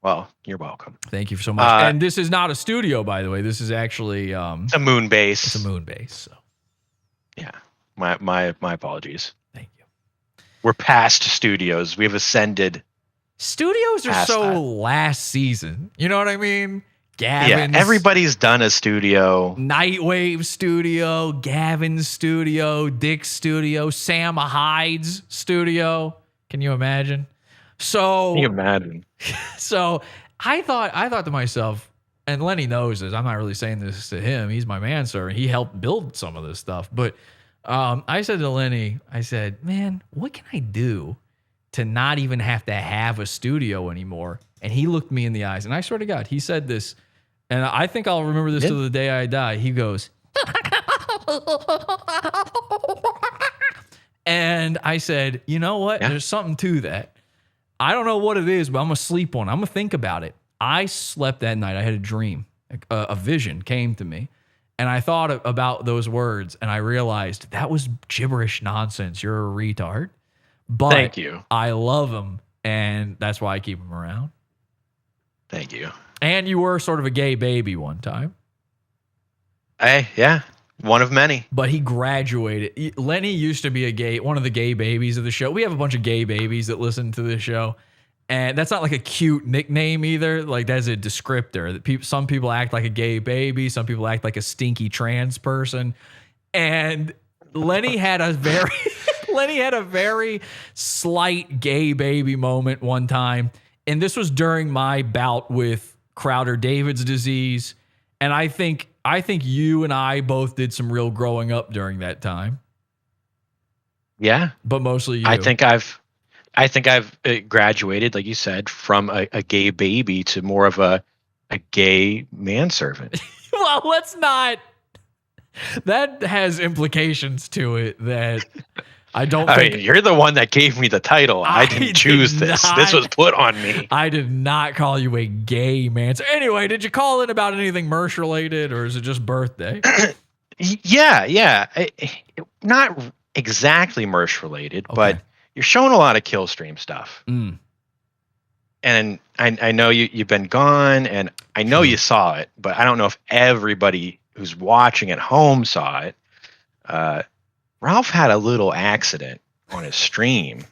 Well, you're welcome. Thank you so much. And this is not a studio, by the way. This is actually it's a moon base. It's a moon base. So yeah, my apologies. Thank you. We're past studios. We have ascended. Studios are so last season. You know what I mean? Gavin's, everybody's done a studio. Nightwave studio, Gavin's studio, Dick's studio, Sam Hyde's studio. Can you imagine? So So I thought to myself, and Lenny knows this. I'm not really saying this to him. He's my manservant. He helped build some of this stuff. But I said to Lenny, I said, man, what can I do to not even have to have a studio anymore? And he looked me in the eyes, and I swear to God, he said this. And I think I'll remember this till the day I die. He goes, and I said, you know what? There's something to that. I don't know what it is, but I'm going to sleep on it. I'm going to think about it. I slept that night. I had a dream. A vision came to me. And I thought about those words, and I realized that was gibberish nonsense. You're a retard. But thank you. I love him, and that's why I keep him around. Thank you. And you were sort of a gay baby one time. Yeah. One of many. But he graduated. Lenny used to be one of the gay babies of the show. We have a bunch of gay babies that listen to this show. And that's not like a cute nickname either. Like that's a descriptor. Some people act like a gay baby. Some people act like a stinky trans person. And Lenny had a very slight gay baby moment one time. And this was during my bout with Crowder-David's disease. And I think you and I both did some real growing up during that time. Yeah. But mostly you. I think I've graduated, like you said, from a gay baby to more of a gay manservant. Well, let's not. That has implications to it that I don't think. Mean, you're the one that gave me the title. I didn't choose this. This was put on me. I did not call you a gay man. So anyway, did you call in about anything Mersh related, or is it just birthday? Yeah. Not exactly Mersh related, but you're showing a lot of kill stream stuff. And I know you've been gone, and I know you saw it, but I don't know if everybody who's watching at home saw it. Ralph had a little accident on his stream.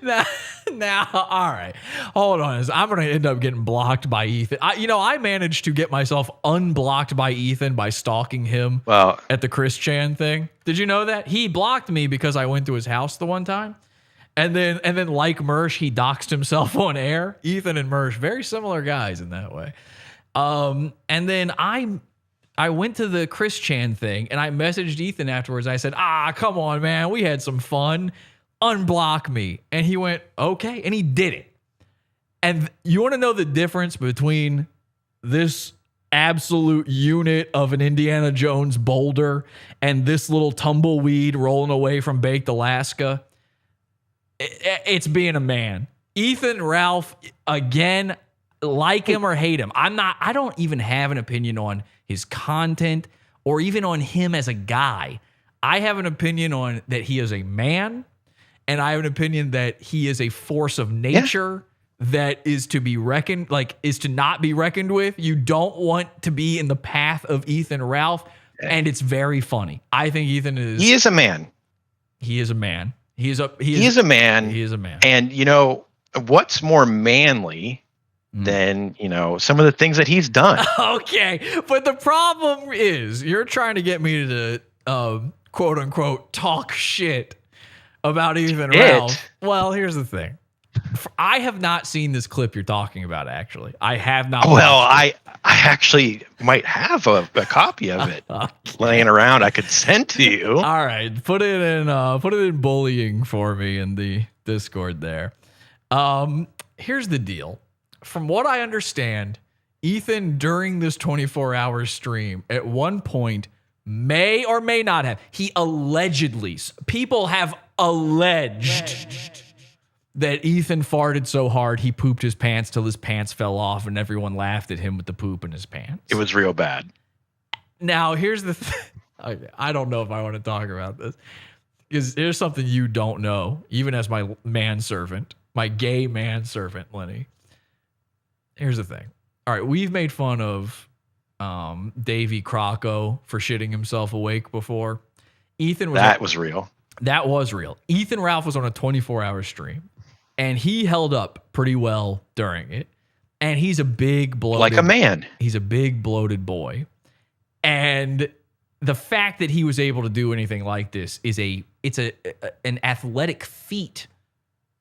Now, all right, hold on. I'm going to end up getting blocked by Ethan. I managed to get myself unblocked by Ethan by stalking him at the Chris Chan thing. Did you know that? He blocked me because I went to his house the one time. And then like Mersh, he doxed himself on air. Ethan and Mersh, very similar guys in that way. And then I went to the Chris Chan thing and I messaged Ethan afterwards. I said, come on, man. We had some fun. Unblock me. And he went, okay. And he did it. And you want to know the difference between this absolute unit of an Indiana Jones boulder and this little tumbleweed rolling away from baked Alaska? It's being a man. Ethan, Ralph, again, like him or hate him. I don't even have an opinion on his content or even on him as a guy. I have an opinion on that he is a man, and I have an opinion that he is a force of nature that is to be reckoned, is to not be reckoned with. You don't want to be in the path of Ethan Ralph, and it's very funny. I think Ethan is. He is a man. He is a man. He is a man. He is a man. And what's more manly than some of the things that he's done? Okay, but the problem is you're trying to get me to quote unquote talk shit about Ethan Ralph. Well, here's the thing. I have not seen this clip you're talking about. Actually, I have not. Well, I actually might have a copy of it laying around. I could send to you. All right, put it in bullying for me in the Discord there. Here's the deal. From what I understand, Ethan during this 24-hour stream at one point may or may not have. He allegedly. People have alleged that Ethan farted so hard he pooped his pants till his pants fell off and everyone laughed at him with the poop in his pants. It was real bad. Now, here's the thing. I don't know if I want to talk about this. Because here's something you don't know, even as my manservant, my gay manservant, Lenny. Here's the thing. All right, we've made fun of Davey Crocco for shitting himself awake before. That was real. That was real. Ethan Ralph was on a 24-hour stream. And he held up pretty well during it. And he's a big bloated... Like a man. He's a big bloated boy. And the fact that he was able to do anything like this is an athletic feat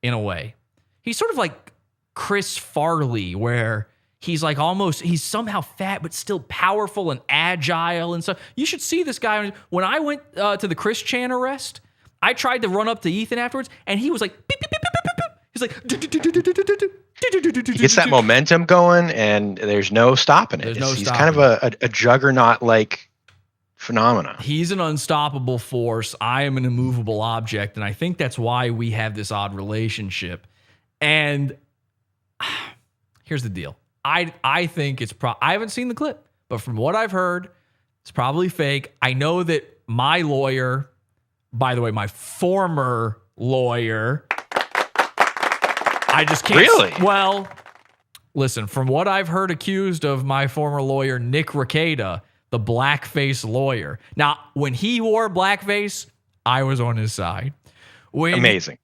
in a way. He's sort of like Chris Farley, where he's like he's somehow fat, but still powerful and agile. And so you should see this guy. When I went to the Chris Chan arrest, I tried to run up to Ethan afterwards, and he was like, beep, beep, beep, beep, beep, beep. He's like, he gets that momentum going, and there's no stopping it. He's kind of a juggernaut-like phenomena. He's an unstoppable force. I am an immovable object, and I think that's why we have this odd relationship. And here's the deal. I think it's I haven't seen the clip, but from what I've heard, it's probably fake. I know that my lawyer, by the way, my former lawyer, I just can't. Really? Well, listen, from what I've heard accused of my former lawyer, Nick Rekieta, the blackface lawyer. Now, when he wore blackface, I was on his side. Amazing.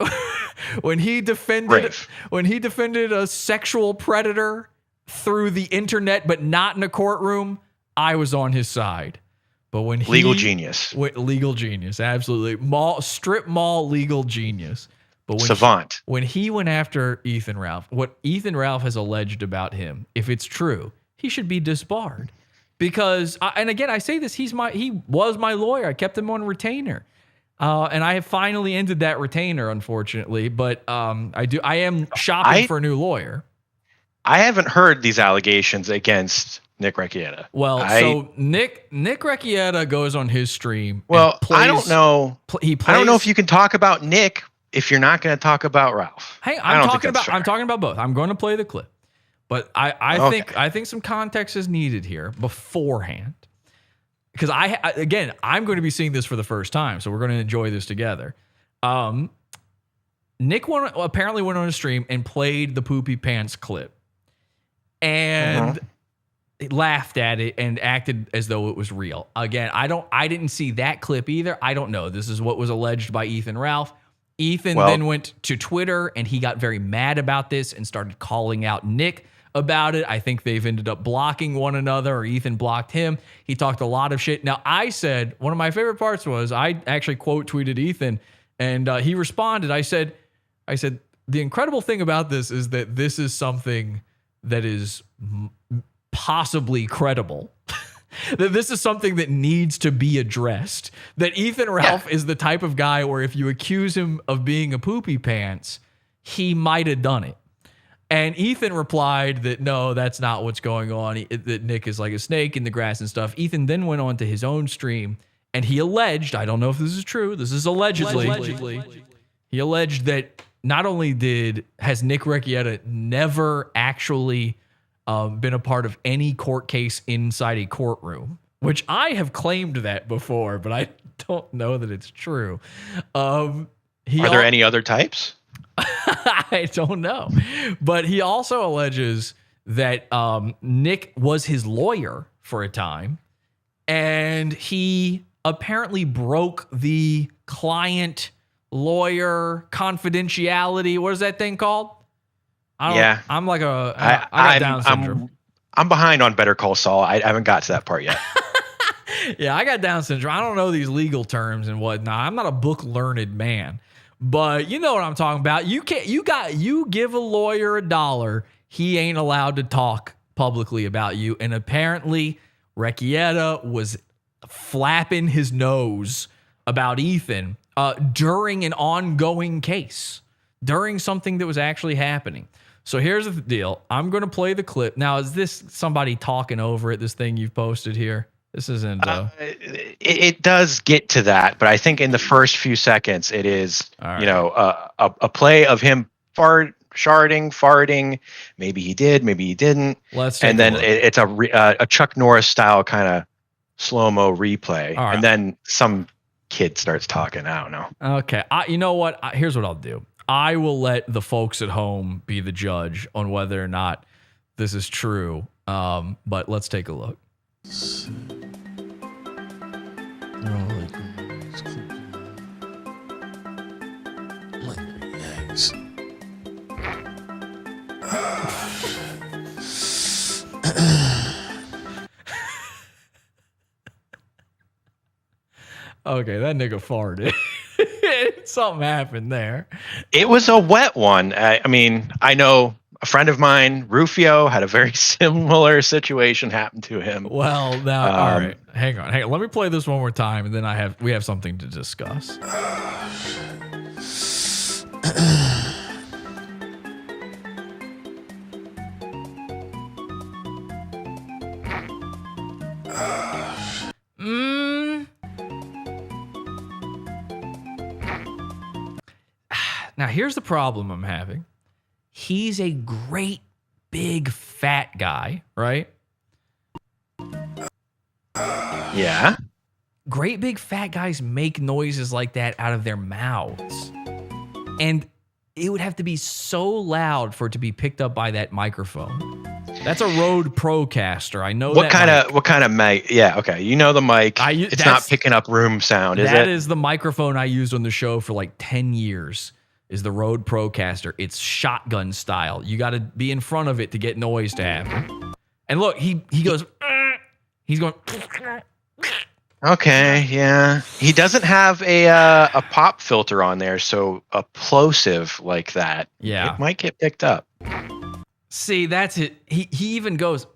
When he defended a sexual predator through the internet, but not in a courtroom, I was on his side. But when legal genius, legal genius, absolutely, strip mall legal genius. But when savant. When he went after Ethan Ralph, what Ethan Ralph has alleged about him, if it's true, he should be disbarred. Because, and again, I say this, he was my lawyer. I kept him on retainer. And I have finally ended that retainer, unfortunately. But I am shopping for a new lawyer. I haven't heard these allegations against Nick Recchietta. Well, so Nick Recchietta goes on his stream. Well, plays, I don't know. I don't know if you can talk about Nick if you're not going to talk about Ralph. Hey, I'm talking about both. I'm going to play the clip, but I think some context is needed here beforehand. Because I'm going to be seeing this for the first time, so we're going to enjoy this together. Nick apparently went on a stream and played the poopy pants clip, and laughed at it and acted as though it was real. Again, I didn't see that clip either. I don't know. This is what was alleged by Ethan Ralph. Ethan then went to Twitter and he got very mad about this and started calling out Nick about it. I think they've ended up blocking one another, or Ethan blocked him. He talked a lot of shit. Now, I said, one of my favorite parts was I actually quote tweeted Ethan, and he responded. I said, the incredible thing about this is that this is something that is possibly credible. That this is something that needs to be addressed. That Ethan Ralph is the type of guy where if you accuse him of being a poopy pants, he might have done it. And Ethan replied that no, that's not what's going on. That Nick is like a snake in the grass and stuff. Ethan then went on to his own stream and he alleged, I don't know if this is true, this is allegedly. He alleged that not only has Nick Recchietta never actually been a part of any court case inside a courtroom, which I have claimed that before, but I don't know that it's true. Are there any other types? I don't know. But he also alleges that Nick was his lawyer for a time, and he apparently broke the client lawyer confidentiality. What is that thing called? I'm like I got Down syndrome. I'm behind on Better Call Saul. I haven't got to that part yet. Yeah, I got Down syndrome. I don't know these legal terms and whatnot. I'm not a book learned man, but you know what I'm talking about. You give a lawyer $1, he ain't allowed to talk publicly about you. And apparently Recchietta was flapping his nose about Ethan during an ongoing case, during something that was actually happening. So here's the deal. I'm going to play the clip. Now, is this somebody talking over it, this thing you've posted here? This isn't... It does get to that, but I think in the first few seconds, it is, a play of him farting. Maybe he did, maybe he didn't. And then it's a Chuck Norris style kind of slow-mo replay. Right. And then some kid starts talking. I don't know. Okay. You know what? Here's what I'll do. I will let the folks at home be the judge on whether or not this is true. But let's take a look. Okay, that nigga farted. Something happened there. It was a wet one. I mean, I know a friend of mine, Rufio, had a very similar situation happen to him. Well, now, all right. Hang on. Let me play this one more time, and then we have something to discuss. Now, here's the problem I'm having. He's a great big fat guy, right? Yeah. Great big fat guys make noises like that out of their mouths. And it would have to be so loud for it to be picked up by that microphone. That's a Rode Procaster. I know What that kind of mic? Yeah, okay. You know the mic. It's not picking up room sound, is it? That is the microphone I used on the show for like 10 years. Is the Rode Procaster. It's shotgun style. You got to be in front of it to get noise to happen. And look, he goes. He's going. Okay, yeah. He doesn't have a pop filter on there, so a plosive like that, it might get picked up. See, that's it. He even goes.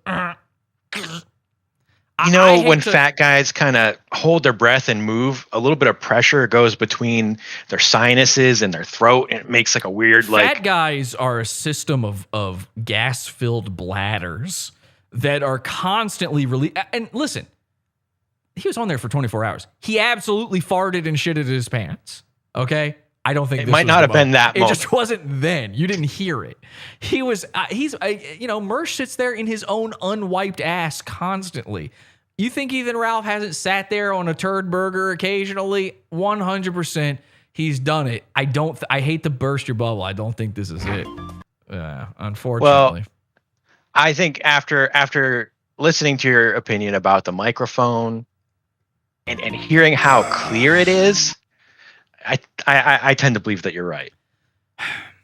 You know, when fat guys kind of hold their breath and move, a little bit of pressure goes between their sinuses and their throat, and it makes like a weird Fat guys are a system of gas-filled bladders that are constantly and listen, he was on there for 24 hours. He absolutely farted and shitted his pants. Okay? I don't think it might not have been that It moment. just wasn't then. You didn't hear it. He was, Mersh sits there in his own unwiped ass constantly. You think Ethan Ralph hasn't sat there on a turd burger occasionally? 100%. He's done it. I hate to burst your bubble. I don't think this is it. Unfortunately. Well, I think after listening to your opinion about the microphone and hearing how clear it is, I tend to believe that you're right.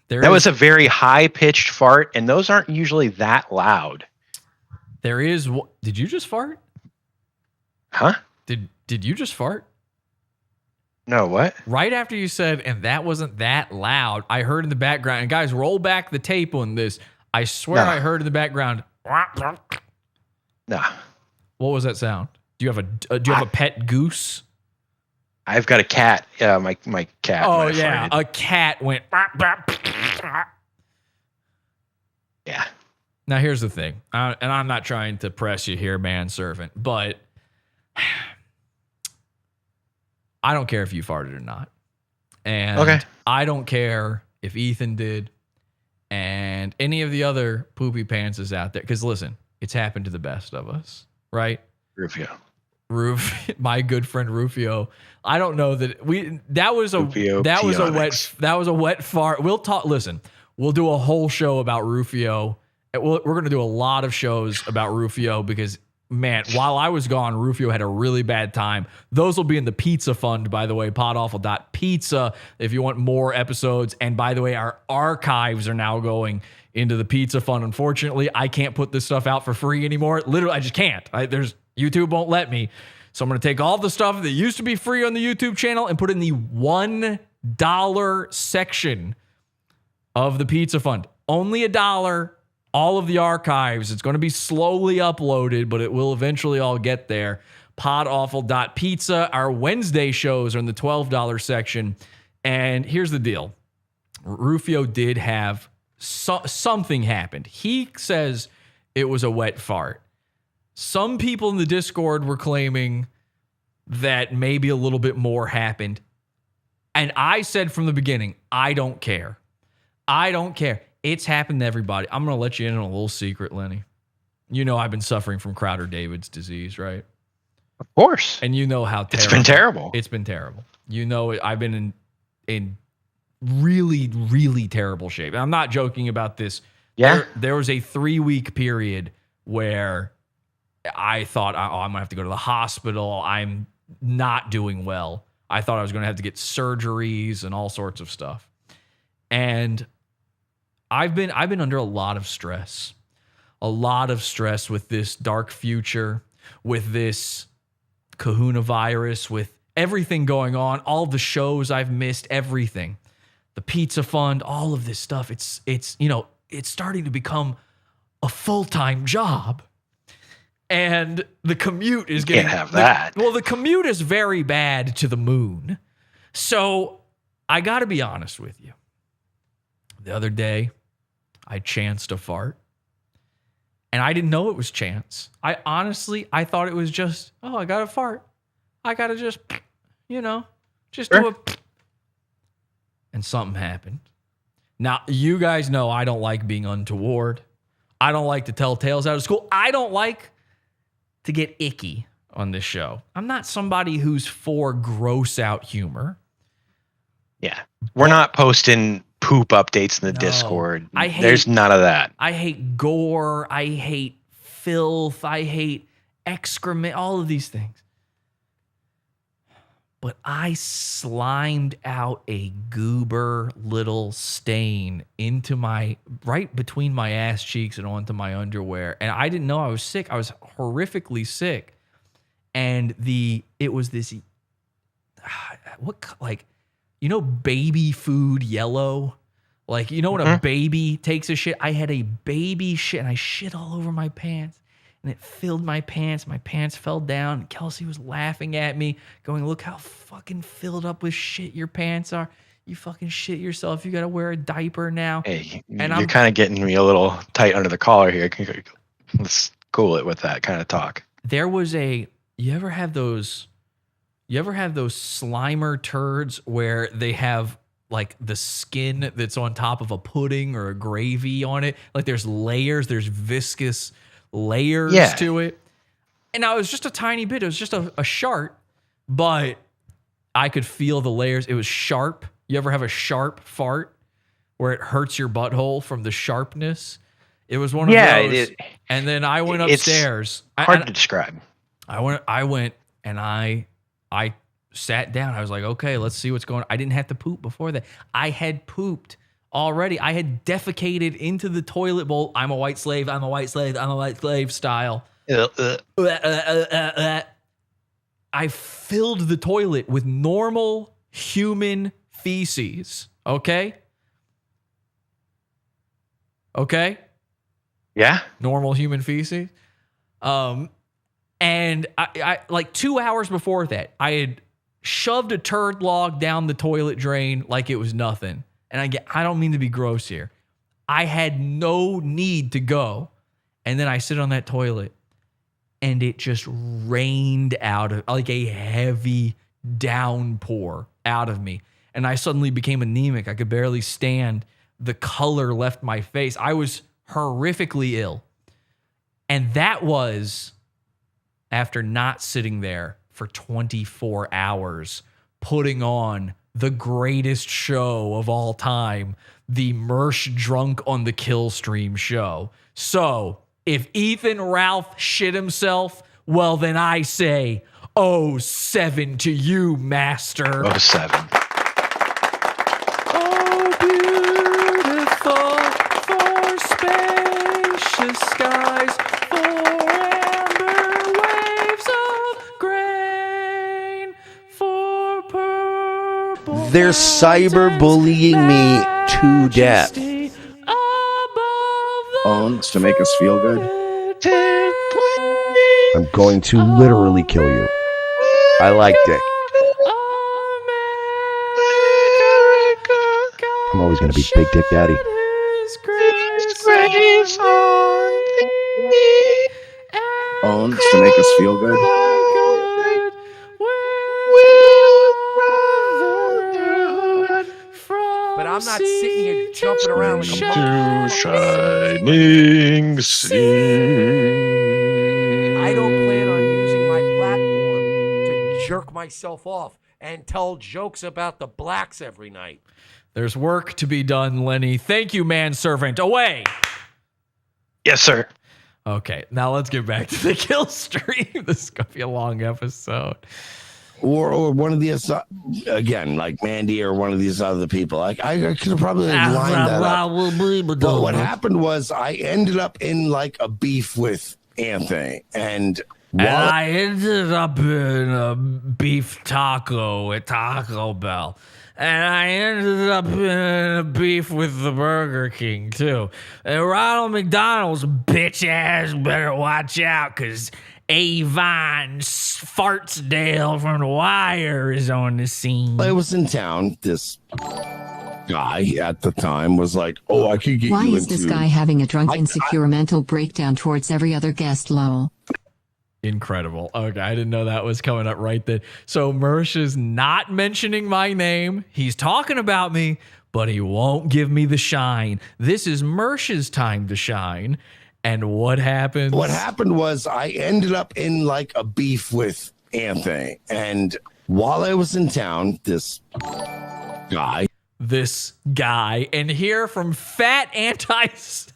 That was a very high-pitched fart, and those aren't usually that loud. There is. Did you just fart? Huh? Did you just fart? No, what? Right after you said, and that wasn't that loud, I heard in the background, and guys, roll back the tape on this. I swear I heard in the background. Nah. What was that sound? Do you have a pet goose? I've got a cat. My cat. Oh yeah, a cat went. Yeah. Now here's the thing, and I'm not trying to press you here, manservant, but I don't care if you farted or not, and I don't care if Ethan did, and any of the other poopy pantses out there. Because listen, it's happened to the best of us, right? Rufio. My good friend Rufio. I don't know that was a wet fart. We'll talk. Listen, we'll do a whole show about Rufio. We're going to do a lot of shows about Rufio because, man, while I was gone, Rufio had a really bad time. Those will be in the pizza fund, by the way, podawful.pizza if you want more episodes. And by the way, our archives are now going into the pizza fund. Unfortunately, I can't put this stuff out for free anymore. Literally, I just can't. YouTube won't let me. So I'm going to take all the stuff that used to be free on the YouTube channel and put it in the $1 section of the pizza fund. Only $1. All of the archives. It's going to be slowly uploaded, but it will eventually all get there. Podawful.pizza. Our Wednesday shows are in the $12 section. And here's the deal. Rufio did have something happened. He says it was a wet fart. Some people in the Discord were claiming that maybe a little bit more happened. And I said from the beginning, I don't care. I don't care. It's happened to everybody. I'm going to let you in on a little secret, Lenny. You know I've been suffering from Crowder-David's disease, right? Of course. And you know how terrible. It's been terrible. It's been terrible. You know I've been in really, really terrible shape. I'm not joking about this. Yeah. There was a 3-week period where I thought, I'm going to have to go to the hospital. I'm not doing well. I thought I was going to have to get surgeries and all sorts of stuff. And I've been under a lot of stress with this dark future, with this kahuna virus, with everything going on, all the shows I've missed, everything, the pizza fund, all of this stuff. It's starting to become a full-time job. And the commute is getting... Can't have that. The commute is very bad to the moon. So I got to be honest with you. The other day, I chanced a fart. And I didn't know it was chance. I thought it was just, I got a fart. I got to just do a... And something happened. Now, you guys know I don't like being untoward. I don't like to tell tales out of school. I don't like to get icky on this show. I'm not somebody who's for gross out humor. Yeah. We're not posting poop updates in the Discord. There's none of that. I hate gore. I hate filth. I hate excrement. All of these things. But I slimed out a goober little stain into right between my ass cheeks and onto my underwear. And I didn't know I was sick. I was horrifically sick. And it was this, baby food yellow? Like, when a baby takes a shit? I had a baby shit and I shit all over my pants. And it filled my pants. My pants fell down. Kelsey was laughing at me, going, look how fucking filled up with shit your pants are. You fucking shit yourself. You got to wear a diaper now. Hey, you're kind of getting me a little tight under the collar here. Let's cool it with that kind of talk. There was you ever have those Slimer turds where they have like the skin that's on top of a pudding or a gravy on it? Like there's layers, there's viscous layers to it. And now it was just a tiny bit. It was just a shart, but I could feel the layers. It was sharp. You ever have a sharp fart where it hurts your butthole from the sharpness? It was one of those. And then I went upstairs. It's hard to describe. I went and I sat down. I was like, okay, let's see what's going on. I didn't have to poop before that. I had pooped already. I had defecated into the toilet bowl. I'm a white slave. I'm a white slave. I'm a white slave style. I filled the toilet with normal human feces. Okay? Okay? Yeah. Normal human feces. And I like 2 hours before that, I had shoved a turd log down the toilet drain like it was nothing. And I don't mean to be gross here. I had no need to go. And then I sit on that toilet and it just rained out of like a heavy downpour out of me. And I suddenly became anemic. I could barely stand. The color left my face. I was horrifically ill. And that was after not sitting there for 24 hours, putting on the greatest show of all time, the Mersh Drunk on the Kill Stream show. So, if Ethan Ralph shit himself, well, then I say, 07 to you, master. 07. Oh, beautiful for spacious skies, for amber waves of grain, for purple. They're cyberbullying me to death. Owns to make us feel good. I'm going to literally kill you. I like dick. I'm always going to be Big Dick Daddy. Owns to make us feel good. But I'm not sitting here jumping around like a monkey. Shining sea. I don't plan on using my platform to jerk myself off and tell jokes about the blacks every night. There's work to be done, Lenny. Thank you, manservant. Away. Yes, sir. Okay, now let's get back to the kill stream. This is going to be a long episode. Or one of the, again, like Mandy or one of these other people. Like I could have probably lined that up. But what happened was I ended up in like a beef with Anthony. And I ended up in a beef taco at Taco Bell. And I ended up in a beef with the Burger King, too. And Ronald McDonald's bitch ass better watch out, because Avon Fartsdale from The Wire is on the scene. I was in town. This guy at the time was like, oh, I could get you into... Why is this guy having a drunk, insecure mental breakdown towards every other guest, lol? Incredible. Okay, I didn't know that was coming up right then. So Mersh is not mentioning my name. He's talking about me, but he won't give me the shine. This is Mersh's time to shine. And what happened? What happened was I ended up in like a beef with Anthony. And while I was in town, this guy... this guy and hear from Fat Anti-Semite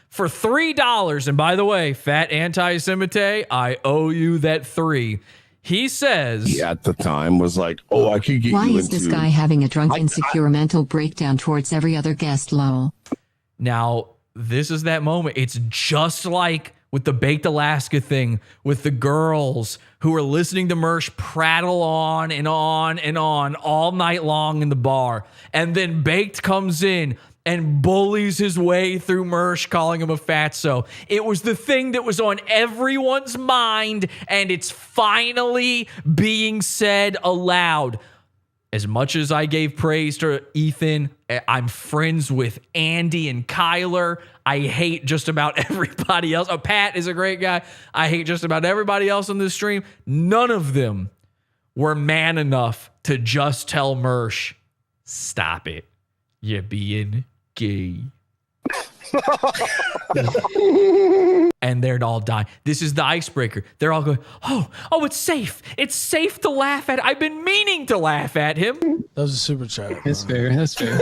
for $3. And by the way, Fat Anti-Semite, I owe you that 3. He says... He at the time was like, oh, I could get Why you is into... this guy having a drunk, insecure mental breakdown towards every other guest, lol? Now, this is that moment. It's just like with the Baked Alaska thing, with the girls who are listening to Mersh prattle on and on and on all night long in the bar. And then Baked comes in and bullies his way through Mersh, calling him a fatso. It was the thing that was on everyone's mind, and it's finally being said aloud. As much as I gave praise to Ethan, I'm friends with Andy and Kyler. I hate just about everybody else. Oh, Pat is a great guy. I hate just about everybody else on this stream. None of them were man enough to just tell Mersh, stop it. You're being gay. And they're all dying. This is the icebreaker. They're all going, oh, it's safe. It's safe to laugh at. I've been meaning to laugh at him. That was a super chat. That's fair. That's fair.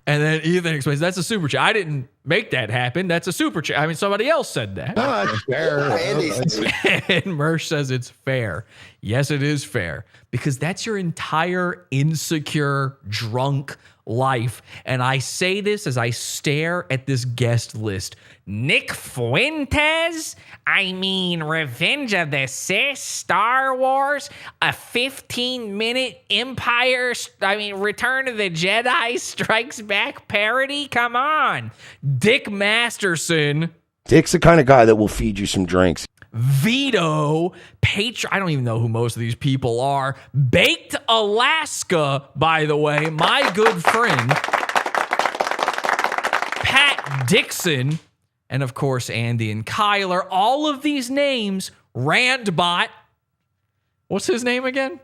And then Ethan explains, that's a super chat. I didn't make that happen. That's a super chat. I mean, somebody else said that. No, it's fair. And Mersh says it's fair. Yes, it is fair. Because that's your entire insecure, drunk life. And I say this as I stare at this guest list. Nick Fuentes, I mean, Revenge of the Sith, Star Wars, a 15-minute Return of the Jedi Strikes Back parody. Come on. Dick Masterson. Dick's the kind of guy that will feed you some drinks. Vito, I don't even know who most of these people are. Baked Alaska, by the way, my good friend. Pat Dixon, and of course, Andy and Kyler. All of these names, Randbot. What's his name again?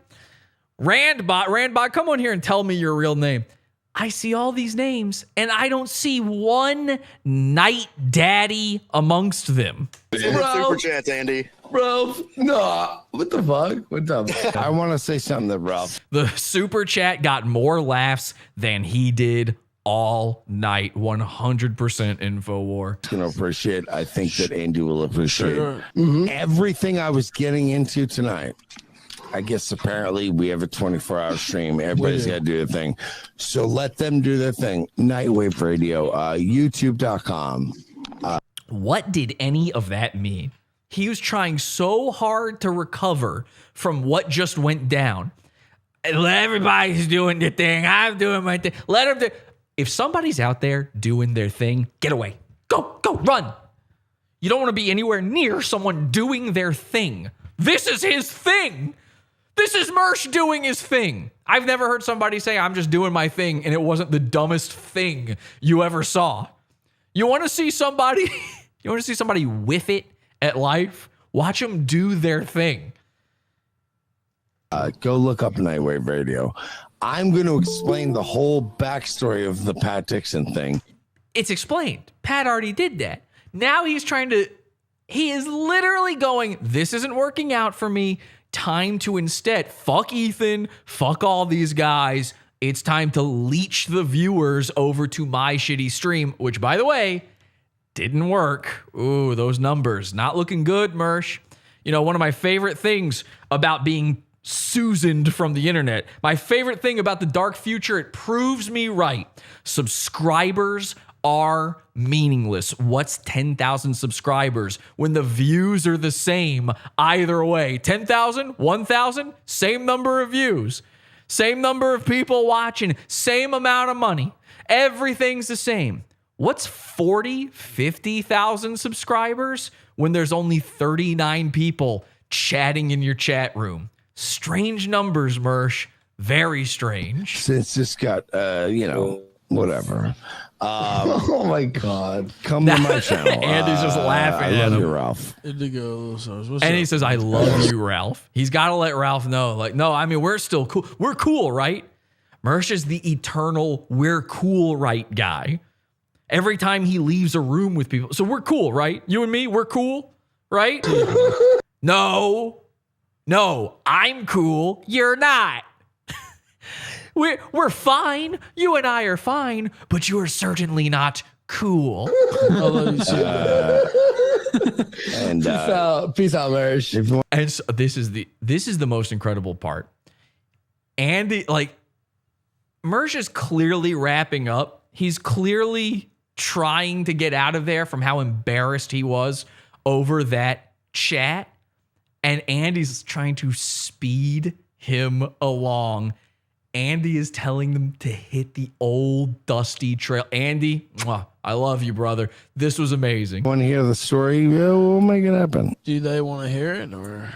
Randbot, come on here and tell me your real name. I see all these names, and I don't see one Night Daddy amongst them. Super chat, Andy. Ralph, no. What the fuck? What the I want to say something to Ralph. The super chat got more laughs than he did all night. 100% InfoWar. Going to appreciate. I think that Andy will appreciate everything I was getting into tonight. I guess apparently we have a 24-hour stream. Everybody's got to do their thing. So let them do their thing. Nightwave Radio, YouTube.com. What did any of that mean? He was trying so hard to recover from what just went down. Everybody's doing their thing. I'm doing my thing. Let them do. If somebody's out there doing their thing, get away. Go, run. You don't want to be anywhere near someone doing their thing. This is his thing. This is Mersh doing his thing. I've never heard somebody say, I'm just doing my thing, and it wasn't the dumbest thing you ever saw. You want to see somebody whiff it at life? Watch them do their thing. Go look up Nightwave Radio. I'm going to explain the whole backstory of the Pat Dixon thing. It's explained. Pat already did that. Now he is literally going, this isn't working out for me. Time to instead, fuck Ethan, fuck all these guys. It's time to leech the viewers over to my shitty stream, which, by the way, didn't work. Ooh, those numbers, not looking good, Mersh. You know, one of my favorite things about being Susaned from the internet, my favorite thing about the dark future, it proves me right. Subscribers are meaningless. What's 10,000 subscribers when the views are the same either way? 10,000, 1,000, same number of views, same number of people watching, same amount of money. Everything's the same. What's 40, 50,000 subscribers when there's only 39 people chatting in your chat room? Strange numbers, Mersh. Very strange. Since this got, whatever. Oh my God! Come to my channel. Andy's just laughing. I love you, Ralph. Indigo. And he says, "I love you, Ralph." He's got to let Ralph know. Like, no, I mean, we're still cool. We're cool, right? Mersh is the eternal "we're cool, right" guy. Every time he leaves a room with people, so we're cool, right? You and me, we're cool, right? No, I'm cool. You're not. We're fine. You and I are fine, but you are certainly not cool. And peace out, Mersh. And so this is the most incredible part. Andy, like, Mersh is clearly wrapping up. He's clearly trying to get out of there from how embarrassed he was over that chat. And Andy's trying to speed him along. Andy is telling them to hit the old dusty trail. Andy, mwah, I love you, brother. This was amazing. Want to hear the story? Yeah, we'll make it happen. Do they want to hear it or?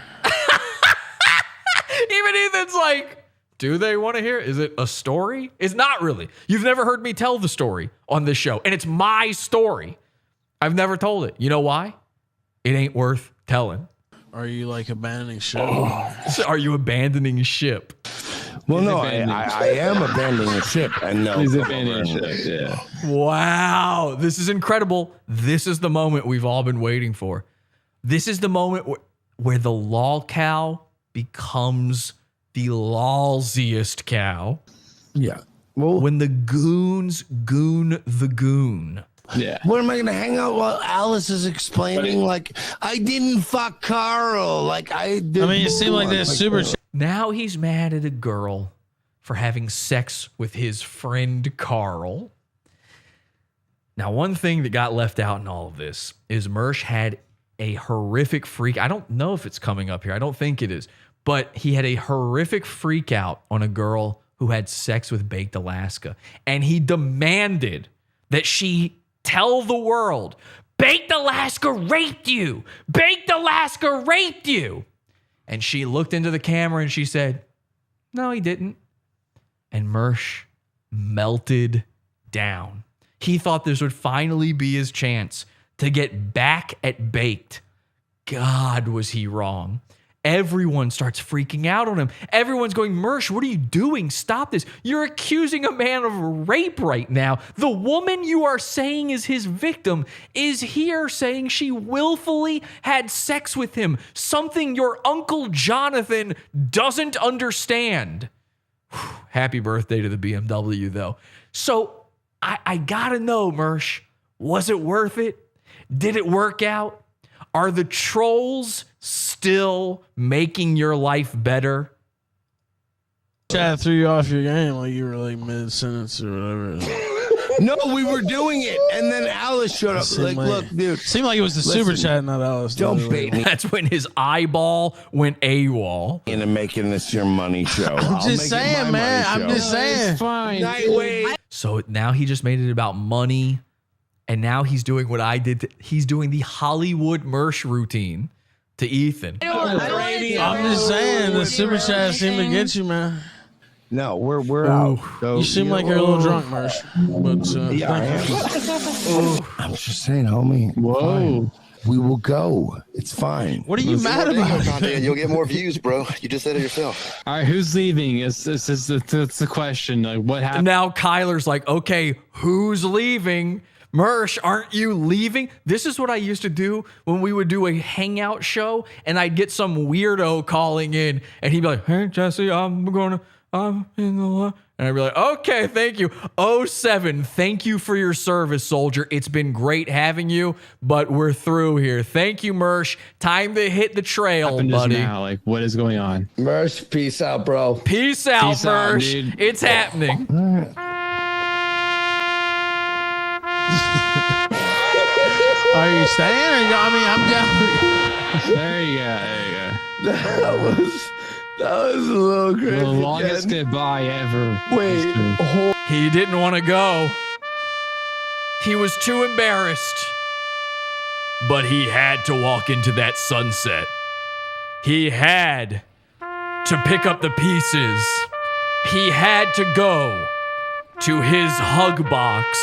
Even Ethan's like, do they want to hear it? Is it a story? It's not really. You've never heard me tell the story on this show, and it's my story. I've never told it. You know why? It ain't worth telling. Are you like abandoning ship? So are you abandoning ship? Well, no, I am abandoning ship. And no, he's abandoning ship. Yeah. Wow, this is incredible. This is the moment we've all been waiting for. This is the moment where the lol cow becomes the lolsiest cow. Yeah. Well, when the goons goon the goon. Yeah. What am I going to hang out while Alice is explaining? Like, I didn't fuck Carl. Like, I did. I mean, it seemed like this super. Now he's mad at a girl for having sex with his friend Carl. Now, one thing that got left out in all of this is Mersh had a horrific freak. I don't know if it's coming up here. I don't think it is. But he had a horrific freak out on a girl who had sex with Baked Alaska. And he demanded that she tell the world, Baked Alaska raped you. Baked Alaska raped you. And she looked into the camera and she said, no, he didn't. And Mersh melted down. He thought this would finally be his chance to get back at Baked. God, was he wrong. Everyone starts freaking out on him. Everyone's going, Mersh, what are you doing? Stop this. You're accusing a man of rape right now. The woman you are saying is his victim is here saying she willfully had sex with him, something your Uncle Jonathan doesn't understand. Happy birthday to the BMW, though. So I gotta know, Mersh, was it worth it? Did it work out? Are the trolls still making your life better? Chad threw you off your game like you were like mid-sentence or whatever. No, we were doing it, and then Alice showed up. Like, look, dude. Seemed like it was the super chat, not Alice. Don't bait me. That's when his eyeball went AWOL. Into making this your money show. I'm just saying, man. I'm just saying. It's fine. So now he just made it about money, and now he's doing what I did. He's doing the Hollywood Mersh routine to Ethan. I'm just saying, the super chat seemed to get you, man. No, we're out. So, you seem like you're a little drunk, Mersh. But, yeah, I am. I'm just saying, homie. Whoa. We will go. It's fine. What are you mad about? You'll get more views, bro. You just said it yourself. All right, who's leaving? It's the question. Like, what happened? Now Kyler's like, okay, who's leaving? Mersh, aren't you leaving? This is what I used to do when we would do a hangout show, and I'd get some weirdo calling in, and he'd be like, hey, Jesse, I'm in the line. And I'd be like, okay, thank you. 07, thank you for your service, soldier. It's been great having you, but we're through here. Thank you, Mersh. Time to hit the trail, buddy. Now, like, what is going on? Mersh, peace out, bro. Peace out, Mersh. It's happening. Are you staying? I'm down. There you go. That was a little crazy. The longest goodbye ever. Wait. He didn't want to go. He was too embarrassed. But he had to walk into that sunset. He had to pick up the pieces. He had to go to his hug box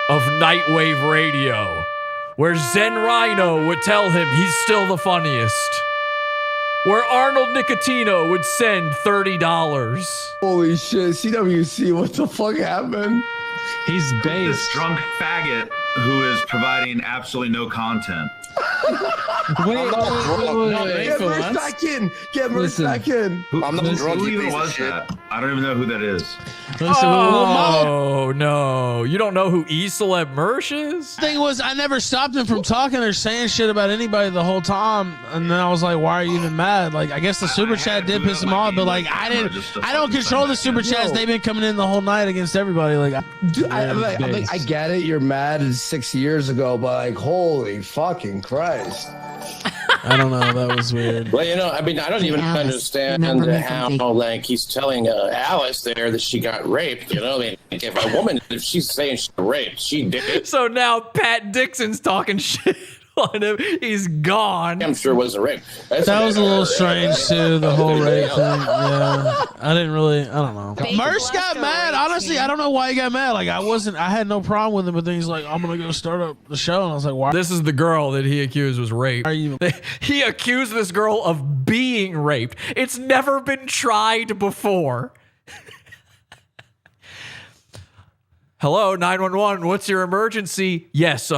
of Nightwave Radio, where Zen Rhino would tell him he's still the funniest, where Arnold Nicotino would send $30. Holy shit, CWC, what the fuck happened? He's based. This drunk faggot who is providing absolutely no content. Get Mersh back in. Get Mersh back in. I'm not drunk. Who You even piece of was shit. that? I don't even know who that is. Oh, no. You don't know who Isolette Mersh is? Thing was, I never stopped him from talking or saying shit about anybody the whole time. And then I was like, why are you even mad? Like, I guess the super chat did piss him off, but like, I don't control the super chats. They've been coming in the whole night against everybody. Like, Dude, I get it. You're mad 6 years ago, but like, holy fucking Christ. I don't know. That was weird. Well, you know, I mean, I don't even understand how, like, he's telling Alice there that she got raped. You know, I mean, if a woman, if she's saying she got raped, she did. So now Pat Dixon's talking shit on him. He's gone. I'm sure it wasn't rape. That was a little strange too, the whole rape thing. Yeah, I don't know. Mersh got mad. Honestly, I don't know why he got mad. Like, I had no problem with him, but then he's like, I'm gonna go start up the show, and I was like, why? This is the girl that he accused was raped. He accused this girl of being raped. It's never been tried before. Hello, 911. What's your emergency? Yes,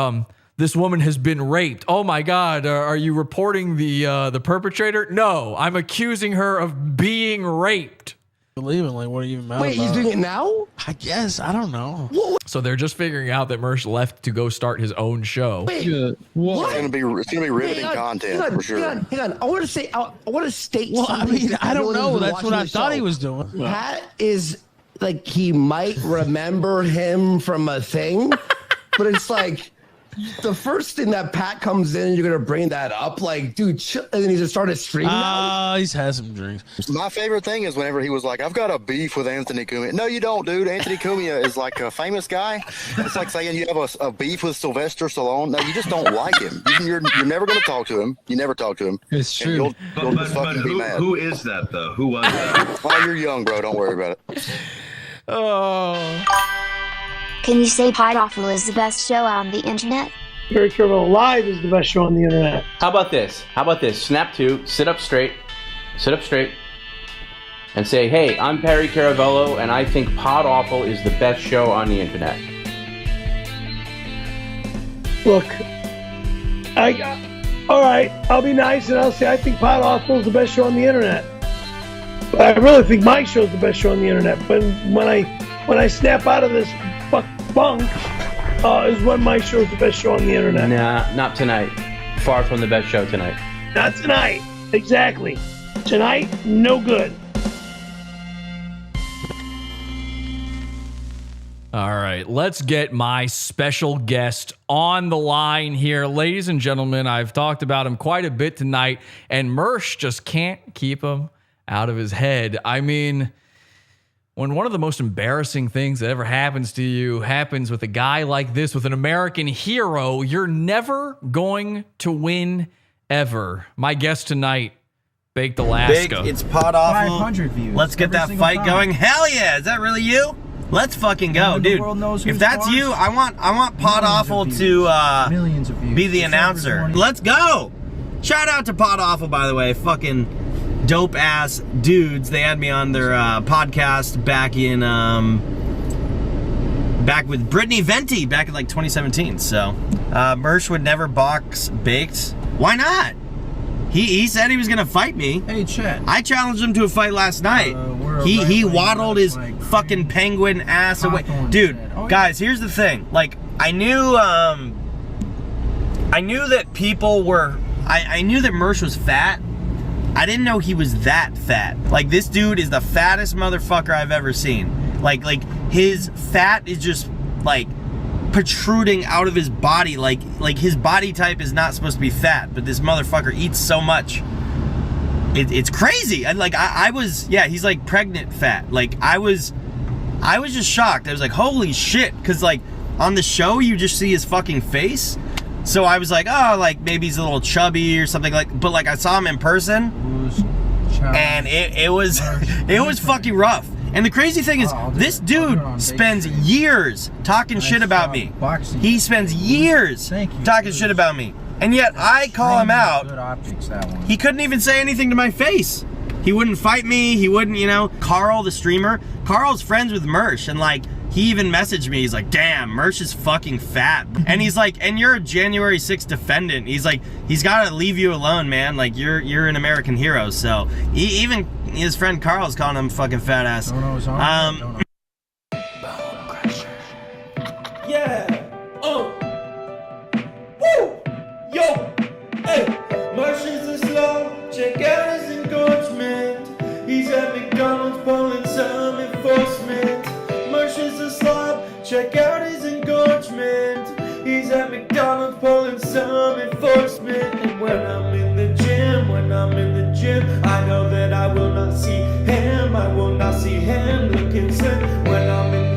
this woman has been raped. Oh my God, are you reporting the perpetrator? No, I'm accusing her of being raped. Believe it, like, what are you even mad Wait, about? he's doing it now? I guess. I don't know. So they're just figuring out that Mersh left to go start his own show. Wait, It's gonna be riveting content for sure. Hang on. I want to state. Well, I something mean, to I don't everyone know. who's been That's what watching I the thought show. he was doing. Pat is like, he might remember him from a thing, but it's like, the first thing that Pat comes in, you're gonna bring that up, like, dude, chill, and then he just started streaming. He's had some drinks. My favorite thing is whenever he was like, I've got a beef with Anthony Cumia. No, you don't, dude. Anthony Cumia is like a famous guy. It's like saying you have a beef with Sylvester Stallone. No, you just don't like him. You're never going to talk to him. You never talk to him. It's true. You'll just fucking be mad. Who is that, though? Who was that? Oh, you're young, bro. Don't worry about it. Oh. Can you say Pod Awful is the best show on the internet? Perry Caravello Live is the best show on the internet. How about this? Snap to, sit up straight, and say, hey, I'm Perry Caravello, and I think Pod Awful is the best show on the internet. Look, all right, I'll be nice and I'll say I think Pod Awful is the best show on the internet. But I really think my show is the best show on the internet. But when I snap out of this bunk, is when my show is the best show on the internet. Nah, not tonight. Far from the best show tonight. Not tonight. Exactly. Tonight, no good. All right, let's get my special guest on the line here. Ladies and gentlemen, I've talked about him quite a bit tonight, and Mersh just can't keep him out of his head. I mean, when one of the most embarrassing things that ever happens to you happens with a guy like this, with an American hero, you're never going to win ever. My guest tonight, Baked Alaska. Big, it's Pod Awful. 500 views. Let's get that fight going. Hell yeah! Is that really you? Let's fucking go, dude. If that's you, I want Pod Awful to be the announcer. Let's go! Shout out to Pod Awful, by the way. Fucking dope ass dudes. They had me on their podcast back with Brittany Venti back in like 2017. So Mersh would never box Baked. Why not? He said he was gonna fight me. Hey, Chet. I challenged him to a fight last night. He waddled his fucking penguin ass away. Dude, guys, here's the thing. Like, I knew that people were. I knew that Mersh was fat. I didn't know he was that fat. Like, this dude is the fattest motherfucker I've ever seen. Like his fat is just like protruding out of his body. Like his body type is not supposed to be fat, but this motherfucker eats so much. It's crazy. I was, yeah, he's like pregnant fat. Like, I was just shocked. I was like, holy shit. Cause like on the show, you just see his fucking face. So I was like, oh, like maybe he's a little chubby or something, like, but like I saw him in person and it was fucking rough. And the crazy thing is, this dude spends years talking shit about me. He spends years talking shit about me. And yet I call him out. He couldn't even say anything to my face. He wouldn't fight me. He wouldn't, Carl, the streamer. Carl's friends with Mersh, and like, he even messaged me. He's like, damn, Mersh is fucking fat. And he's like, and you're a January 6th defendant. He's like, he's got to leave you alone, man. Like, you're an American hero. So even his friend Carl's calling him fucking fat ass. Yeah. Oh. Woo. Yo. Hey. Mersh is a slow. Check out his engorgement. He's at McDonald's pulling some enforcement. Mersh is a slob. Check out his engorgement. He's at McDonald's pulling some enforcement. And when I'm in the gym, I know that I will not see him. I will not see him looking slim. When I'm in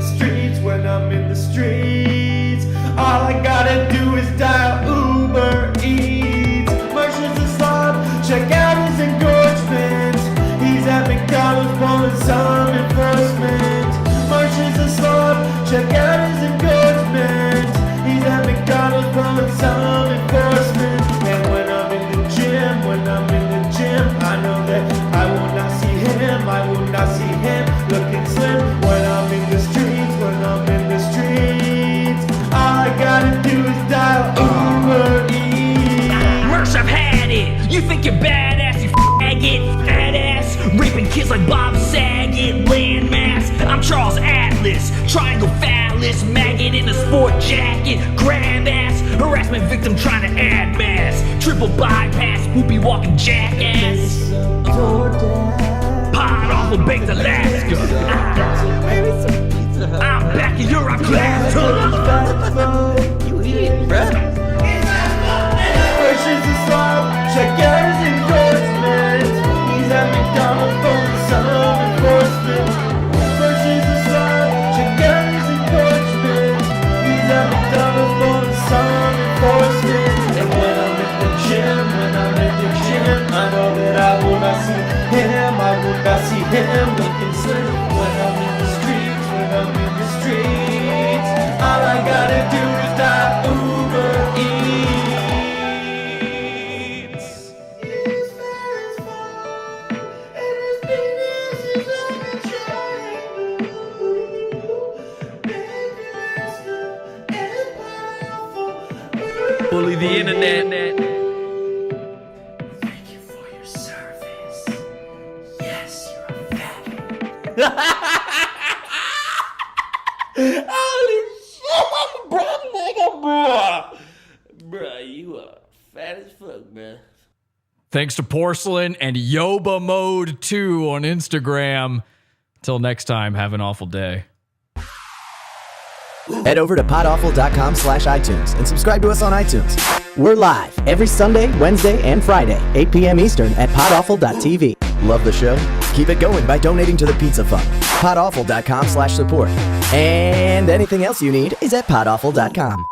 the streets, all I gotta do is dial Uber Eats. Mersh is a slob. Check out his engorgement. He's at McDonald's pulling some enforcement. Mersh is a slob. Check out his engorgement. He's at McDonald's pulling some enforcement. And when I'm in the gym, I know that I will not see him. I will not see him looking slim. When I'm in the streets, all I gotta do is dial Uber Eats. Mersh, I've had it. You think you're badass, you faggot, fat ass, raping kids like Bob Saget, landmass. I'm Charles Atlas, triangle phallus, maggot in a sport jacket, grab ass, harassment victim trying to add mass, triple bypass, whoopie walking jackass. Pod awful baked Alaska. I'm back in Europe class. You idiot, bruh. Mersh is a slob. Check out his endorsement. He's at McDonald's pulling some enforcement. Mersh is a slob. Check out his endorsement. He's at McDonald's pulling some enforcement. And when I'm in the gym, I know that I will not see him. I will not see him looking slim. When I'm in the streets, all I gotta do is dial Uber Eats. His fat is fun, and his penis is like a triangle. Baby, listen, and powerful. Bully the internet. Thank you for your service. Yes, you're a fat. Holy shit, bro, nigga, bro, you are fat as fuck, man. Thanks to Porcelain and Yoba Mode 2 on Instagram. Until next time, have an awful day. Head over to podawful.com/iTunes and subscribe to us on iTunes. We're live every Sunday, Wednesday, and Friday, 8 p.m. Eastern at podawful.tv. Love the show? Keep it going by donating to the Pizza Fund. podawful.com/support. And anything else you need is at podawful.com.